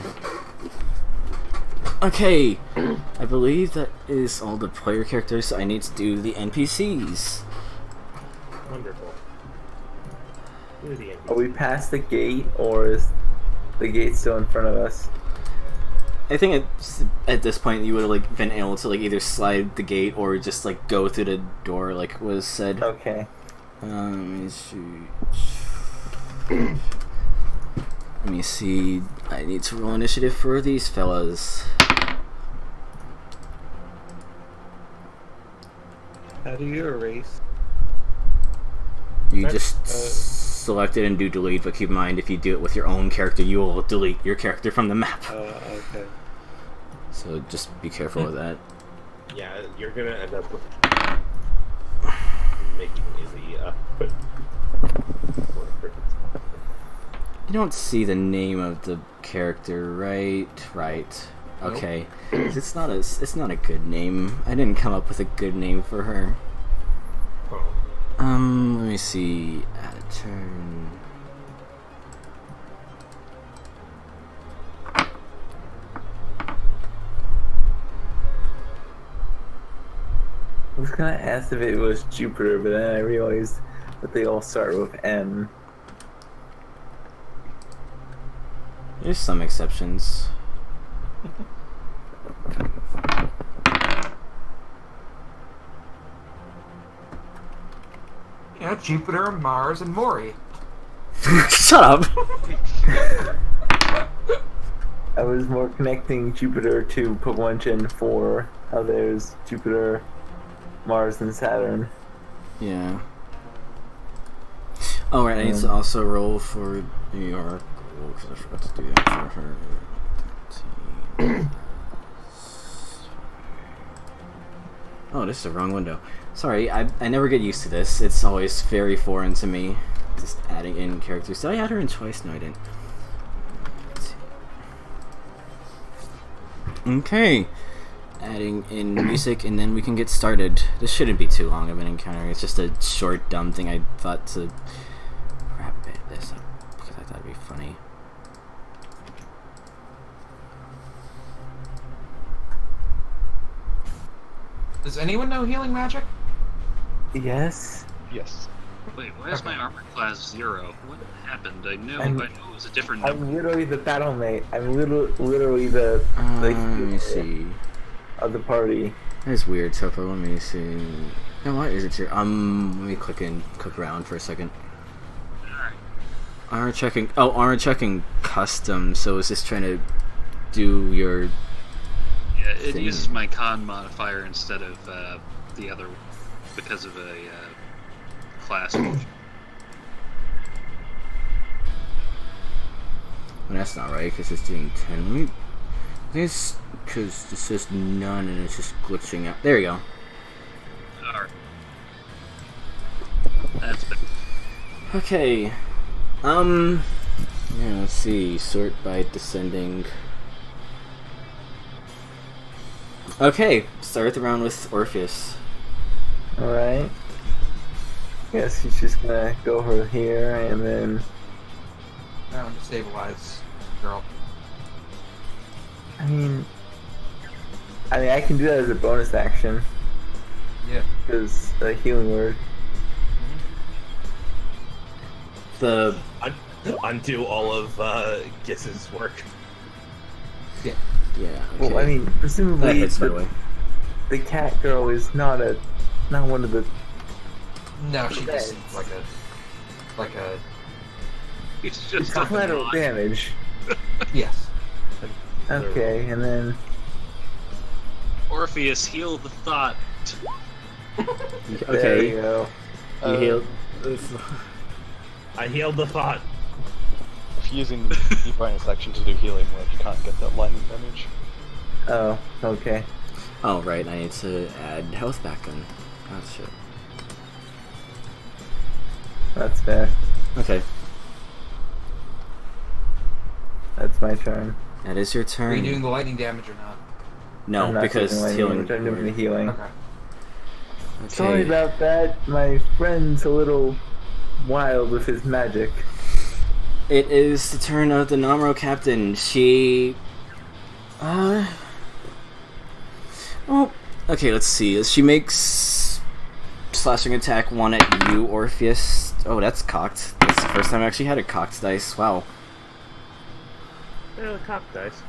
Okay, I believe that is all the player characters. So I need to do the NPCs. Wonderful. Do the Are we past the gate, or is the gate still in front of us? I think at this point you would have been able to either slide the gate or just go through the door, like was said. Okay. Let me see. Let me see. I need to roll initiative for these fellas. How do you erase? You just select it and do delete, but keep in mind if you do it with your own character, you will delete your character from the map. Okay. So just be careful with that. Yeah, you're gonna end up with making the You don't see the name of the character, right? Right. Okay. It's not a good name. I didn't come up with a good name for her. Let me see. Add a turn. I was gonna ask if it was Jupiter, but then I realized that they all start with M. There's some exceptions. Yeah, Jupiter, Mars, and Maury. Shut up! I was more connecting Jupiter to Pokemon Gen 4. How there's Jupiter, Mars, and Saturn. Yeah. Oh, right, I need to also roll for New York. Because I forgot to do that for her. Oh, this is the wrong window. Sorry, I never get used to this. It's always very foreign to me. Just adding in characters. Did I add her in twice? No, I didn't. Okay. Adding in music, and then we can get started. This shouldn't be too long of an encounter. It's just a short, dumb thing I thought to wrap this up because I thought it'd be funny. Does anyone know healing magic? Yes. Yes. Wait, why is my armor class 0? What happened? I know it was a different I'm number. literally the battle mate. I'm literally the Let me see. of the party. That's weird, Topo. Let me see. No, why is it here? Let me click around for a second. Alright. Armor checking. Oh, armor checking custom. So is this trying to do your? Yeah, it thing? uses my con modifier instead of the other because of a class feature. Well, that's not right because it's doing 10. Let me. I think it's because this says none and it's just glitching out. There you go. Alright. That's better. Okay. Yeah, let's see. Sort by descending. Okay, start the round with Orpheus. Alright. Guess he's just gonna go over here and then. Stabilize, girl. I mean, I can do that as a bonus action Yeah. because a healing word. The Undo all of Giss's work. yeah. Okay. Well, I mean, that presumably hits by the way. the cat girl is not one of the. No, she Okay. just seems like a It's just a Collateral mod. damage. yes. Okay, and then Orpheus, heal the thought. there you Okay. go. You healed. I healed the thought. If you're using the bonus action to do healing word, you can't get that lightning damage. Oh, okay. Oh right, I need to add health back in. Oh shit. That's fair. Okay, That's my turn. that is your Are turn. you doing the lightning damage or not? No, I'm not because taking lightning healing. damage, I'm doing the healing. Okay. Okay. Sorry about that. My friend's a little wild with his magic. It is the turn of the Namro captain. She. Well, okay, let's see. She makes slashing attack 1 at you, Orpheus. Oh, that's cocked. That's the first time I actually had a cocked dice. Wow. Yeah, the cop dice.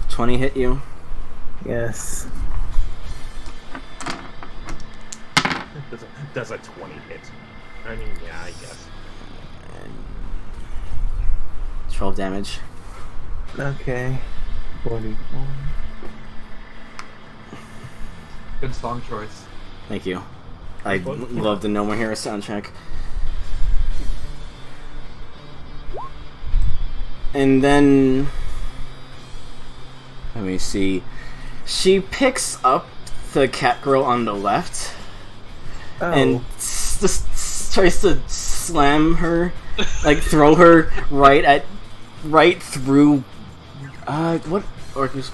20 hit you. Yes. Does a 20 hit? I mean, yeah, I guess. And 12 damage. Okay. 41. Good song choice. Thank you. I love the No More Heroes soundtrack. And then, let me see. She picks up the cat girl on the left Oh. and tries to slam her, like throw her right through. What Oracle's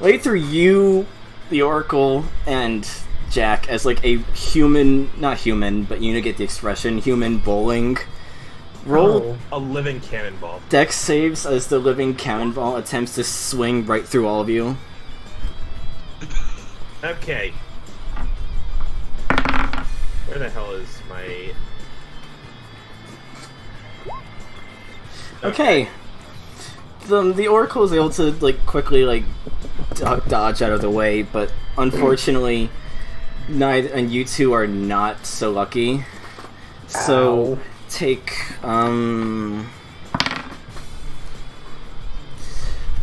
right through you, the Oracle, and Jack as like a human, not human, but you get the expression, human bowling. Roll Oh. A living cannonball. dex saves as the living cannonball attempts to swing right through all of you. Okay. Where the hell is my... Okay. The Oracle is able to like quickly like dodge out of the way, but unfortunately, neither and you two are not so lucky. So Ow. take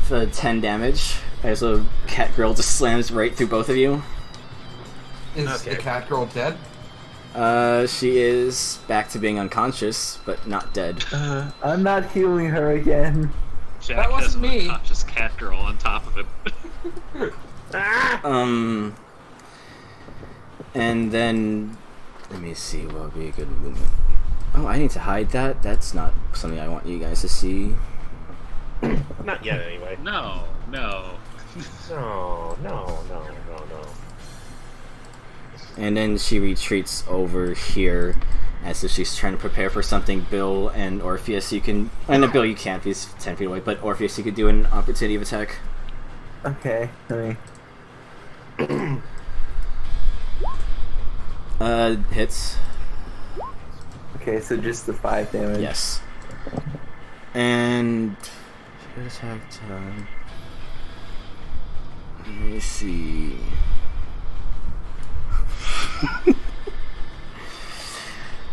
the 10 damage as a cat girl just slams right through both of you. Is Okay. the cat girl dead? She is back to being unconscious, but not dead. I'm not healing her again. Jack That wasn't has an me. unconscious cat girl on top of him. Ah! And then let me see what would be a good movement. Oh, I need to hide that. That's not something I want you guys to see. Not yet, anyway. No. No, no, no, no, no. And then she retreats over here as if she's trying to prepare for something. Bill and Orpheus, you can... And Bill, you can't, he's 10 feet away, but Orpheus, you could do an opportunity of attack. Okay, let me. Hits. Okay, so just the 5 damage. Yes. And attack time. Let me see.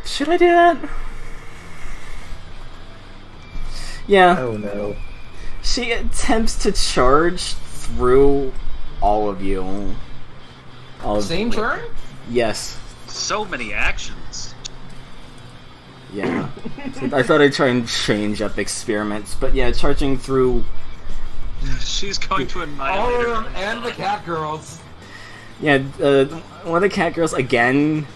Should I do that? Yeah. Oh no. She attempts to charge through all of you. Same turn? Yes. So many actions. Yeah. I thought I'd try and change up experiments, but yeah, charging through. She's going to All annihilate of her. them and the cat girls. Yeah, one of the cat girls again.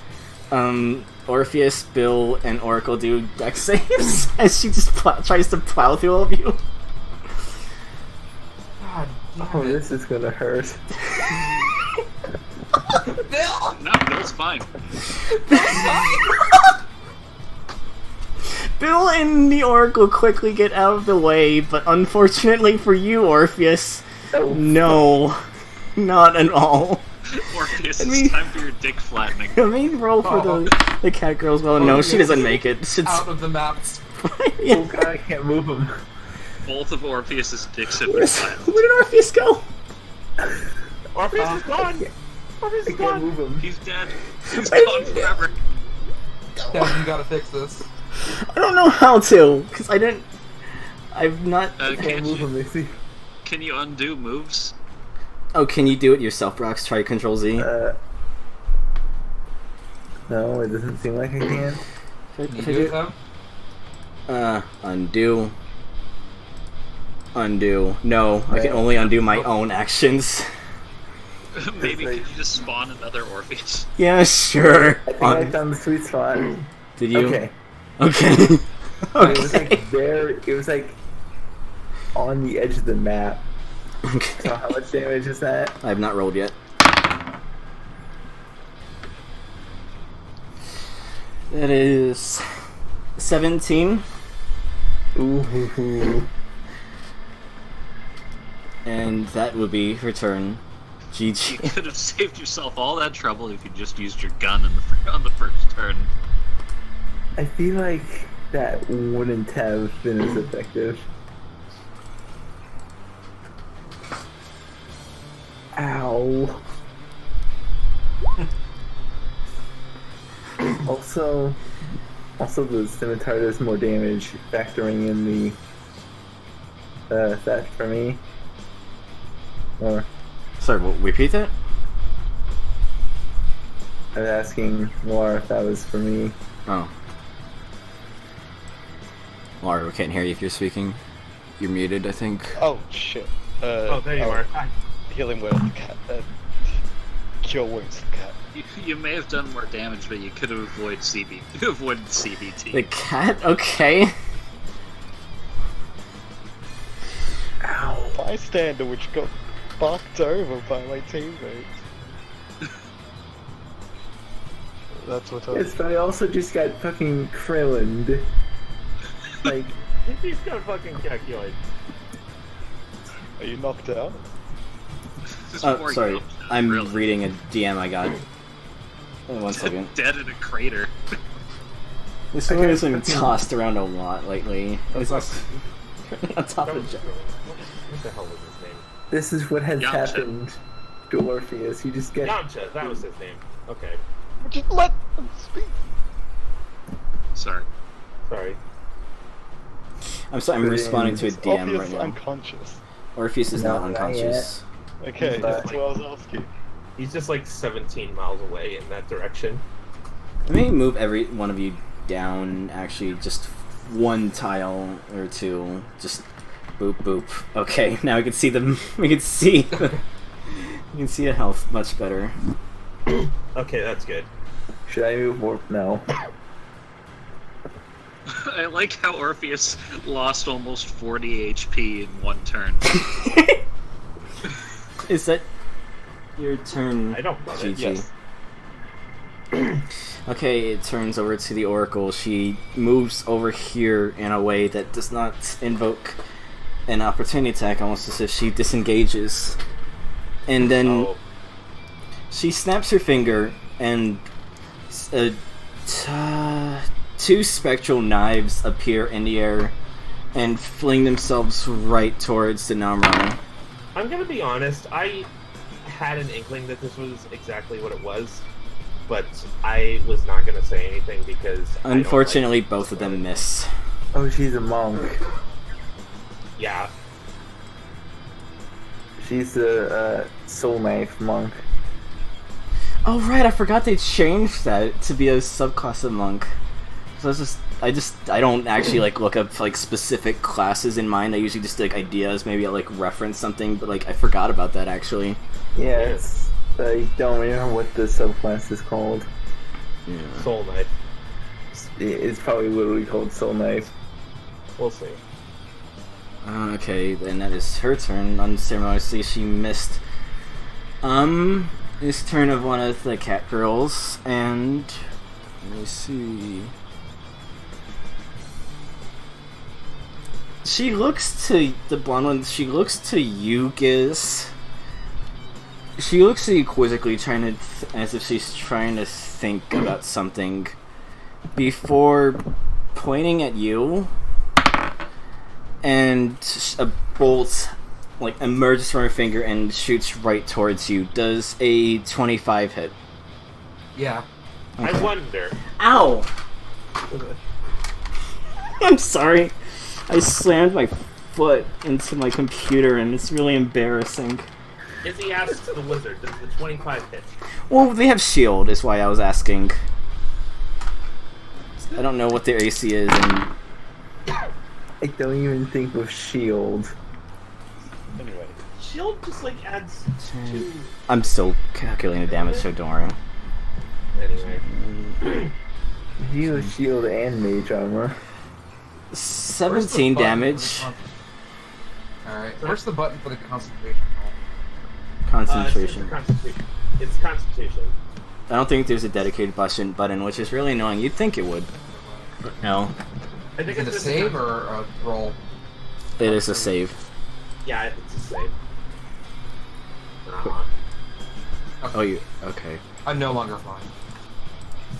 Orpheus, Bill, and Oracle do dex saves as she just tries to plow through all of you. God damn Oh, it. this is gonna hurt. Bill! No, Bill's fine. Bill and the Oracle quickly get out of the way, but unfortunately for you, Orpheus, no, not at all. Orpheus, I mean- it's time for your dick flattening. I mean, roll for the cat girls. Well, no, she doesn't make it. It's Out of the maps. yeah. Oh god, I can't move him. Both of Orpheus's dicks have been Where flattened. did Orpheus go? Orpheus is gone! Orpheus I is can't gone! move him. He's dead. He's Wait. gone forever. Dad, you gotta fix this. I don't know how to, because I didn't. I've not. I can't Can't move you, him, Missy. can you undo moves? Oh, can you do it yourself, Brox? Try Control Z. No, it doesn't seem like I can. Can you do it, though? Undo. Undo. No, I can only undo my own actions. Maybe could you just spawn another Orpheus? Yeah, sure. I think I found the sweet spot. Did you? Okay. Okay. It was Okay. like there. It was like on the edge of the map. Okay. So how much damage is that? I have not rolled yet. That is 17, Ooh. and that would be her turn. You GG. could have saved yourself all that trouble if you just used your gun on the first turn. I feel like that wouldn't have been as effective. Ow. also, the scimitar does more damage, factoring in the that for me. Or Sorry, repeat that? I was asking Laura if that was for me. Oh. Laura, we can't hear you if you're speaking. You're muted, I think. Oh shit. Oh, there you are. Hi. Healing word the cat. Cure wounds the cat. You may have done more damage, but you could have avoided CBT. The cat? Okay. Ow. Bystander which got fucked over by my teammates. That's what I Yes, but I also just got fucking Krillin'. Like, He's gonna fucking calculate. Are you knocked out? This is Oh, more sorry. yellow. I'm Really. reading a DM I got. 1 second. Dead in a crater. This Okay, one has been fucking- tossed around a lot lately. It's also on top What of Jack. the hell was his name? this is what has Yamcha. happened to Orpheus. You just get. Yamcha, that was his name. Okay. Just let them speak. Sorry. Sorry. I'm sorry, I'm responding to a DM Orpheus right now. unconscious. Orpheus is No, not not unconscious. Okay, But- that's what I was asking. He's just like 17 miles away in that direction. Let me move every one of you down, actually, just one tile or two. Just boop boop. Okay, now we can see them. We can see. We can see a health much better. Okay, that's good. Should I move more? No. I like how Orpheus lost almost 40 HP in one turn. Is that your turn? I don't love it. GG. Yes. Okay, it turns over to the Oracle. She moves over here in a way that does not invoke an opportunity attack, almost as if she disengages. And then Oh, she snaps her finger, and two spectral knives appear in the air and fling themselves right towards the Namro. I'm gonna be honest. I had an inkling that this was exactly what it was, but I was not gonna say anything because Unfortunately, both of them miss. Oh, she's a monk. Yeah. She's a soul knife monk. Oh right, I forgot they changed that to be a subclass of monk. So I don't actually like look up like specific classes in mind. I usually just like ideas. Maybe I'll like reference something, but like I forgot about that actually. Yeah, it's, I don't remember what the subclass is called. Yeah. Soul knife. It's probably literally called soul knife. We'll see. Okay, then that is her turn. Unceremoniously, she missed. This turn of one of the cat girls, and let me see. She looks to the blonde one. She looks to you, Giz. She looks to you quizzically, trying to, as if she's trying to think about something, before pointing at you. And a bolt like emerges from her finger and shoots right towards you. Does a 25 hit? Yeah. I wonder. Ow! I'm sorry. I slammed my foot into my computer and it's really embarrassing. Izzy asks the wizard, does the 25 hit? Well, they have shield, is why I was asking. I don't know what their AC is, and I don't even think with shield. Anyway, shield just like adds 2. I'm still calculating the damage, so don't worry. Anyway. You have shield and mage armor. 17 damage. Alright, where's the button for the concentration roll? Concentration. It's concentration. I don't think there's a dedicated button, which is really annoying. You'd think it would. But no. I think Is it a just save or a roll? It is a save. Yeah, it's a save. Oh, you... Okay. I'm no longer flying.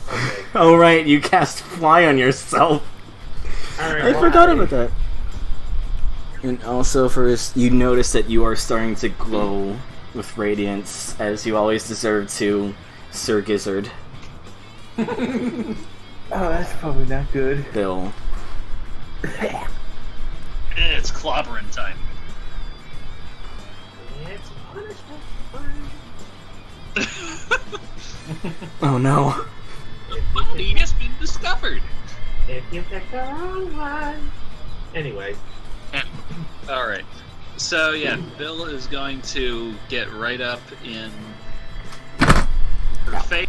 Okay. Oh, right, you cast Fly on yourself. Alright. I forgot about that. And also, first, you notice that you are starting to glow with radiance, as you always deserve to, Sir Gizzard. Oh, that's probably not good. Bill. It's clobbering time. It's punishment. Oh no. Body has been discovered. If you pick the wrong one. Anyway. Alright. So, yeah, Bill is going to get right up in her face,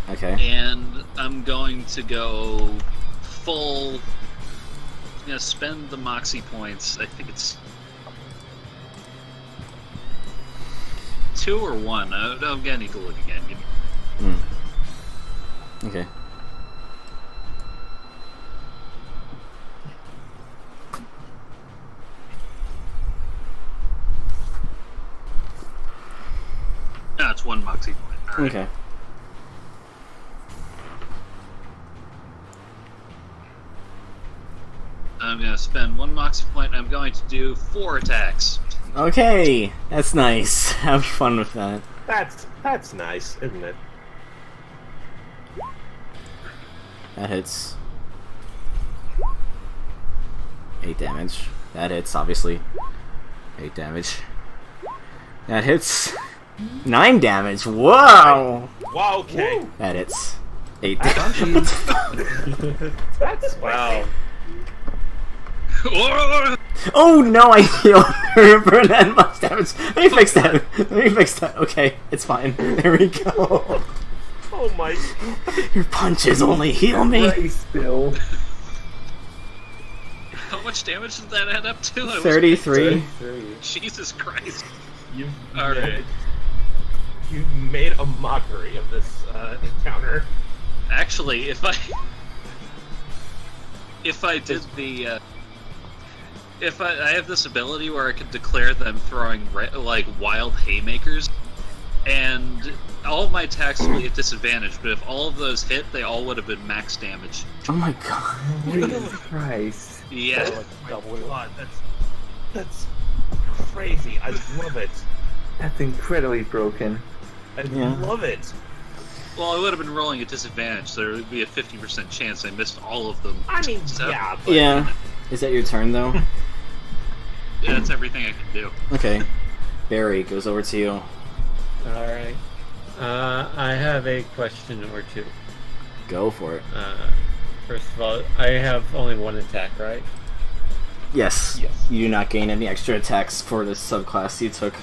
Okay. and I'm going to go full. I'm going to spend the Moxie points. I think it's 2 or 1. I'm going to need to look again. Give me- Okay. No, it's 1 Moxie point. All right. Okay. I'm going to spend 1 Moxie point. I'm going to do 4 attacks. Okay, that's nice. Have fun with that. That's nice, isn't it? That hits. 8 damage. That hits, obviously. 8 damage. That hits. 9 damage. Whoa! Wow, okay. That hits. 8 damage. That's wow. Oh no, I healed her for that much damage. Let me fix that. Let me fix that. Okay, it's fine. There we go. Oh my. Your punches only heal me. Christ, Bill. How much damage did that add up to? I was- 33. Jesus Christ. You Alright. You made a mockery of this encounter. Actually, if I did the if I have this ability where I could declare them throwing like wild haymakers, and all of my attacks will be at disadvantage, but if all of those hit, they all would have been max damage. Oh my god. Jesus Christ. Yeah. Like, Oh double my it. god, that's crazy. I love it. That's incredibly broken. I Yeah. love it. Well, I would have been rolling at disadvantage, so there would be a 50% chance I missed all of them. I mean, So, yeah, but Yeah. Is that your turn though? yeah, that's everything I can do. Okay. Barry goes over to you. Alright. I have a question or two. Go for it. First of all, I have only one attack, right? Yes. Yes. You do not gain any extra attacks for the subclass you took.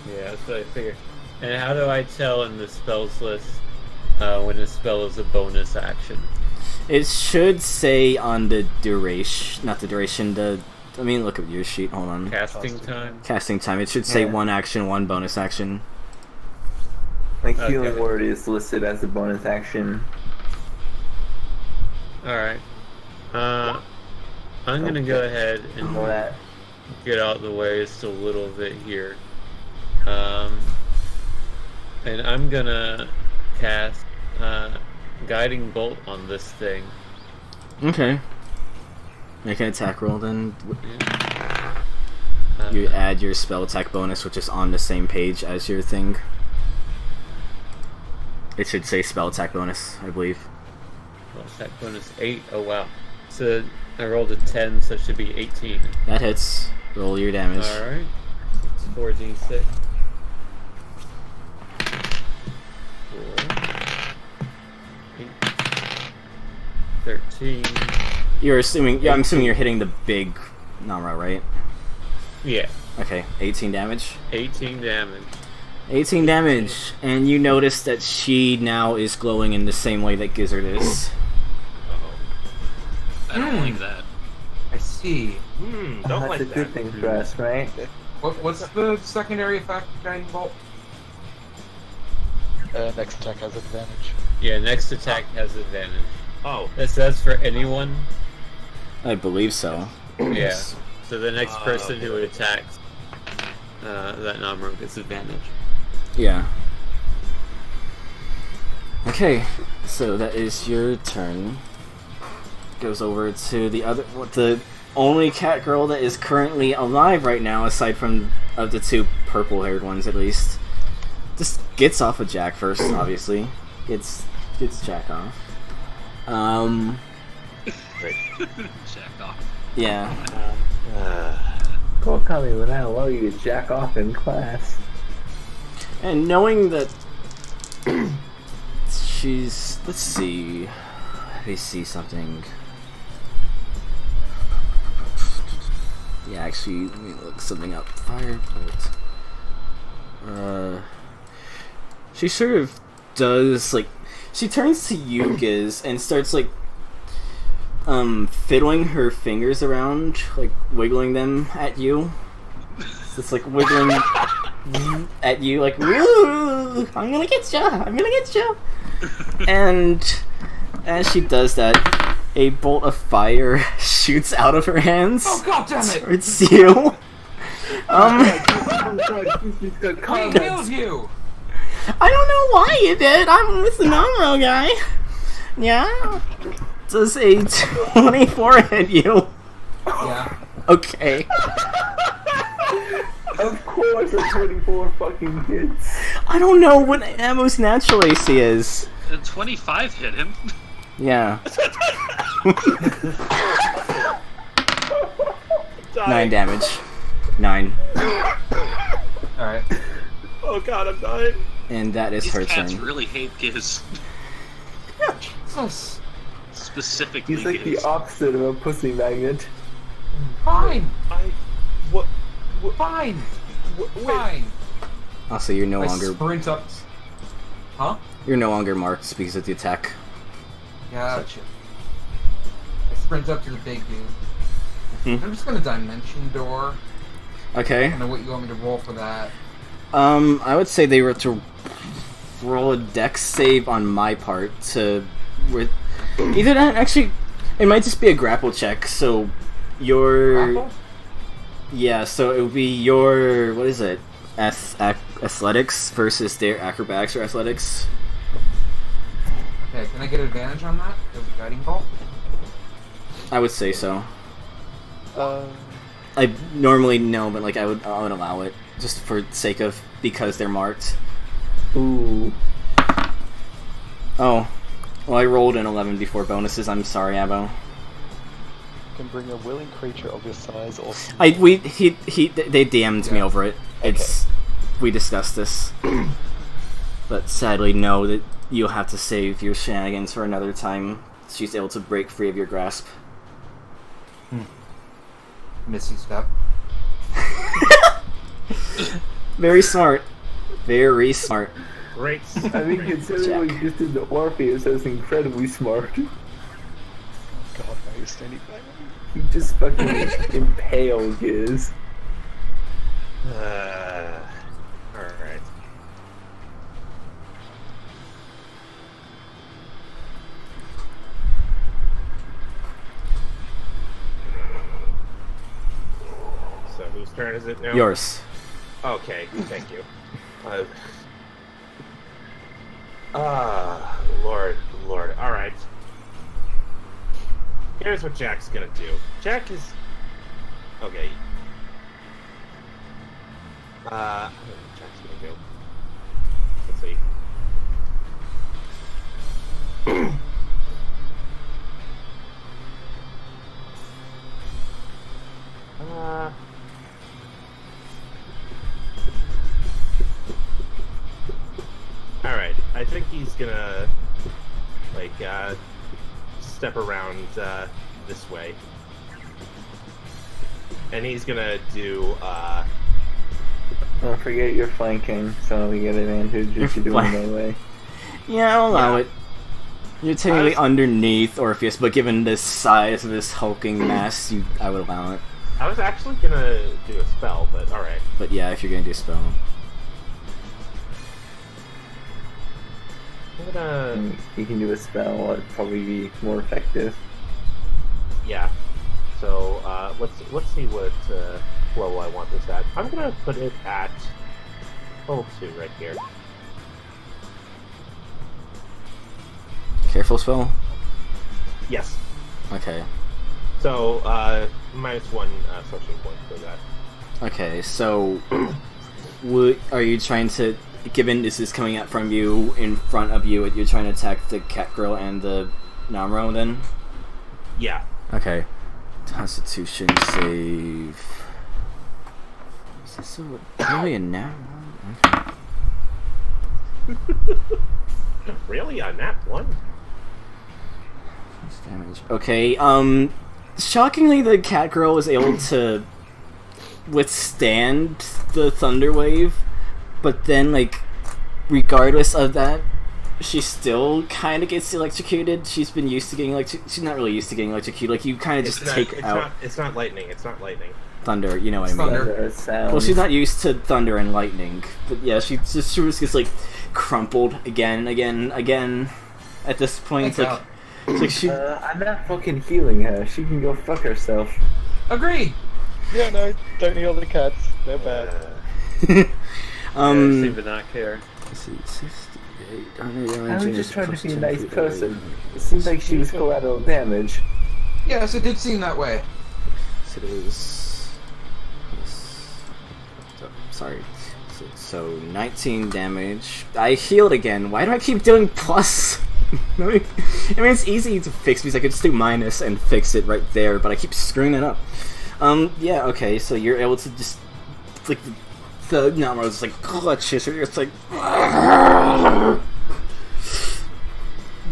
Yeah, that's what I figured. And how do I tell in the spells list when a spell is a bonus action? It should say on the duration, not the duration, I mean, look at your sheet, hold on. Casting time? Casting time, it should say Yeah. one action, one bonus action. Like Okay. healing word is listed as a bonus action. Alright. I'm gonna go ahead and Know that. get out of the way just a little bit here. And I'm gonna cast Guiding Bolt on this thing. Okay. Make an attack roll then. Uh, You add your spell attack bonus, which is on the same page as your thing. It should say spell attack bonus, I believe. well, attack bonus 8. Oh wow. So I rolled a 10, so it should be 18. That hits. Roll your damage. Alright. It's 4d6. 13. You're assuming. Yeah, I'm assuming you're hitting the big Namra, right? Yeah, Okay, 18 damage. 18 damage. 18 damage, and you notice that she now is glowing in the same way that Gizzard is. I don't like that. I see. don't That's like a that. good thing for us, right? What's the secondary effect of Guiding Bolt? Next attack has advantage. Yeah, next attack has advantage. Oh, That's for anyone? I believe so. Yeah. So the next person who attacks that Namro gets advantage. Yeah. Okay, so that is your turn. Goes over to the only cat girl that is currently alive right now, aside from of the two purple-haired ones at least. Just gets off of Jack first, obviously. Gets Jack off. Jack off. Yeah. Call me when I allow you to jack off in class. And knowing that she's... Let's see. Let me see something. Yeah, actually, let me look something up. Firebolt. She sort of does, like... She turns to you, Giz, and starts, like, fiddling her fingers around, like, wiggling them at you. So it's like wiggling at you, like, "Woo! I'm gonna get you! I'm gonna get you!" And as she does that, a bolt of fire shoots out of her hands Oh god damn it! towards you. I killed you! I don't know why you did. I'm with the Namro guy. Yeah. Does a 24 hit you? Yeah. Okay. Of course, a 24 fucking hits. I don't know what Ammo's natural AC is. 25 hit him. Yeah. die. 9 damage. 9. Alright. Oh god, I'm dying. And that is These her cats turn. really hate Giz. Jesus. Specifically He's like the Giz. opposite of a pussy magnet. Fine. What? Fine. Wait. Fine. Also, you're no I longer sprint up. Huh? you're no longer marked because of the attack. Gotcha. I sprint up to the big dude. Hmm. I'm just gonna dimension door. I Okay. don't know what you want me to roll for that. I would say they were to roll a dex save on my part to either that actually it might just be a grapple check. So your Grapple? Yeah, so it would be your, what is it? Athletics versus their acrobatics or athletics. Okay, can I get advantage on that? As a guiding ball? I would say so. Uh, I normally no, but like I would allow it just for sake of because they're marked. Ooh. Oh, well I rolled an 11 before bonuses. I'm sorry, Abo. can bring a willing creature of your size or. They DM'd me over it. It's we discussed this, but sadly no. That you'll have to save your shenanigans for another time. She's able to break free of your grasp. Missy step. Very smart. Very smart. Great. I mean, considering what you just did to Orpheus, that's incredibly smart. God, no, you're standing back. You just fucking impaled his. Alright. So whose turn is it now? Yours. Okay, thank you. Lord. Alright. Here's what Jack's gonna do. Jack is... Okay. What Jack's gonna do? Let's see. Alright, I think he's gonna, like, step around, this way. And he's gonna do, Don't forget you're flanking, so we get advantage if you're doing it that way. Yeah, I'll allow Yeah. it. You're technically underneath Orpheus, but given the size of this hulking mass, I would allow it. I was actually gonna do a spell, but alright. But yeah, if you're gonna do a spell. I'm gonna... You can do a spell, it'd probably be more effective. Yeah. So, let's see what, level I want this at. I'm gonna put it at level 2 right here. Careful spell? Yes. Okay. So, -1 searching point for that. Okay, so... are you trying to... Given this is coming out from you, in front of you, you're trying to attack the cat girl and the Namro then? Yeah. Okay. Constitution save... Is this really a nat one? Okay. Really? On that one? Damage. Okay, shockingly the cat girl is able to withstand the thunder wave, but then, like, regardless of that, she still kind of gets electrocuted. She's been used to getting she's not really used to getting electrocuted. Like, you kind of just take out... It's not lightning. It's not lightning. Thunder, you know what I mean. Thunder. Well, she's not used to thunder and lightning, but yeah, she just gets, like, crumpled again. At this point, Thank it's like she... I'm not fucking healing her. She can go fuck herself. Agreed! Yeah, no, don't heal the cats. They're bad. They seem to not care. Let's see, 68. I was just trying to be a nice person. It seems like she was collateral damage. Yes, it did seem that way. So it is... Sorry. So 19 damage. I healed again. Why do I keep doing plus? I mean, it's easy to fix because I could just do minus and fix it right there, but I keep screwing it up. Yeah, okay, so you're able to just... Like, the Namro just, like, clutches her. It's like...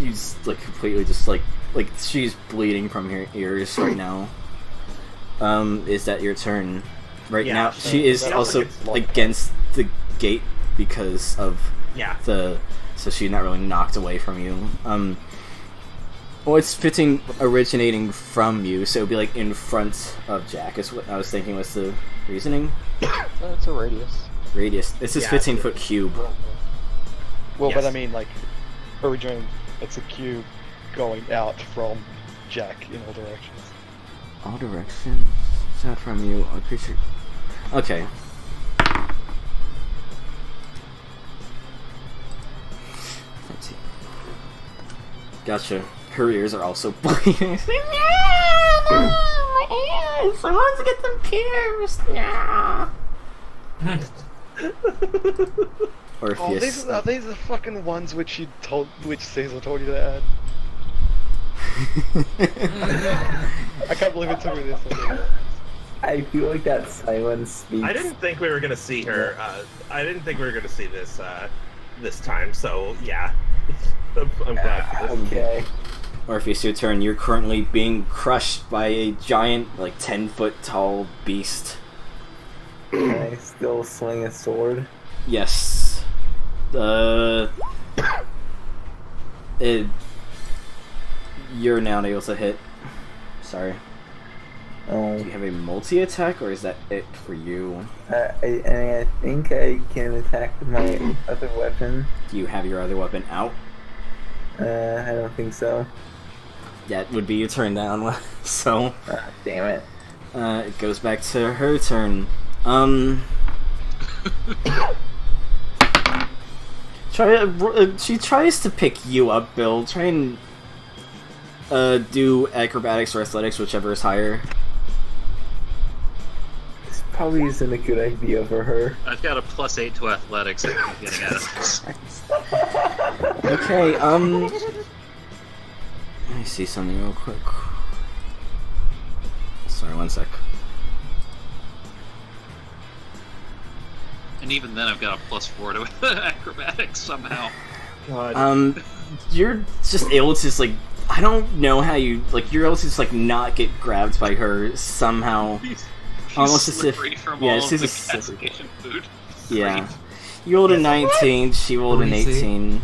You just, like, completely just, like, she's bleeding from her ears right now. Is that your turn? Right now, she is also against the gate because of the... So she's not really knocked away from you. Well, it's 15 originating from you, so it would be, like, in front of Jack, is what I was thinking was the reasoning. It's a radius. Radius. This is 15-foot cube. Well, Yes. but I mean, like, originating, it's a cube going out from Jack in all directions. All directions? Shot from you. A creature. Okay. Gotcha. Her ears are also bleeding. My ears! I want to get them pierced! Yeah. Orpheus. Are these the fucking ones which Caesar told you to add? I can't believe it took me this long. I feel like that silence speaks. I didn't think we were gonna see her. I didn't think we were gonna see this this time. So yeah, I'm glad. For this. Okay. Orpheus, your turn. You're currently being crushed by a giant, like 10-foot tall beast. Can I still swing a sword? Yes. You're now able to hit. Sorry. Oh. Do you have a multi-attack, or is that it for you? I think I can attack with my other weapon. Do you have your other weapon out? I don't think so. That would be your turn down. So. Damn it. It goes back to her turn. She tries to pick you up, Bill. Try and do acrobatics or athletics, whichever is higher. This probably isn't a good idea for her. I've got a +8 to athletics. I keep getting out of this. Okay, let me see something real quick. Sorry, one sec. And even then, I've got a +4 to acrobatics somehow. God. You're just able to just, like, I don't know how you, like, you're able to just, like, not get grabbed by her somehow. She's Almost as if, slippery from yeah, all she's of a the cascade food. Yeah. Great. You rolled a 19, she rolled an Greasy. 18.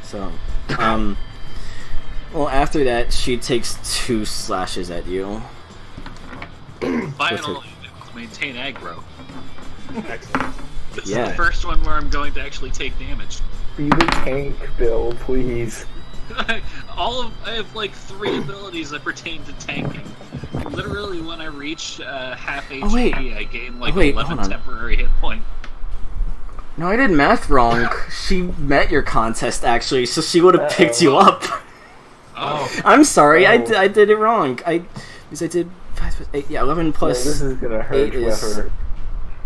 So, well, after that, she takes 2 slashes at you. Finally, able to maintain aggro. Excellent. This Yeah. is the first one where I'm going to actually take damage. Be the tank, Bill, please. I have like 3 abilities that pertain to tanking. Literally, when I reach half HP, wait. I gain like Wait, 11 hold on. temporary hit points. No, I did math wrong. She met your contest, actually, so she would have picked you up. Oh, I'm sorry, Oh. I did it wrong. Because I did 5 plus 8, yeah, 11 Well, plus this is gonna hurt 8 is whoever.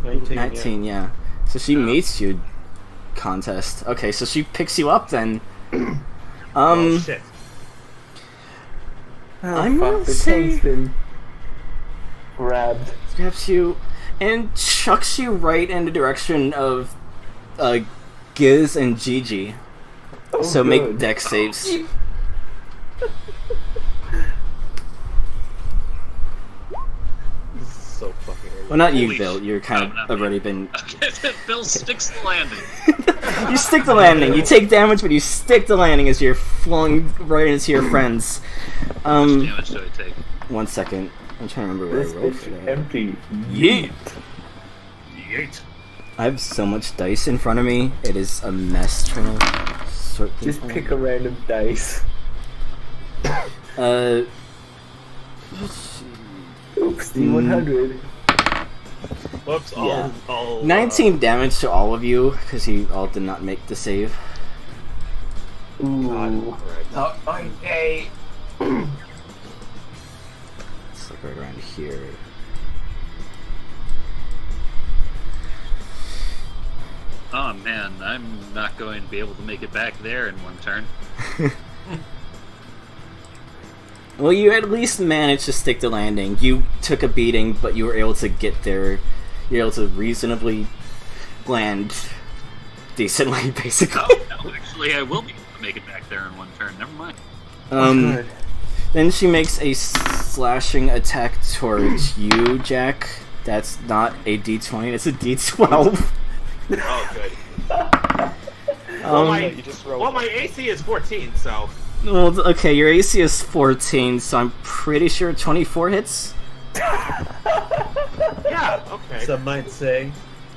19, yeah. So she meets you contest. Okay, so she picks you up then. Oh shit. Oh, I'm fuck, gonna the say- tank's been grabbed. Grabs you and chucks you right in the direction of Giz and Gigi. Oh, So good. make dex saves. This is so fucking weird. Well, not you, Holy Bill. You're kind not of me. already been. Bill sticks the landing. You stick the landing. You take damage, but you stick the landing as you're flung right into your friends. How much damage do I take? 1 second. I'm trying to remember what This I rolled bitch for is that. empty. Yeet. Yeet. I have so much dice in front of me. It is a mess trying to sort things Just out. pick a random dice. Let's see. Oops, D100. Whoops. Yeah. All 19 damage to all of you because you all did not make the save. Ooh. God. Not my day. It's like right around here. Oh man, I'm not going to be able to make it back there in one turn. Well, you at least managed to stick the landing. You took a beating, but you were able to get there. You're able to reasonably land decently, basically. Oh, no, actually, I will be able to make it back there in one turn. Never mind. Good. Then she makes a slashing attack towards you, Jack. That's not a D20, it's a D12. Oh, good. You just rolled. Well, my AC is 14, so Well, okay, your AC is 14, so I'm pretty sure 24 hits. yeah. Okay. Some might say.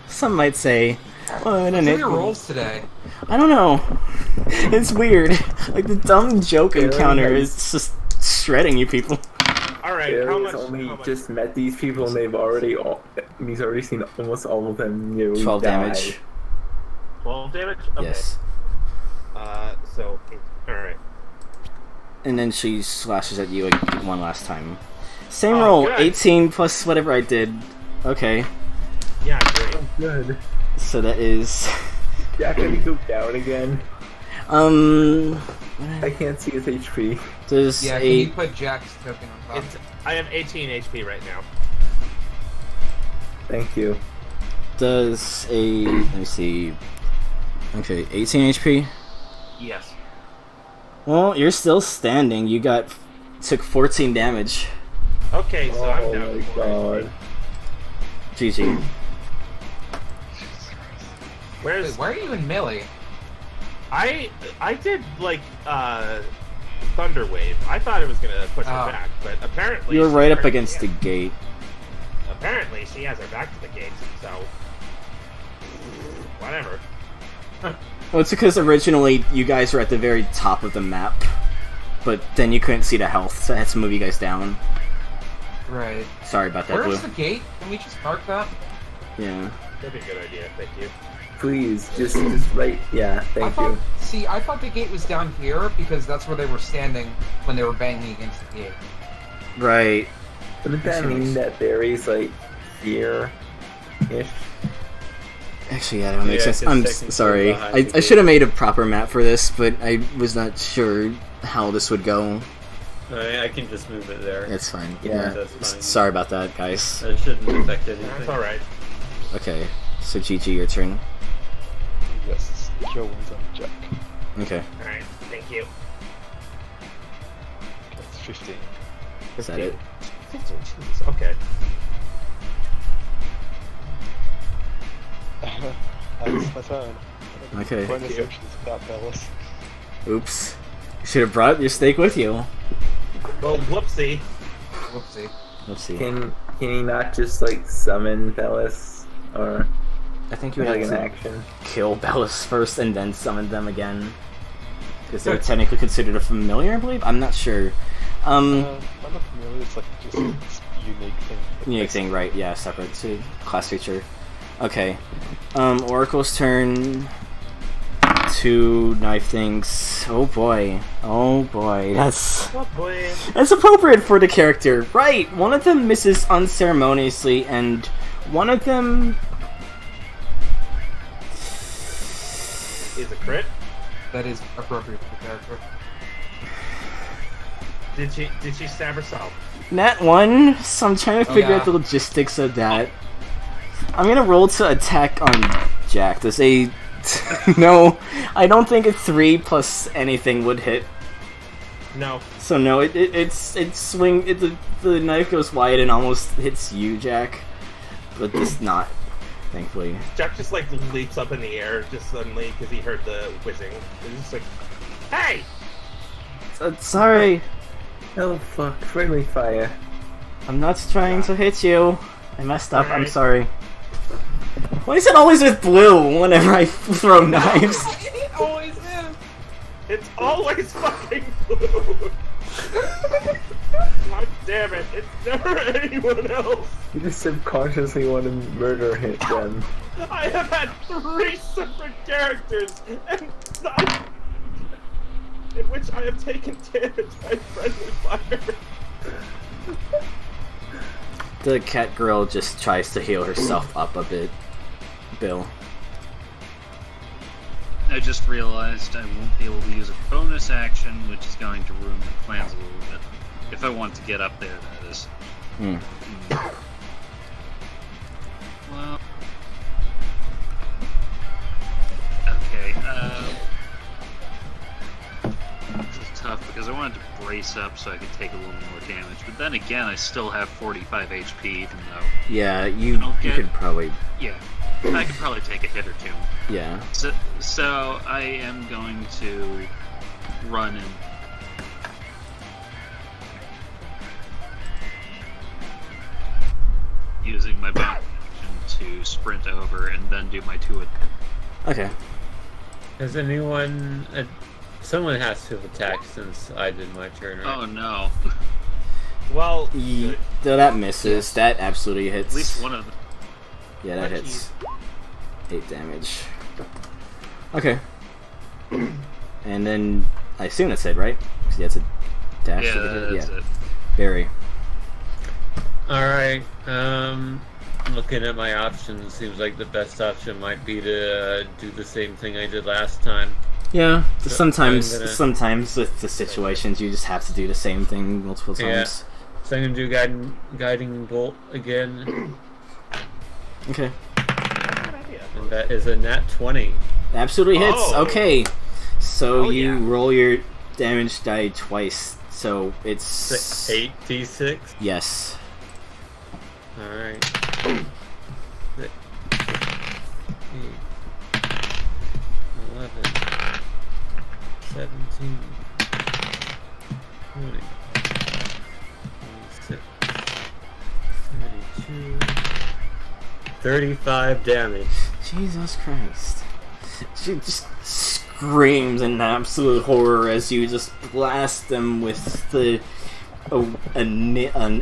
Some might say. Well, What are your rolls today? I don't know. It's weird. Like, the dumb joke encounter is just shredding you people. All right. How Barry's much? only how much- just met these people and he's already seen almost all of them 12 die. damage. 12 damage. Okay. Yes. So all right. And then she slashes at you one last time. Same Oh, roll, good. 18 plus whatever I did. Okay, Yeah, great. Good. so that is... Jack, can we go down again? I can't see his HP. Does Yeah, a... can you put Jack's token on top? I have 18 HP right now. Thank you. Does a... Let me see... Okay, 18 HP? Yes. Well, you're still standing. You took 14 damage. Okay, so I'm Oh down. my to 4 god. HP. GG. Where's Wait, why are you in melee? I did like Thunder Wave. I thought it was gonna push her Oh. back, but apparently You were she right up already against the has- gate. Apparently she has her back to the gate, so whatever. Well, it's because originally you guys were at the very top of the map, but then you couldn't see the health, so I had to move you guys down. Right. Sorry about that, Blue. Where's the gate? Can we just mark that? Yeah. That'd be a good idea. Thank you. Please, just right. Yeah, thank you. I thought the gate was down here because that's where they were standing when they were banging against the gate. Right. Doesn't that mean that Barry's like here-ish? Actually, yeah, that makes Yeah, sense. 'cause I'm technically sorry. behind the I gate. should have made a proper map for this, but I was not sure how this would go. I can just move it there. It's fine. Yeah. That's fine. Sorry about that, guys. That shouldn't affect anything. That's all right. Okay, so GG, your turn. Yes, Joe wins on Jack. Okay, All right. Thank you. That's 15. is that it? 15. Jesus. Okay. That's my turn. Okay. Bonus actions without Bellis. Oops. You should have brought your steak with you. Well, whoopsie. Whoopsie. Let's see. Can he not just like summon Bellis or I think you would like have an to action? kill Bellis first and then summon them again. Because they're technically considered a familiar, I believe? I'm not sure. I'm not familiar, it's like just a unique thing. Unique thing, right? Yeah, separate to class feature. Okay. Oracle's turn. 2 knife things. Oh boy. Oh boy. That's Oh boy. appropriate for the character. Right. One of them misses unceremoniously, and one of them Is a crit. That is appropriate for the character. Did she stab herself? Nat 1. So I'm trying to figure yeah. out the logistics of that. I'm gonna roll to attack on Jack. Does a no? I don't think a 3 plus anything would hit. No. So no, the knife goes wide and almost hits you, Jack, but just not, thankfully. Jack just like leaps up in the air just suddenly because he heard the whizzing. He's just like, "Hey!" Sorry, Oh fuck! Friendly fire. I'm not trying to hit you. I messed up. I'm Alright. sorry. Why is it always with Blue whenever I throw knives? It always is! It's always fucking blue. God damn it! It's never anyone else. You just subconsciously want to murder them. I have had 3 separate characters, and in which I have taken damage by friendly fire. The cat girl just tries to heal herself up a bit. Bill. I just realized I won't be able to use a bonus action, which is going to ruin the plans a little bit. If I want to get up there, that is. Hmm. Well. Okay, this is tough because I wanted to brace up so I could take a little more damage, but then again, I still have 45 HP, even though. Yeah, you Okay. could probably, Yeah, I could probably take a hit or two. yeah. So I am going to run in. Using my bonus action to sprint over and then do my 2 attacks. Okay. Has anyone... someone has to have attacked since I did my turn, right? Oh no. Well, Ye- good. Though that misses. That absolutely hits. At least one of them. Yeah, that Oh, hits. 8 damage. Okay. And then I assume that's it, right? 'Cause yeah, it's a dash. Yeah, to get it. that's Yeah. it. Barry. Alright, looking at my options, seems like the best option might be to do the same thing I did last time. Yeah. So Sometimes, I'm gonna- sometimes with the situations, you just have to do the same thing multiple Yeah. times. So I'm gonna do guiding bolt again, Okay. and that is a nat 20. Absolutely hits. Oh. Okay. So Oh, you yeah. roll your damage die twice. So it's 8d6. Yes. Alright. 6, 8, 11, 17, 20, 26, 32, 35 damage. Jesus Christ. She just screams in absolute horror as you just blast them with an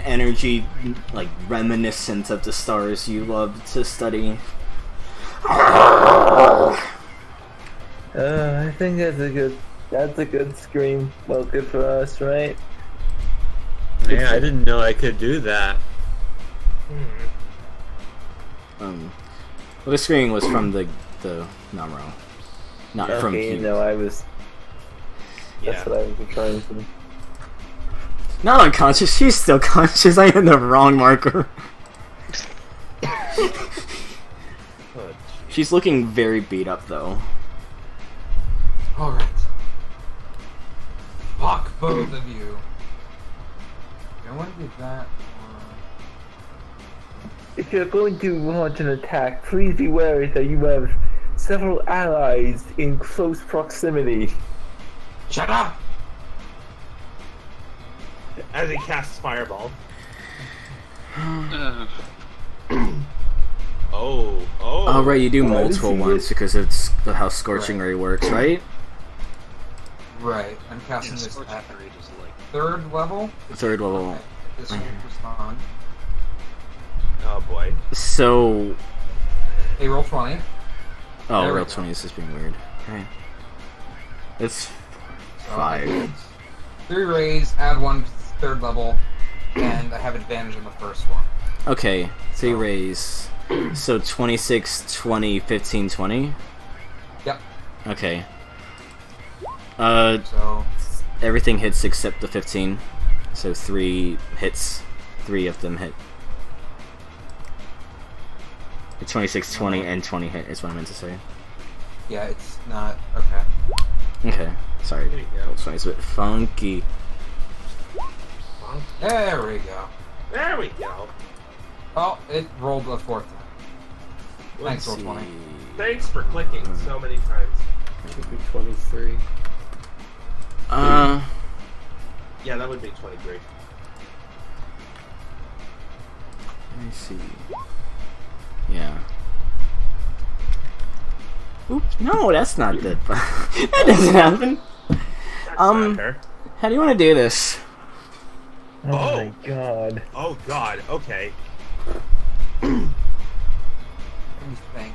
energy like reminiscent of the stars you love to study. I think that's a good scream. Well, good for us, right? Yeah, I didn't know I could do that. Hmm. Well, the screaming was from the Namro, not from Okay, you. no, I was. Yeah. That's what I was trying to. Not unconscious. She's still conscious. I had the wrong marker. Oh, She's looking very beat up though. Alright. Fuck both of you. I want to do that. If you're going to launch an attack, please be wary that you have several allies in close proximity. Shut up! As he casts Fireball. Uh, Oh. Oh right, you do Why does multiple he ones get- because it's how Scorching Ray works, right? Right, I'm yeah, casting this Scorching at Rage is like 3rd level. Third level. Okay, this will respond. Oh boy. So, They roll 20. oh, There we roll go. 20 is just being weird. Okay. It's So 5. 3 raise, add 1 to 3rd level, and I have advantage on the first one. Okay, 3 raise. So 26, 20, 15, 20? Yep. Okay. So, Everything hits except the 15. So 3 hits. 3 of them hit. The 26, 20, and 20 hit is what I meant to say. yeah, it's not. Okay. Okay, sorry. There you go. 20 is a bit funky. There we go. There we go. Oh, it rolled the 4th time. Thanks, roll Let's 20. see. Thanks for clicking so many times. Should be 23. Yeah, that would be 23. Let me see. Yeah. Oops. No, that's not good. That doesn't happen. That's Um, not fair. How do you want to do this? Oh, Oh. my god. Oh god, okay. Let me think.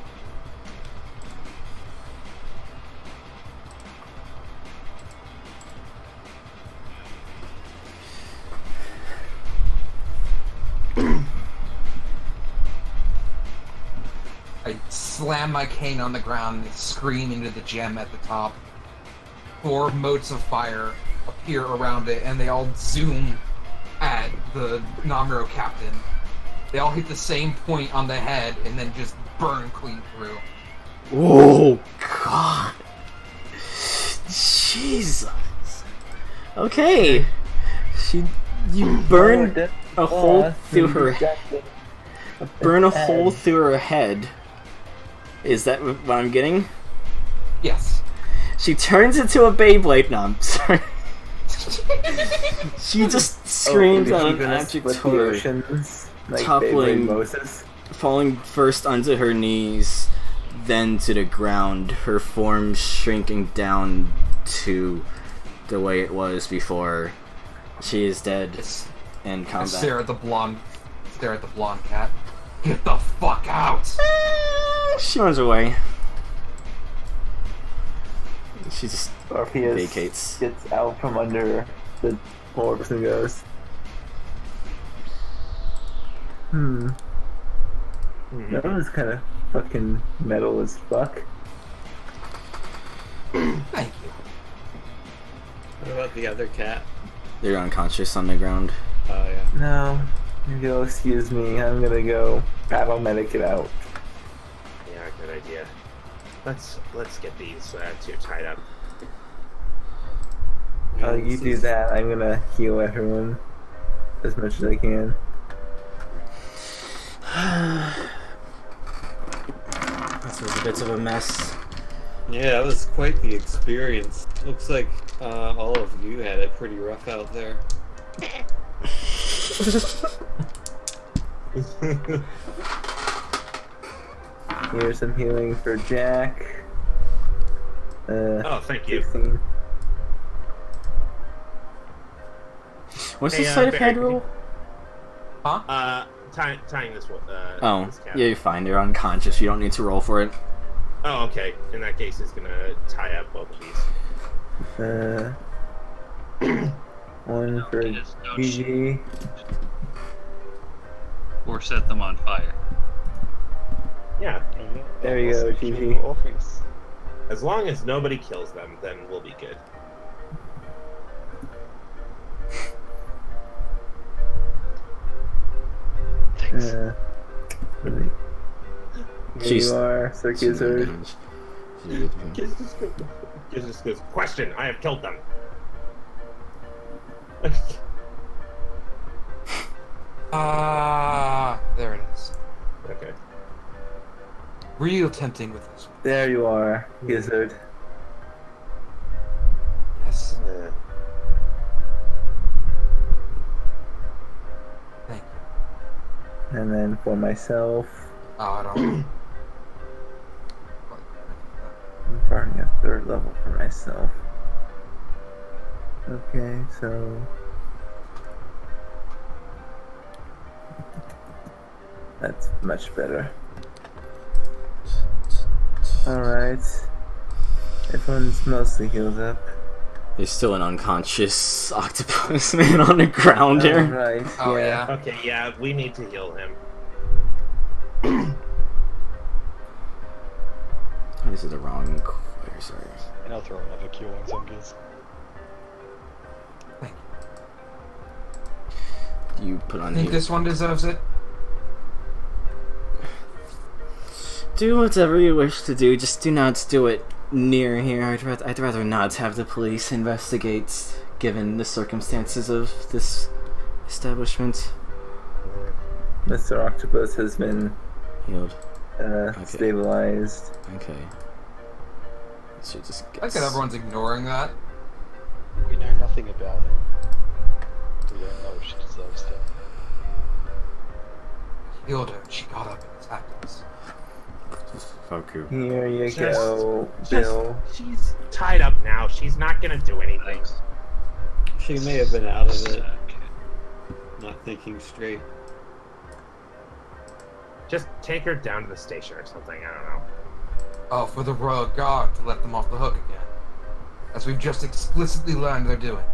I slam my cane on the ground and scream into the gem at the top. 4 motes of fire appear around it, and they all zoom at the Namro captain. They all hit the same point on the head, and then just burn clean through. Oh God! Jesus. Okay. You burn a hole through her. Burn a hole through her head. Is that what I'm getting? Yes. She turns into a Beyblade. No, I'm sorry. She just screams out of abject horror, like toppling- Beyblade Moses. falling first onto her knees, then to the ground, her form shrinking down to the way it was before. She is dead. in I combat. stare at the blonde cat. Get the fuck out! She runs away. She just Orpheus vacates. gets out from under the orbs and goes, that was kind of fucking metal as fuck. Thank you. What about the other cat? They're unconscious on the ground. Oh yeah. No, you'll excuse me. I'm gonna go battle medic it out. Yeah, good idea. Let's get these two tied up. While you do that, I'm gonna heal everyone as much as I can. This was a bit of a mess. Yeah, that was quite the experience. Looks like all of you had it pretty rough out there. Here's some healing for Jack. Oh, thank you. 16. What's Hey, the sleight of Barry, hand could rule? Tying this one. Oh, this cat. yeah, you're fine. They're unconscious. You don't need to roll for it. Oh, okay. In that case, he's gonna tie up both of these. One for Yes, no GG. Or set them on fire. Yeah. There you go, GG. Orpheus. As long as nobody kills them, then we'll be good. Really. Here She's- you are, Circuser. Gives us question. I have killed them. There it is. Okay. Real tempting with this one. There you are, Gizzard. Yes. Thank you. And then for myself, Oh, I don't. I'm farming a 3rd level for myself. Okay, so that's much better. Alright. Everyone's mostly healed up. There's still an unconscious octopus man on the ground here. Alright, Oh yeah. Okay, yeah, we need to heal him. Oh, this is the wrong. Sorry. And I'll throw another Q on zombies. Thank you. You put I on think here. this one deserves it. Do whatever you wish to do. Just do not do it near here. I'd rather not have the police investigate, given the circumstances of this establishment. Mr. Octopus has been Healed. stabilized. Okay. So just I like that everyone's ignoring that. We know nothing about her. We don't know if she deserves to. Healed her. She got up and attacked us. fuck you. Here you Just- go, Bill. She's tied up now. She's not gonna do anything. Thanks. She may have been out of it, Okay. not thinking straight. Just take her down to the station or something. I don't know. Oh, for the royal guard to let them off the hook again. As we've just explicitly learned they're doing.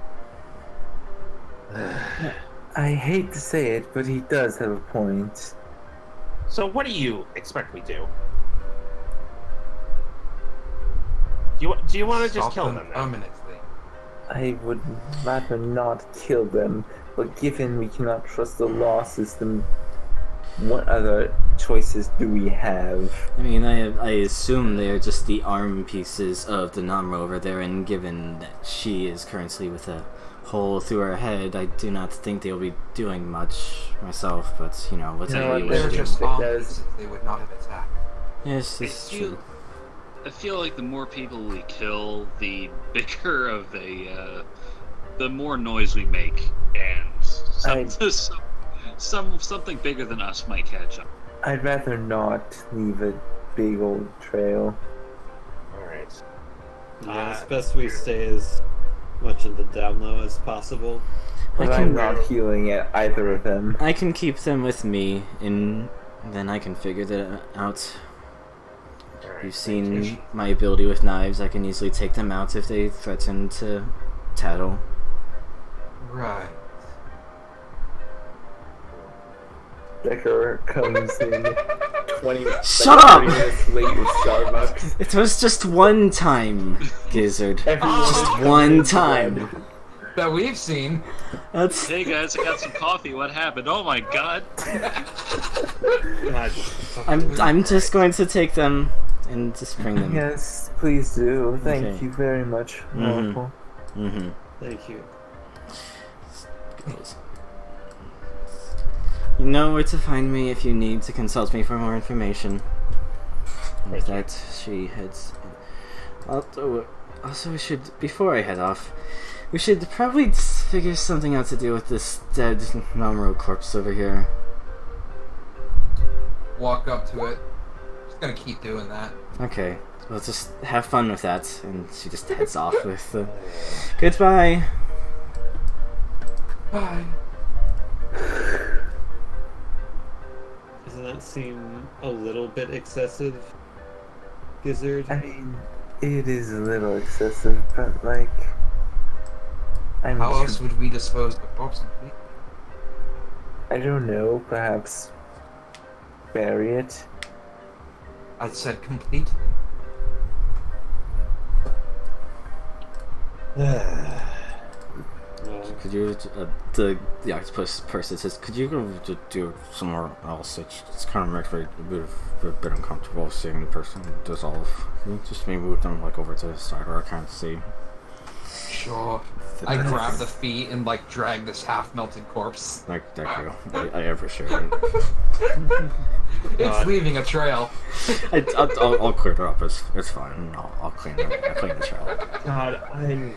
I hate to say it, but he does have a point. So what do you expect we do? Do you want to just Stop kill them then? permanently. I would rather not kill them, but given we cannot trust the law system, what other choices do we have? I mean, I assume they're just the arm pieces of the non-rover there, and given that she is currently with a hole through her head, I do not think they'll be doing much myself, but, you know, whatever what, you They're wish to just do. arm Because- pieces. They would not have attacked. Yes, this is true. I feel like the more people we kill, the bigger of the more noise we make, and something bigger than us might catch up. I'd rather not leave a big old trail. Alright. Yeah, it's best we stay as much in the down low as possible. But I'm not healing at either of them. I can keep them with me, and then I can figure that out. Alright, You've seen my ability with knives. I can easily take them out if they threaten to tattle. Right. Decker comes in 20 Shut up! 30 minutes late with Starbucks. It was just one time, Gizzard. Everyone Just is one coming time. to bed. That we've seen. That's Hey guys, I got some coffee. What happened? Oh my god. God. I'm just going to take them and just bring them. Yes, please do. Thank Okay. you very much, Mhm. Oracle. Mm-hmm. Thank you. You know where to find me if you need to consult me for more information. And with that, she heads in. Also, we should, before I head off, we should probably just figure something out to do with this dead Nomuro corpse over here. Walk up to it. Just gonna keep doing that. Okay, well, just have fun with that. And she just heads off with the goodbye. Bye. Doesn't that seem a little bit excessive, Gizzard? I mean, it is a little excessive, but like, I mean, How else would we dispose of the corpse? I don't know. Perhaps bury it. I said completely. Well, Could you, the octopus person says, could you go to do somewhere else? It's kind of makes me a bit uncomfortable seeing the person dissolve. Can you just maybe move them like over to the side where I can't see? Sure. I grab the feet and like drag this half-melted corpse. Like, thank you. I appreciate it. It's leaving a trail. I'll clear it up. It's fine. I'll clean the trail. God, I'm.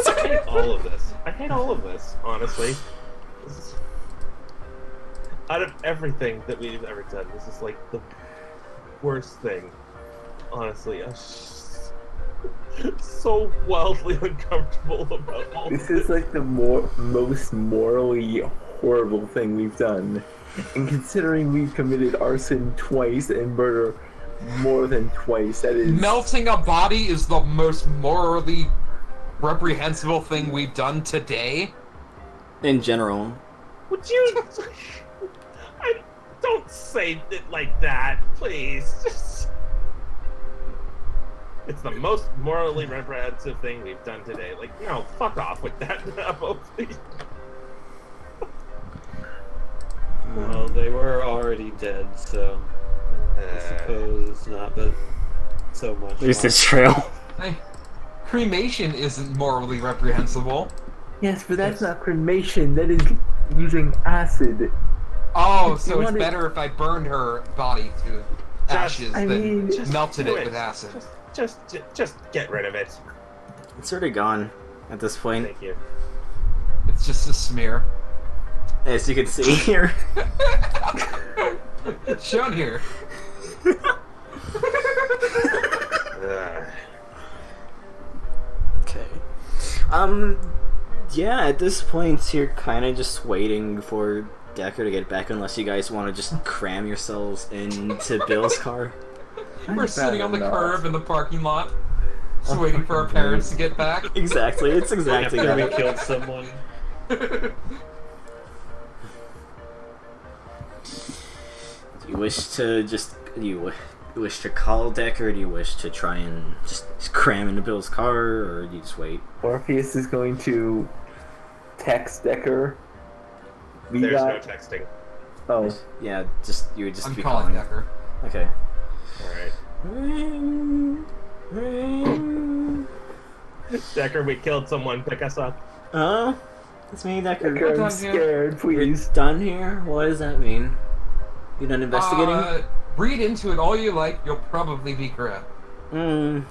I hate all of this. I hate all of this, honestly. This is, out of everything that we've ever done, this is like the worst thing. Honestly, I'm so wildly uncomfortable about all This this. is like the most morally horrible thing we've done. And considering we've committed arson twice and murder more than twice, that is... Melting a body is the most morally reprehensible thing we've done today. In general. Would you? I don't say it like that, please. Just... It's the most morally reprehensible thing we've done today. Like, no, fuck off with that now, please. well, they were already dead, so I suppose not, but so much. There's this trail. Hey, cremation isn't morally reprehensible. Yes, but that's not cremation. That is using acid. Oh, If so you it's wanted- better if I burned her body to ashes I than mean, melted do it with acid. Just get rid of it. It's already gone at this point. Thank you. It's just a smear. As you can see here. It's shown here. Ugh. Okay. Yeah, at this point, you're kind of just waiting for Decker to get back unless you guys want to just cram yourselves into Bill's car. We're sitting on the not. curb in the parking lot, just waiting for our parents to get back. Exactly, it's exactly After we that. killed someone. Do you wish to just... you wish to call Decker, or do you wish to try and just cram into Bill's car, or do you just wait? Orpheus is going to text Decker. We There's got... no texting. Oh, Yeah, you would just I'm be calling Decker. Okay. Alright. Ring, ring. Decker, we killed someone. Pick us up. Oh, it's me, Decker. Decker, I'm done here. scared, You're please. done here? What does that mean? You done investigating? Read into it all you like, you'll probably be correct. More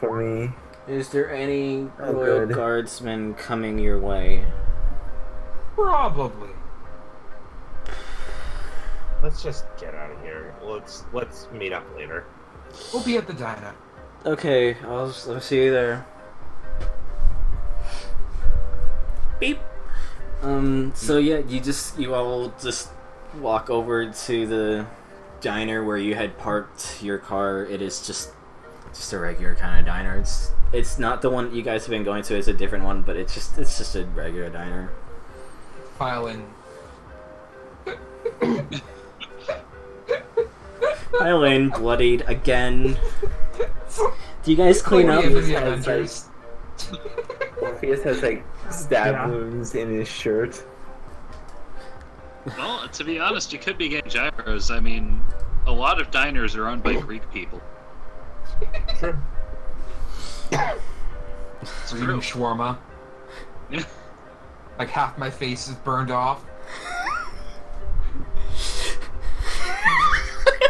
for me. Is there any Oh, royal good. guardsmen coming your way? Probably. Let's just get out of here. Let's meet up later. We'll be at the diner. Okay, I'll see you there. Beep. So yeah, you all just walk over to the diner where you had parked your car. It is just a regular kind of diner. It's not the one you guys have been going to. It's a different one, but it's just a regular diner. File in. Eileen bloodied again. Do you guys clean up? Morpheus has like stab wounds in his shirt. Well, to be honest, you could be getting gyros. I mean, a lot of diners are owned by Greek people. Sure. It's Eating true. shawarma. Yeah. Like half my face is burned off.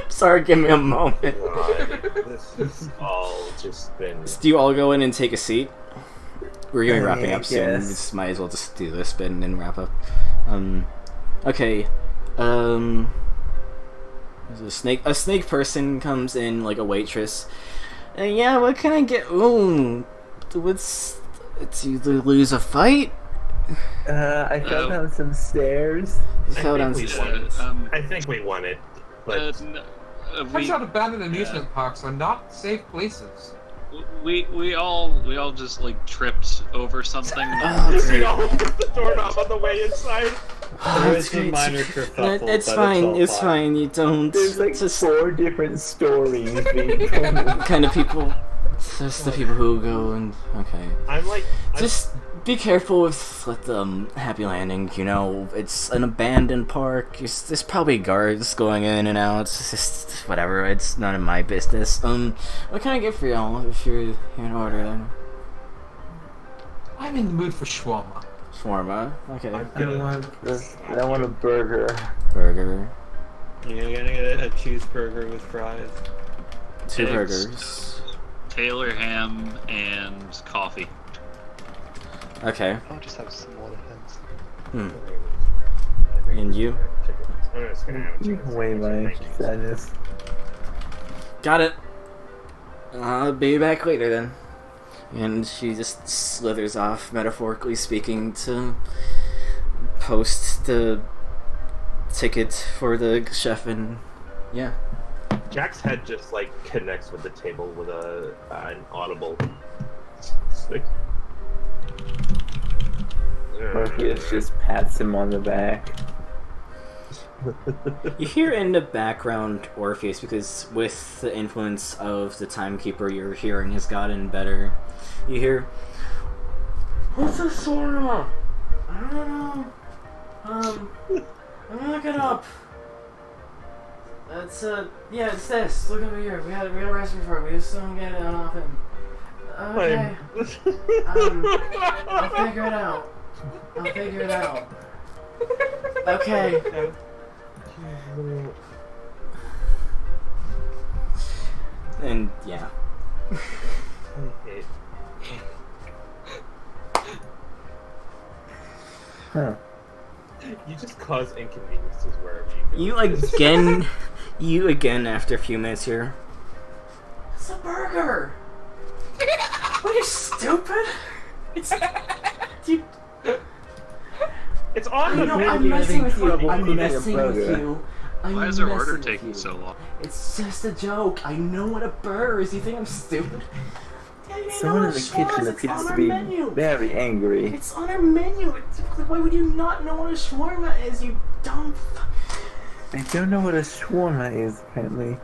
Sorry, give me a moment. God, this has all just been. Do you all go in and take a seat? We're going to be wrapping up soon. We Yes. just might as well just do this bit and then wrap up. Okay. There's a snake person comes in like a waitress. Yeah, what can I get? Ooh, what's? Do you lose a fight? I fell down some stairs. You fell down we some won. stairs. I think we won it, but Turns out abandoned amusement parks are not safe places. we all just like tripped over something. Oh, we all hit the doorknob on the way inside. There is a minor kerfuffle, It's but fine. all It's fine. You don't. There's like just 4 different stories being told. kind of people. Just the people who go and okay. I'm like, Just be careful with Happy Landing. You know, it's an abandoned park. There's probably guards going in and out. It's just whatever. It's none of my business. What can I get for y'all if you're here to order then? I'm in the mood for shawarma. Shawarma. Okay. I want a burger. Burger. You're gonna get a cheeseburger with fries. 2 Eggs. burgers. Taylor ham and coffee. Okay. I'll just have some water things. And you? I'm just gonna have a You chance. can weigh my Thank you. sadness. Got it. I'll be back later then. And she just slithers off, metaphorically speaking, to post the ticket for the chef and yeah. Jack's head just like connects with the table with an audible. Like, Morpheus just pats him on the back. You hear in the background Orpheus because with the influence of the timekeeper your hearing has gotten better. You hear, what's a shawarma? I don't know. I'm gonna look it up. It's yeah, it's this. Look over here. We had a recipe for it. We just don't get it off him. Okay. I'll figure it out. Okay. And yeah. Huh. You just cause inconveniences wherever you go. You again after a few minutes here. It's a burger. Are you stupid? It's you. It's on the No, menu. I'm messing with you. trouble I'm cooking a messing with burger. you. I'm Why is our order messing with taking you. so long? It's just a joke. I know what a burger is. You think I'm stupid? Yeah, you know Someone what in the a shawarma kitchen is. appears It's to on be our menu. very angry. It's on our menu. Why would you not know what a shawarma is, you dumb I don't know what a shawarma is, apparently.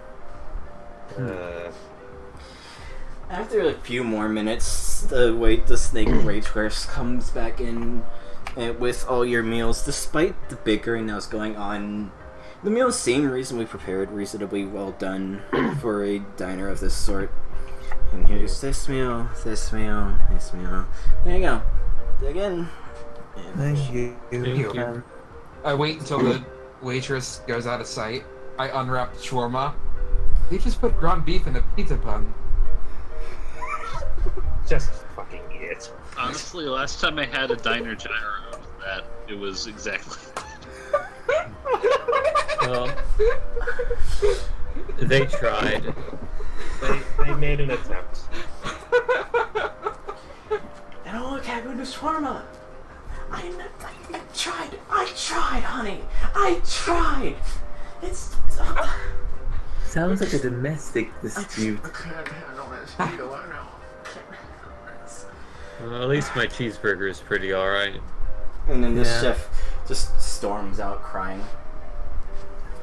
After a few more minutes, the snake waitress comes back in with all your meals. Despite the bickering that was going on, the meals seem reasonably prepared, reasonably well done for a diner of this sort. And here's this meal, this meal, this meal. There you go. Again. Thank you. Thank you. I wait until the waitress goes out of sight. I unwrap the shawarma. They just put ground beef in a pizza bun. Just fucking idiot. Honestly, last time I had a diner gyro, that it was exactly. Well, they tried. They made an attempt. And oh look, I got shawarma. I tried, honey. I tried. It's. Sounds like a domestic dispute. Well, at least my cheeseburger is pretty alright. And then this Yeah. chef just storms out crying.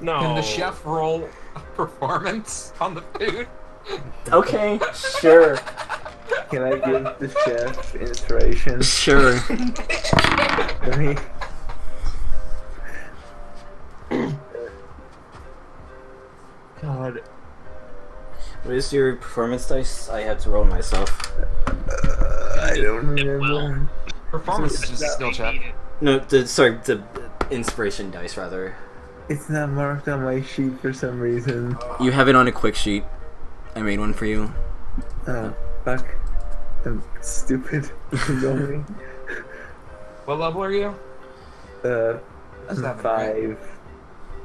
No. Can the chef roll a performance on the food? Okay, sure. Can I give the chef inspiration? Sure. Let me. God. What is your performance dice? I had to roll myself. I don't remember. Performance is just a skill check. No, the inspiration dice rather. It's not marked on my sheet for some reason. You have it on a quick sheet. I made one for you. Oh, fuck. I'm stupid. Going. What level are you? I'm Seven, 5.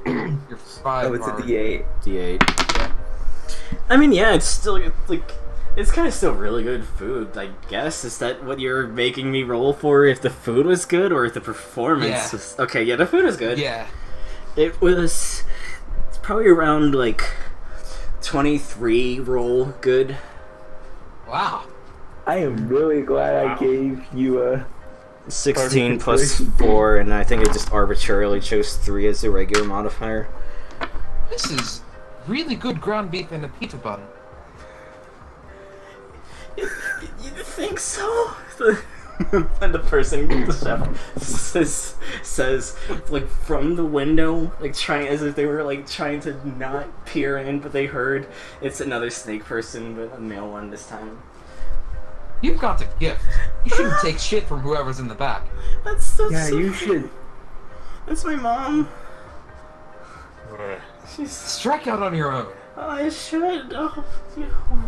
You're 5. Oh, it's a Bard. D8. D8. I mean, yeah, it's still like it's kind of still really good food. I guess is that what you're making me roll for? If the food was good or if the performance Yeah. was okay? Yeah, the food was good. Yeah. It was. It's probably around like 23 roll good. Wow. I am really glad Wow. I gave you a. 16 Perfect plus situation. 4, and I think I just arbitrarily chose 3 as the regular modifier. This is really good ground beef in a pita bun. You think so? And the person, the chef, says, like, from the window, like, trying, as if they were, like, trying to not peer in, but they heard it's another snake person, but a male one this time. You've got a gift. You shouldn't take shit from whoever's in the back. That's Yeah, so you should. That's my mom. Ugh. She's. Strike out on your own. I should. Oh,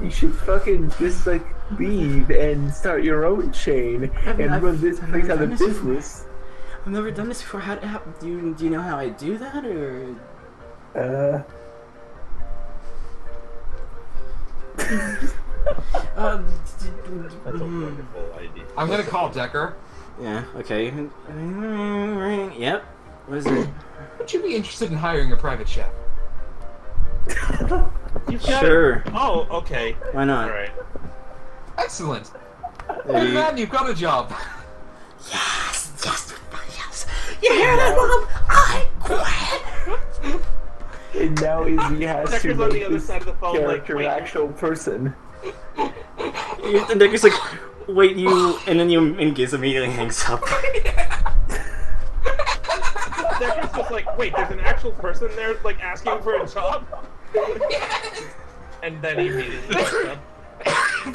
You should fucking just like leave and start your own chain and run this I've place never out done of this before. business. I've never done this before. How do you know how I do that, or? That's a wonderful idea. I'm gonna call Decker. Yeah. Okay. Yep. What is it? Would you be interested in hiring a private chef? You've got Sure. Oh, okay. Why not? All right. Excellent. There Hey you- man, you've got a job. Yes. Yes. Yes. You hear that, Mom? I quit. And now Izzy has to Decker's on the make other this side of the phone, like, character wait. an actual person. And Decker's like, wait, you, and then you, and Giz immediately hangs up. Decker's just like, wait, there's an actual person there, like, asking for a job? And then he immediately hangs up.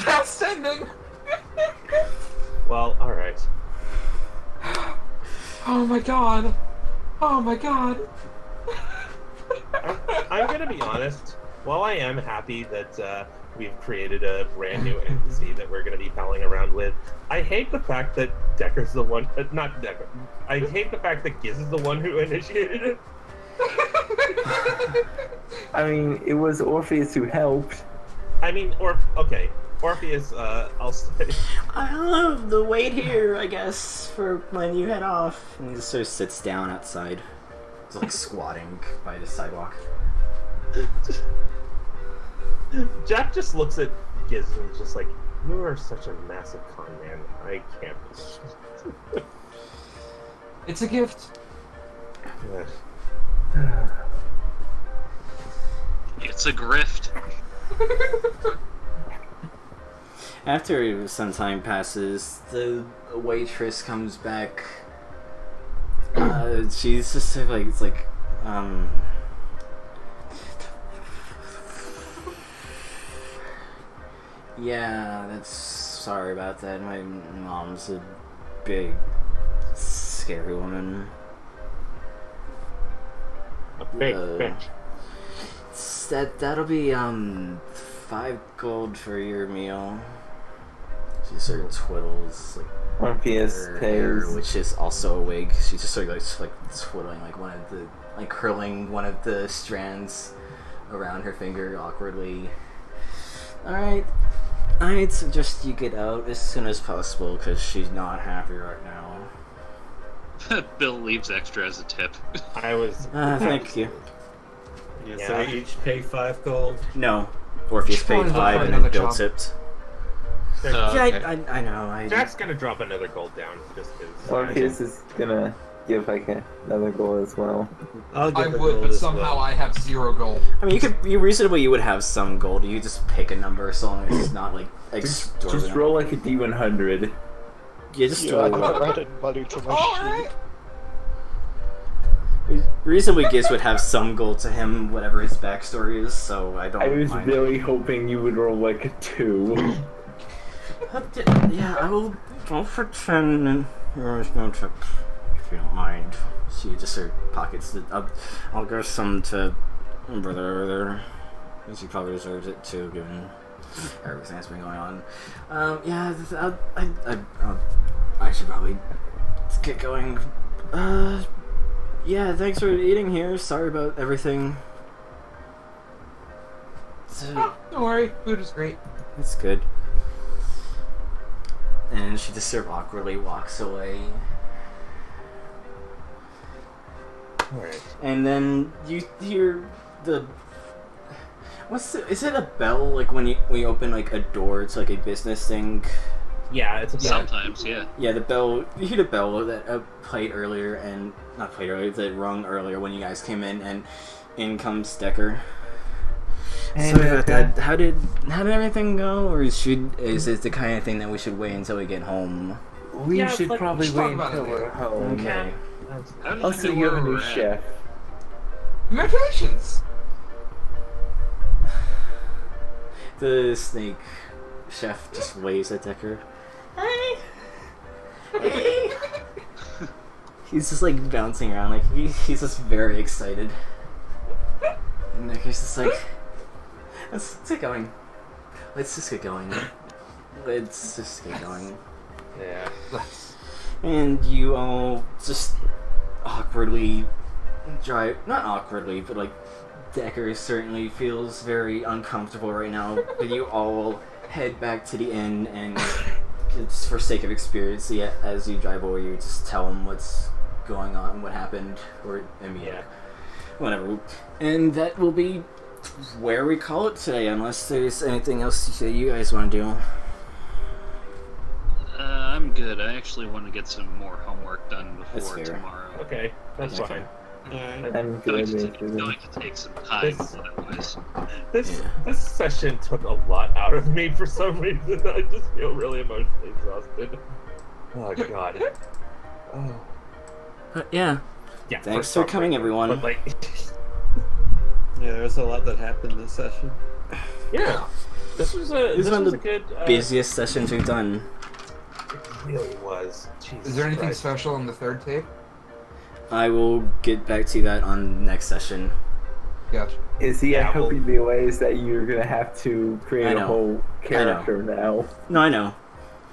That's ending. Well, alright. Oh my god. Oh my god. I'm gonna be honest. While I am happy that we've created a brand new entity that we're gonna be palling around with, I hate the fact that Decker's the one. Not Decker. I hate the fact that Giz is the one who initiated it. I mean, it was Orpheus who helped. I mean, Orpheus. I'll say. I'll have the wait here, I guess, for when you head off. And he just sort of sits down outside. He's like squatting by the sidewalk. Jack just looks at Giz and is just like, "You are such a massive con man. I can't." It's a gift. It's a grift. After some time passes, the waitress comes back. She's just sort of like, it's like, yeah, that's, sorry about that. My mom's a big, scary woman. A big Uh, bitch. That'll be 5 gold for your meal. She sort of twiddles like Orpheus her hair, pays. which is also a wig. She's just sort of like twiddling like one of the, curling one of the strands around her finger awkwardly. Alright. I'd suggest you get out as soon as possible because she's not happy right now. Bill leaves extra as a tip. I was. Thank you. Yeah, so we each pay 5 gold. No. Orpheus Just wanted paid to 5 find and then another Bill job. tipped. Oh, Yeah, okay. I know. Jack's gonna drop another gold down just because. Orpheus is gonna give like another goal as well. I'll I give a would, gold but as somehow well. I have 0 gold. I mean, you would have some gold. You just pick a number so long as it's not like extortionate. Just roll like a D100. Yeah, just Yeah, roll. I added money to my Alright! Reasonably, Giz would have some gold to him, whatever his backstory is. So I don't. I was mind. really hoping you would roll like a 2. Yeah, I will go for 10 and yours no tip, if you don't mind. She just her pockets. I'll give some to brother over there, because he probably deserves it too, given everything that's been going on. Yeah, I should probably get going. Yeah, thanks for eating here. Sorry about everything. Don't worry, food is great. It's good. And she just sort of awkwardly walks away. Alright. And then you hear the... is it a bell, like when you open like a door to like a business thing? Yeah, it's a Sometimes, yeah. Yeah, the bell, you hear the bell that played earlier, and not played earlier, that rung earlier when you guys came in and comes Decker. Hey, Sorry about Decker. that. How did everything go, or is it the kind of thing that we should wait until we get home? We Yeah, should like, probably let's talk wait about until it we're later. home. Okay. How did Also, know you have where a new we're at? chef. Congratulations! The snake chef just waves at Decker. Hi. Hey. He's just like bouncing around, like he's just very excited. And Decker's just like, let's get going. Let's just get going. Let's just get going. Yeah. And you all just awkwardly drive, not awkwardly, but like Decker certainly feels very uncomfortable right now, but you all head back to the inn, and it's for sake of experience, yeah, as you drive over, you just tell him what's going on, what happened, or, I mean, Yeah. whatever. And that will be where we call it today, unless there's anything else that you guys want to do. I'm good. I actually want to get some more homework done That's before fair. tomorrow. Okay, that's Okay. fine. Alright. I'm Going good. to take some time This- otherwise. This Yeah. session took a lot out of me for some reason. I just feel really emotionally exhausted. Oh god. Oh. But yeah, Yeah. thanks some for coming, reason. everyone. But like, Yeah, there's a lot that happened this session. yeah, this was one of a good busiest sessions we've done. It really was. Jesus Is there anything Christ. special in the third tape? I will get back to that on next session. Gotcha. Izzy, Yeah, I hope well- you realize that you're gonna have to I create a know. whole character now. No, I know.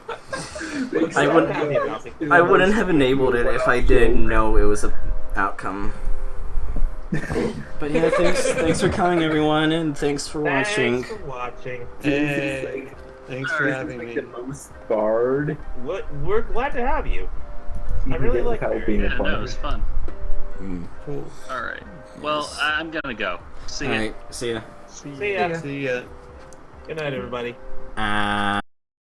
Like, I so wouldn't- happy about it. I wouldn't have enabled it if I didn't know it was a outcome. But yeah, thanks for coming, everyone, and thanks for watching. Thanks for watching. Hey, thanks for This is having like me. the most barred. We're glad to have you. I really like without Mary. being Yeah, a no, it bard. was fun. Mm. Cool. Alright. Well, Yes. I'm gonna go. See ya. Alright, see ya. See ya. See ya. Good night, everybody.